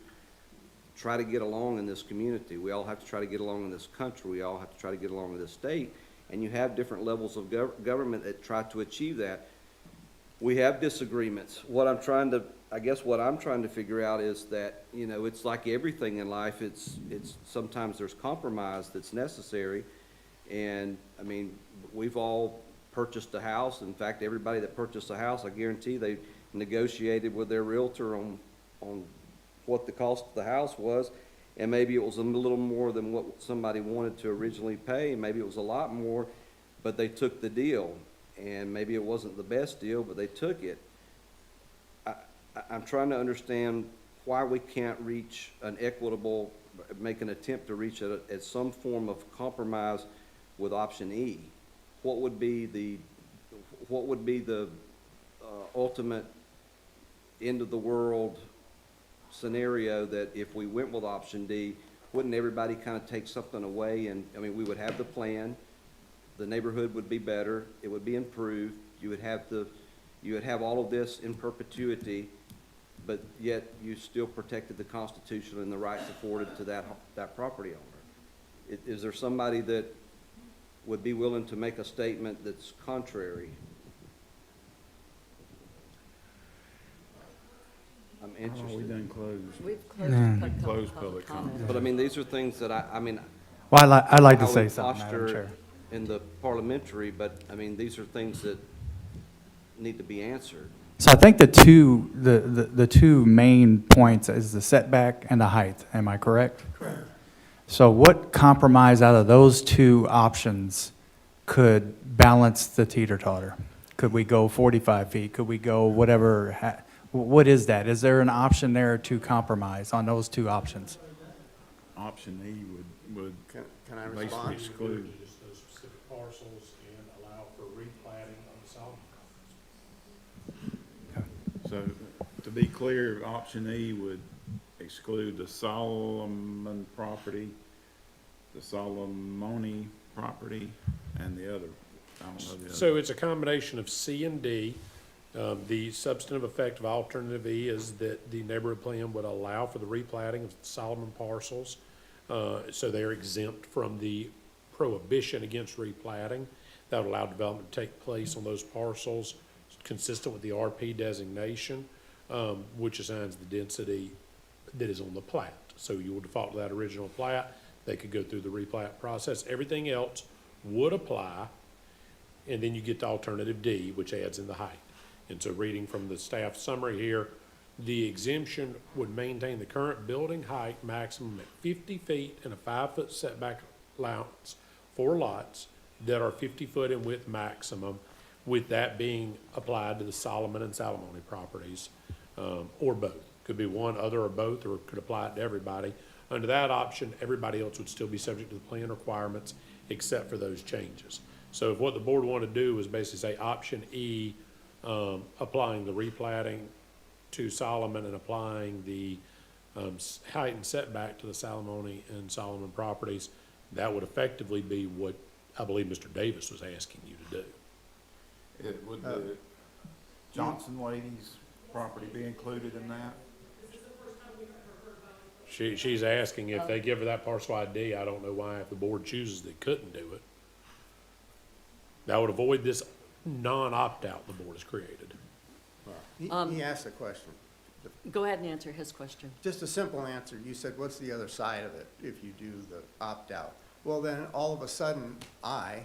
try to get along in this community. We all have to try to get along in this country. We all have to try to get along in this state. And you have different levels of government that try to achieve that. We have disagreements. What I'm trying to figure out is that, it's like everything in life. It's sometimes there's compromise that's necessary. And I mean, we've all purchased a house. In fact, everybody that purchased a house, I guarantee they negotiated with their realtor on what the cost of the house was. And maybe it was a little more than what somebody wanted to originally pay. Maybe it was a lot more, but they took the deal. And maybe it wasn't the best deal, but they took it. I'm trying to understand why we can't reach an equitable, make an attempt to reach at some form of compromise with option E. What would be the ultimate end of the world scenario that if we went with option D, wouldn't everybody kind of take something away? And, I mean, we would have the plan, the neighborhood would be better, it would be improved, you would have all of this in perpetuity, but yet you still protected the Constitution and the rights afforded to that property owner. Is there somebody that would be willing to make a statement that's contrary? I'm Oh, we interested. done closed. We've closed Yeah. Closed public comment. But I mean, these are things that Well, I'd like to how say we something, Madam posture Chair. in the parliamentary, but I mean, these are things that need to be answered. So I think the two main points is the setback and the height. Am I correct? Correct. So what compromise out of those two options could balance the teeter-totter? Could we go 45 feet? Could we go whatever? What is that? Is there an option there to compromise on those two options? Option E would Can I basically respond? exclude. Just those specific parcels and allow for replatting of the Solomon properties. So, to be clear, option E would exclude the Solomon property, the Solomoni property, and the other, I don't know the other. So it's a combination of C and D. The substantive effect of alternative E is that the neighborhood plan would allow for the replatting of Solomon parcels. So they're exempt from the prohibition against replatting. That would allow development to take place on those parcels consistent with the RP designation, which assigns the density that is on the plat. So you will default to that original plat. They could go through the replat process. Everything else would apply. And then you get to alternative D, which adds in the height. And so reading from the staff summary here, the exemption would maintain the current building height maximum at 50 feet and a 5-foot setback allowance for lots that are 50 foot in width maximum, with that being applied to the Solomon and Salomone properties, or both. Could be one, other, or both, or could apply it to everybody. Under that option, everybody else would still be subject to the plan requirements except for those changes. So if what the board wanted to do was basically say option E, applying the replatting to Solomon and applying the height and setback to the Salomone and Solomon properties, that would effectively be what I believe Mr. Davis was asking you to do. Would the Johnson lady's property be included in that? She's asking if they give her that parcel ID, I don't know why, if the board chooses they couldn't do it. That would avoid this non-opt-out the board has created. He asked a question. Go ahead and answer his question. Just a simple answer. You said, what's the other side of it if you do the opt-out? Well, then, all of a sudden, I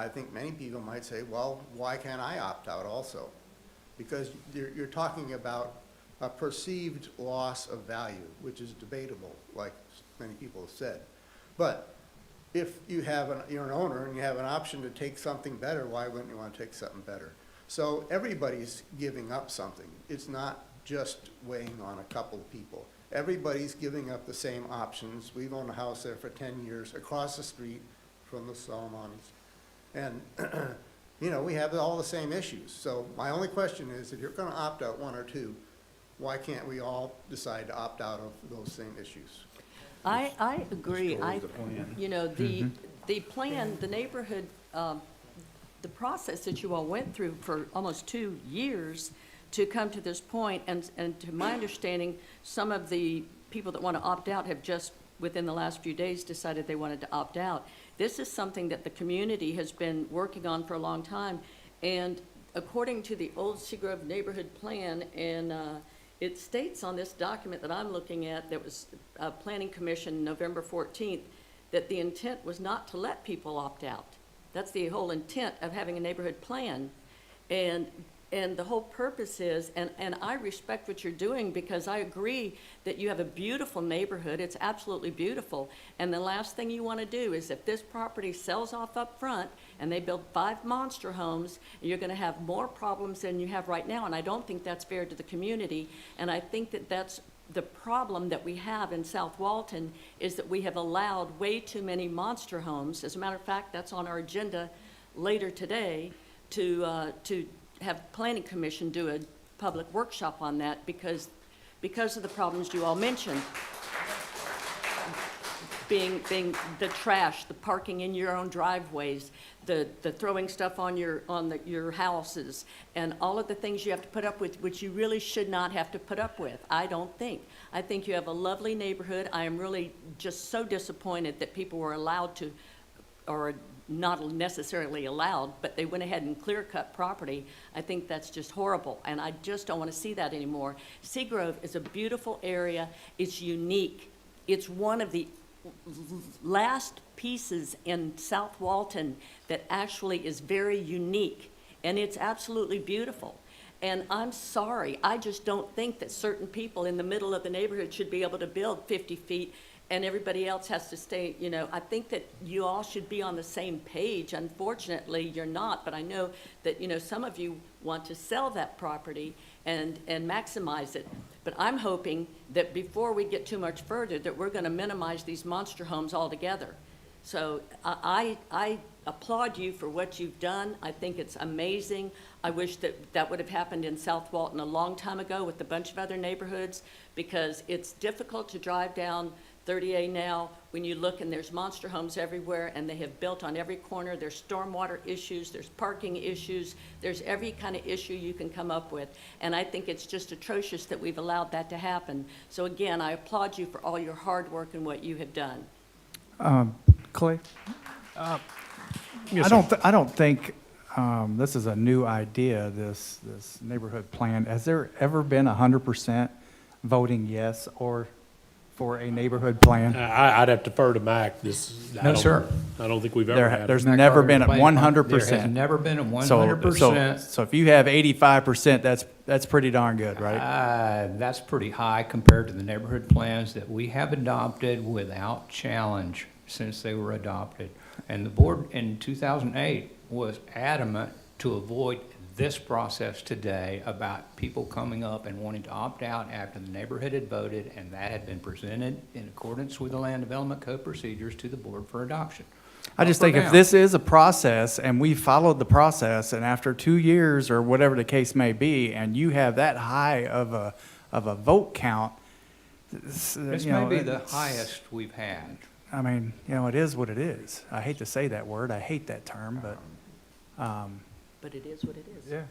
think many people might say, well, why can't I opt out also? Because you're talking about a perceived loss of value, which is debatable, like many people have said. But if you're an owner and you have an option to take something better, why wouldn't you want to take something better? So everybody's giving up something. It's not just weighing on a couple of people. Everybody's giving up the same options. We've owned a house there for 10 years, across the street from the Solomonis. And, you know, we have all the same issues. So my only question is, if you're going to opt out one or two, why can't we all decide to opt out of those same issues? I agree. Destroys the plan. You know, the plan, the neighborhood, the process that you all went through for almost 2 years to come to this point, and to my understanding, some of the people that want to opt out have just, within the last few days, decided they wanted to opt out. This is something that the community has been working on for a long time, and according to the Old Seagrove Neighborhood Plan, and it states on this document that I'm looking at, that was Planning Commission November 14th, that the intent was not to let people opt out. That's the whole intent of having a neighborhood plan. And the whole purpose is, and I respect what you're doing, because I agree that you have a beautiful neighborhood. It's absolutely beautiful. And the last thing you want to do is, if this property sells off up front and they build 5 monster homes, you're going to have more problems than you have right now. And I don't think that's fair to the community. And I think that that's the problem that we have in South Walton, is that we have allowed way too many monster homes. As a matter of fact, that's on our agenda later today, to have Planning Commission do a public workshop on that because of the problems you all mentioned. Being the trash, the parking in your own driveways, the throwing stuff on your houses, and all of the things you have to put up with, which you really should not have to put up with, I don't think. I think you have a lovely neighborhood. I am really just so disappointed that people were allowed to, or not necessarily allowed, but they went ahead and clear-cut property. I think that's just horrible, and I just don't want to see that anymore. Seagrove is a beautiful area. It's unique. It's one of the last pieces in South Walton that actually is very unique, and it's absolutely beautiful. And I'm sorry, I just don't think that certain people in the middle of the neighborhood should be able to build 50 feet and everybody else has to stay, you know. I think that you all should be on the same page. Unfortunately, you're not, but I know that, you know, some of you want to sell that property and maximize it. But I'm hoping that before we get too much further, that we're going to minimize these monster homes altogether. So I applaud you for what you've done. I think it's amazing. I wish that that would have happened in South Walton a long time ago with a bunch of other neighborhoods, because it's difficult to drive down 30A now when you look and there's monster homes everywhere and they have built on every corner. There's stormwater issues, there's parking issues, there's every kind of issue you can come up with. And I think it's just atrocious that we've allowed that to happen. So again, I applaud you for all your hard work and what you have done. Clay? Yes, I don't think this is a new idea, this neighborhood plan. Has there ever been 100% voting yes or for a neighborhood plan? I'd have to defer to Mac. No, sir. I don't think we've ever had. There's Mac never already been a explained, 100%. There has never been a 100%. So if you have 85%, that's pretty darn good, right? That's pretty high compared to the neighborhood plans that we have adopted without challenge since they were adopted. And the board in 2008 was adamant to avoid this process today about people coming up and wanting to opt out after the neighborhood had voted, and that had been presented in accordance with the Land Development Code procedures to the board for adoption. I just think if this is a process and we followed the process, and after 2 years or whatever the case may be, and you have that high of a vote count, This may be the highest we've had. I mean, you know, it is what it is. I hate to say that word. I hate that term, but. But it is what it is. Yeah.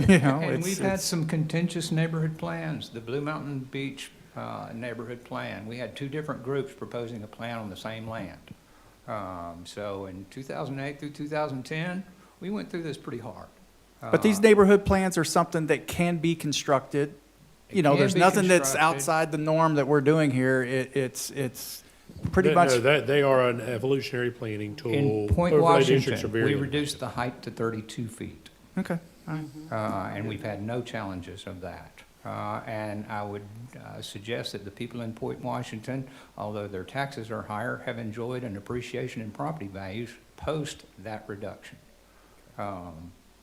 You know, And we've had some contentious neighborhood plans. The Blue Mountain Beach neighborhood plan, we had 2 different groups proposing a plan on the same land. So in 2008 through 2010, we went through this pretty hard. But these neighborhood plans are something that can be constructed. You know, there's nothing that's outside the norm that we're doing here. It's pretty much. No, they are an evolutionary planning tool. In Point Overlay districts are Washington, very we limited. reduced the height to 32 feet. Okay. And we've had no challenges of that. And I would suggest that the people in Point Washington, although their taxes are higher, have enjoyed an appreciation in property values post that reduction.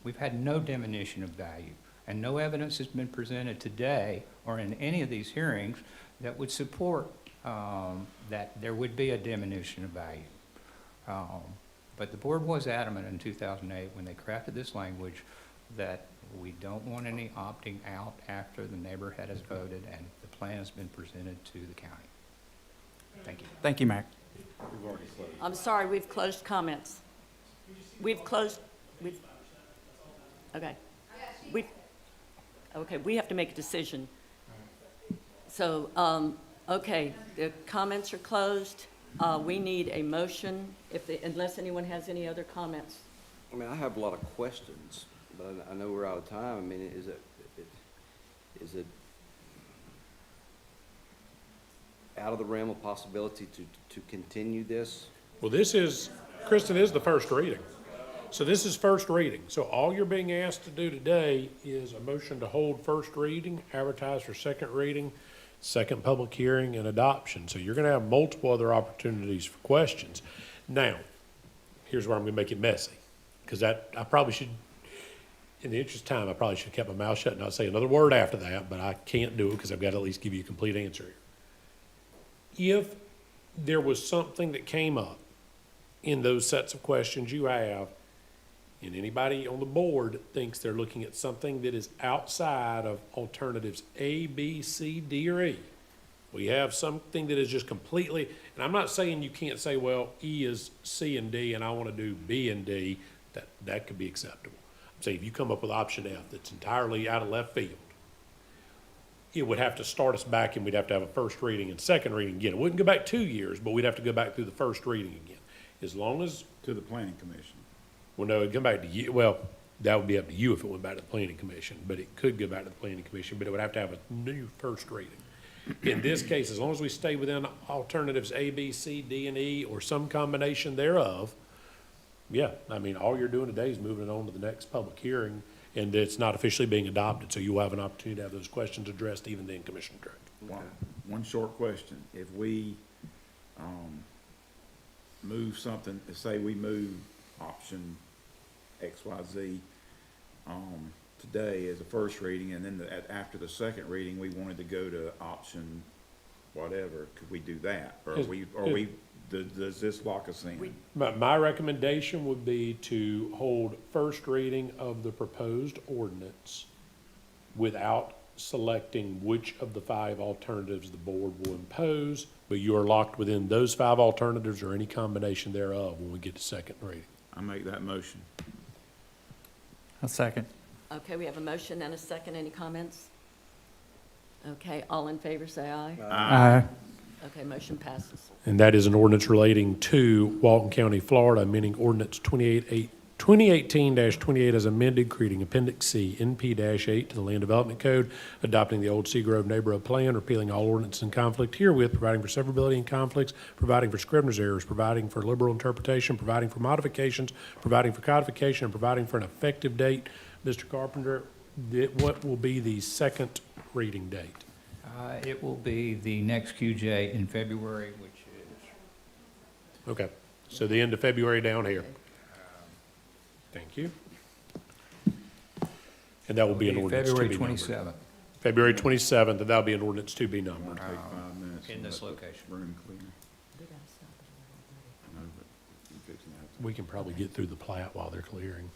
We've had no diminution of value, and no evidence has been presented today or in any of these hearings that would support that there would be a diminution of value. But the board was adamant in 2008 when they crafted this language that we don't want any opting out after the neighborhood has voted and the plan has been presented to the county. Thank you. Thank you, Mac. I'm sorry, we've closed comments. Okay. We have to make a decision. So, okay, the comments are closed. We need a motion, unless anyone has any other comments. I mean, I have a lot of questions, but I know we're out of time. I mean, is it out of the realm of possibility to continue this? Well, Kristen, is the first reading. So this is first reading. So all you're being asked to do today is a motion to hold first reading, advertise for second reading, second public hearing, and adoption. So you're going to have multiple other opportunities for questions. Now, here's where I'm going to make it messy, because I probably should, in the interest of time, I probably should have kept my mouth shut and not say another word after that, but I can't do it because I've got to at least give you a complete answer here. If there was something that came up in those sets of questions you have And anybody on the board thinks they're looking at something that is outside of alternatives A, B, C, D, or E. We have something that is just completely, and I'm not saying you can't say, well, E is C and D, and I want to do B and D. That could be acceptable. I'm saying if you come up with option F that's entirely out of left field, it would have to start us back, and we'd have to have a first reading and second reading again. It wouldn't go back 2 years, but we'd have to go back through the first reading again. As long as, To the planning commission. well, no, it'd come back to you, well, that would be up to you if it went back to the planning commission, but it could go back to the planning commission, but it would have to have a new first reading. In this case, as long as we stay within alternatives A, B, C, D, and E, or some combination thereof, yeah, I mean, all you're doing today is moving it on to the next public hearing, and it's not officially being adopted, so you'll have an opportunity to have those questions addressed even then, Commissioner Drake. One short question. If we, move something, say we move option XYZ, today as a first reading, and then after the second reading, we wanted to go to option whatever, could we do that? Or does this lock us in? My recommendation would be to hold first reading of the proposed ordinance without selecting which of the 5 alternatives the board will impose, but you are locked within those 5 alternatives or any combination thereof when we get to second reading. I make that motion. A second. Okay, we have a motion and a second. Any comments? Okay, all in favor, say aye. Aye. Okay, motion passes. And that is an ordinance relating to Walton County, Florida, amending ordinance 2018-28 as amended, creating Appendix C, NP-8 to the Land Development Code, adopting the Old Seagrove Neighborhood Plan, repealing all ordinances in conflict herewith, providing for severability and conflicts, providing for Scrivener's errors, providing for liberal interpretation, providing for modifications, providing for codification, and providing for an effective date. Mr. Carpenter, what will be the second reading date? It will be the next QJ in February, which is, Okay, so the end of February down here. Thank you. And that will be an ordinance to be February numbered. 27th. February 27th, and that'll be an ordinance to be numbered. Take 5 minutes. in to this let location. the Room clear. I know, but you fixing to have to- We can probably get through the plat while they're clearing.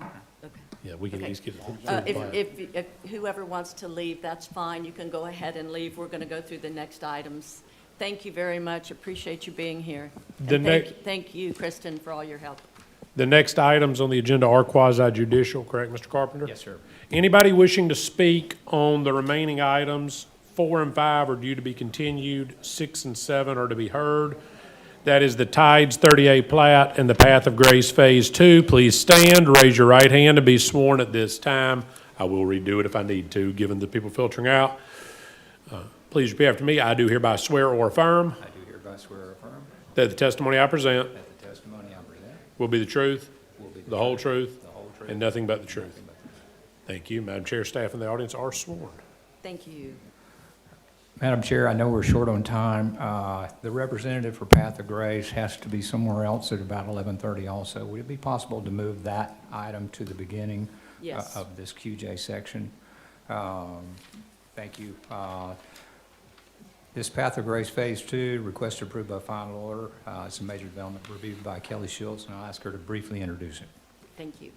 Okay. Yeah, we can at Okay. least get through the If plat. if whoever wants to leave, that's fine. You can go ahead and leave. We're going to go through the next items. Thank you very much. Appreciate you being here. The And next- thank you, Kristen, for all your help. The next items on the agenda are quasi judicial, correct, Mr. Carpenter? Yes, sir. Anybody wishing to speak on the remaining items, 4 and 5 are due to be continued, 6 and 7 are to be heard. That is the Tides 30A plat and the Path of Grace Phase 2. Please stand, raise your right hand, and be sworn at this time. I will redo it if I need to, given the people filtering out. Please repeat after me. I do hereby swear or affirm I do hereby swear or affirm that the testimony I present that the testimony I present will be the truth, will be the whole truth, the whole truth, and nothing but the truth. nothing but the truth. Thank you. Madam Chair, staff and the audience are sworn. Thank you. Madam Chair, I know we're short on time. The representative for Path of Grace has to be somewhere else at about 11:30 also. Would it be possible to move that item to the beginning Yes. of this QJ section? Thank you. This Path of Grace Phase 2, request approved by final order. It's a major development reviewed by Kelly Schultz, and I'll ask her to briefly introduce it. Thank you.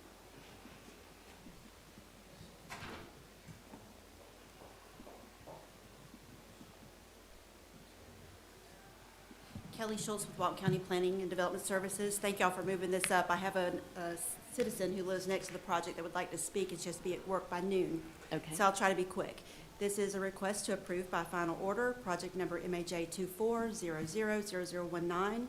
Kelly Schultz with Walton County Planning and Development Services. Thank y'all for moving this up. I have a citizen who lives next to the project that would like to speak. It's just be at work by noon. Okay. So I'll try to be quick. This is a request to approve by final order, project number MAJ 24000019.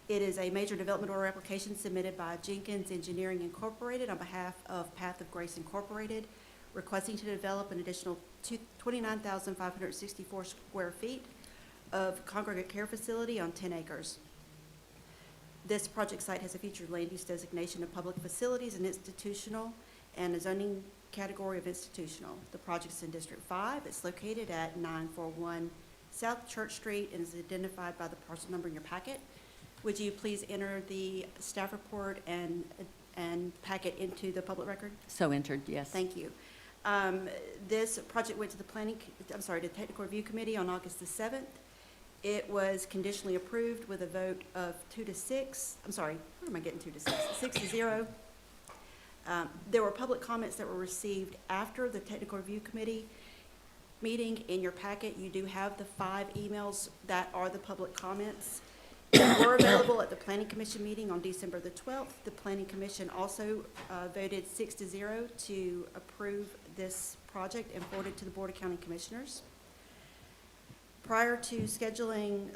It is a major development order application submitted by Jenkin Engineering Incorporated on behalf of Path of Grace Incorporated, requesting to develop an additional 29,564 square feet of congregate care facility on 10 acres. This project site has a future land use designation of public facilities and institutional and a zoning category of institutional. The project is in District 5. It's located at 941 South Church Street and is identified by the parcel number in your packet. Would you please enter the staff report and packet into the public record? So entered, yes. Thank you. This project went to the the Technical Review Committee on August the 7th. It was conditionally approved with a vote of 2 to 6. I'm sorry, what am I getting 2 to 6? 6 to 0. There were public comments that were received after the Technical Review Committee meeting. In your packet, you do have the 5 emails that are the public comments. They were available at the Planning Commission meeting on December the 12th. The Planning Commission also voted 6-0 to approve this project and forward it to the Board of County Commissioners. Prior to scheduling,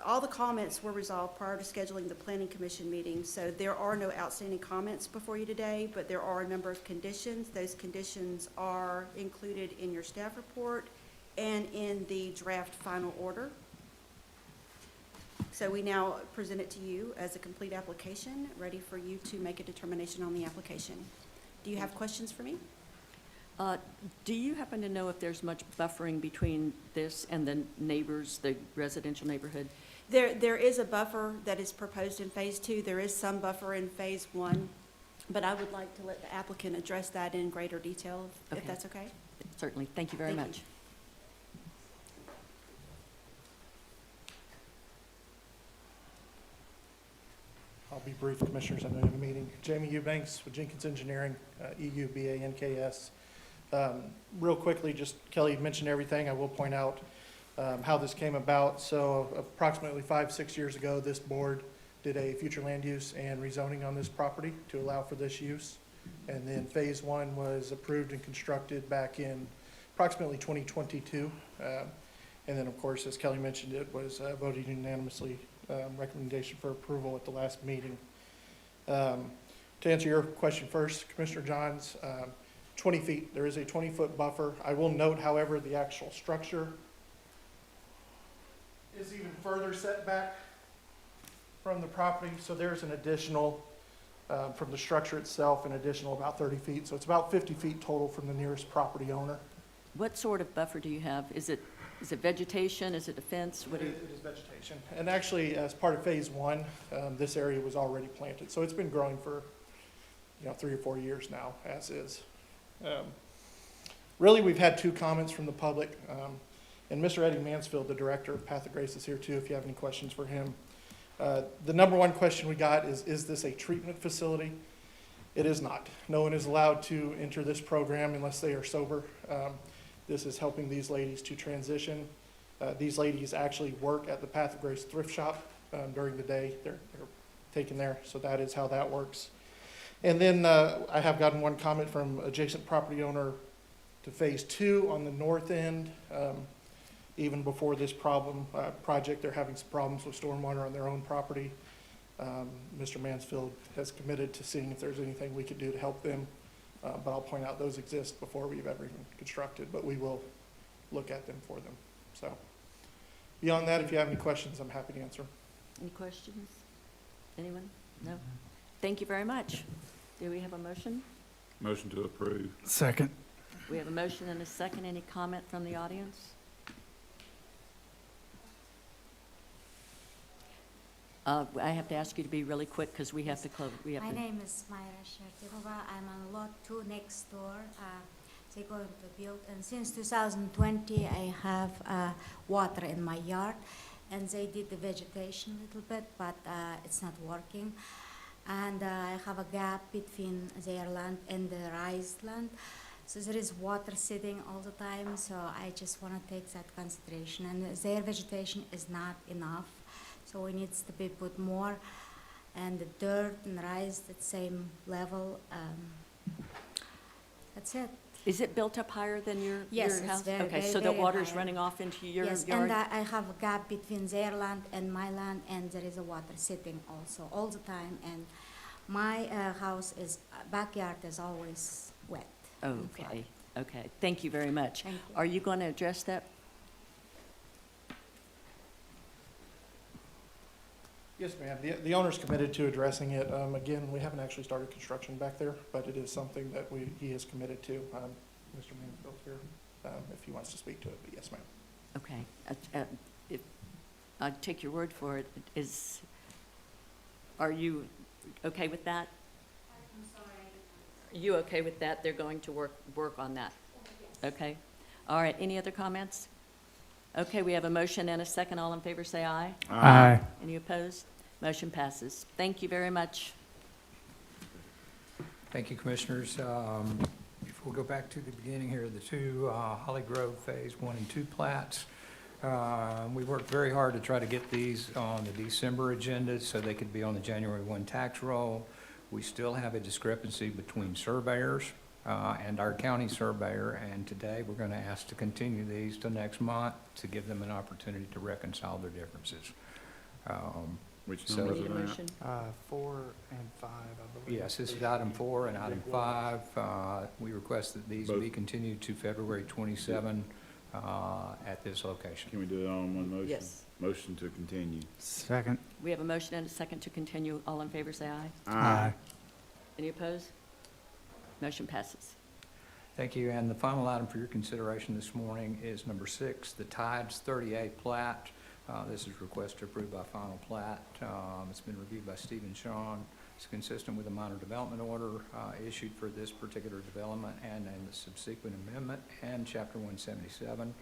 all the comments were resolved prior to scheduling the Planning Commission meeting, so there are no outstanding comments before you today, but there are a number of conditions. Those conditions are included in your staff report and in the draft final order. So we now present it to you as a complete application, ready for you to make a determination on the application. Do you have questions for me? Do you happen to know if there's much buffering between this and the neighbors, the residential neighborhood? There is a buffer that is proposed in Phase 2. There is some buffer in Phase 1, but I would like to let the applicant address that in greater detail, if Okay. that's okay. Certainly. Thank you very Thank much. you. I'll be brief, Commissioners. I know you have a meeting. Jamie Eubanks with Jenkins Engineering, EUBANKS. Real quickly, just Kelly mentioned everything. I will point out how this came about. So approximately 5-6 years ago, this board did a future land use and rezoning on this property to allow for this use. And then Phase 1 was approved and constructed back in approximately 2022. And then, of course, as Kelly mentioned, it was voted unanimously, recommendation for approval at the last meeting. To answer your question first, Commissioner Johns, 20 feet, there is a 20-foot buffer. I will note, however, the actual structure is even further set back from the property. So there's an additional, from the structure itself, an additional about 30 feet. So it's about 50 feet total from the nearest property owner. What sort of buffer do you have? Is it vegetation? Is it a fence? What do you? It is vegetation. And actually, as part of Phase 1, this area was already planted. So it's been growing for, 3 or 4 years now, as is. Really, we've had 2 comments from the public. And Mr. Eddie Mansfield, the director of Path of Grace, is here too, if you have any questions for him. The number 1 question we got is this a treatment facility? It is not. No one is allowed to enter this program unless they are sober. This is helping these ladies to transition. These ladies actually work at the Path of Grace thrift shop during the day. They're taken there, so that is how that works. And then I have gotten 1 comment from adjacent property owner to Phase 2 on the north end. Even before this project, they're having some problems with stormwater on their own property. Mr. Mansfield has committed to seeing if there's anything we could do to help them. But I'll point out those exist before we've ever even constructed, but we will look at them for them. So beyond that, if you have any questions, I'm happy to answer. Any questions? Anyone? No? Thank you very much. Do we have a motion? Motion to approve. Second. We have a motion and a second. Any comment from the audience? I have to ask you to be really quick because we have to close. My name is Myra Shertirova. I'm on lot 2 next door. They're going to build, and since 2020, I have water in my yard, and they did the vegetation a little bit, but it's not working. And I have a gap between their land and the raised land, so there is water sitting all the time. So I just want to take that consideration, and their vegetation is not enough. So it needs to be put more, and the dirt and rice at the same level. That's it. Is it built up higher than your house? Yes, it's very, Okay, very, so the very water's high. running off into your Yes, yard? and I have a gap between their land and my land, and there is a water sitting also all the time. And my house is, backyard is always wet. and flooded. Okay, okay. Thank you very much. Thank you. Are you going to address that? Yes, ma'am. The owner's committed to addressing it. Again, we haven't actually started construction back there, but it is something that he is committed to. Mr. Mansfield's here, if he wants to speak to it, but yes, ma'am. Okay. If I take your word for it, are you okay with that? I'm sorry. Are you okay with that? They're going to work on that? Okay. All right. Any other comments? Okay, we have a motion and a second. All in favor, say aye. Aye. Any opposed? Motion passes. Thank you very much. Thank you, Commissioners. If we'll go back to the beginning here, the two Holly Grove Phase 1 and 2 plats. We worked very hard to try to get these on the December agenda so they could be on the January 1 tax roll. We still have a discrepancy between surveyors and our county surveyor, and today we're going to ask to continue these till next month to give them an opportunity to reconcile their differences. Which So- numbers Need a are that? motion? 4 and 5, I believe. Yes, this is item 4 and item 5. We request that these Both. be continued to February 27 at this location. Can we do it all in one motion? Yes. Motion to continue. Second. We have a motion and a second to continue. All in favor, say aye. Aye. Any opposed? Motion passes. Thank you. And the final item for your consideration this morning is number 6, the Tides 30A plat. This is request to approve by final plat. It's been reviewed by Stephen Schoen. It's consistent with the minor development order issued for this particular development and the subsequent amendment and Chapter 177.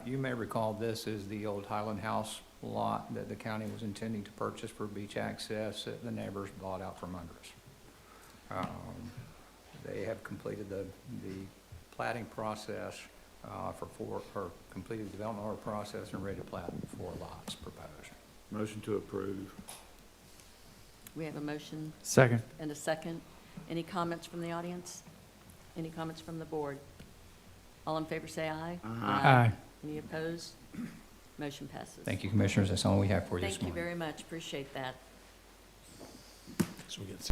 You may recall this is the old Highland House lot that the county was intending to purchase for beach access that the neighbors bought out from under us. They have completed the platting process or completed the development order process and ready to plat 4 lots proposed. Motion to approve. We have a motion Second. and a second. Any comments from the audience? Any comments from the board? All in favor, say aye. Aye. Any opposed? Motion passes. Thank you, Commissioners. That's all we have for you this Thank you morning. very much. Appreciate that. So we get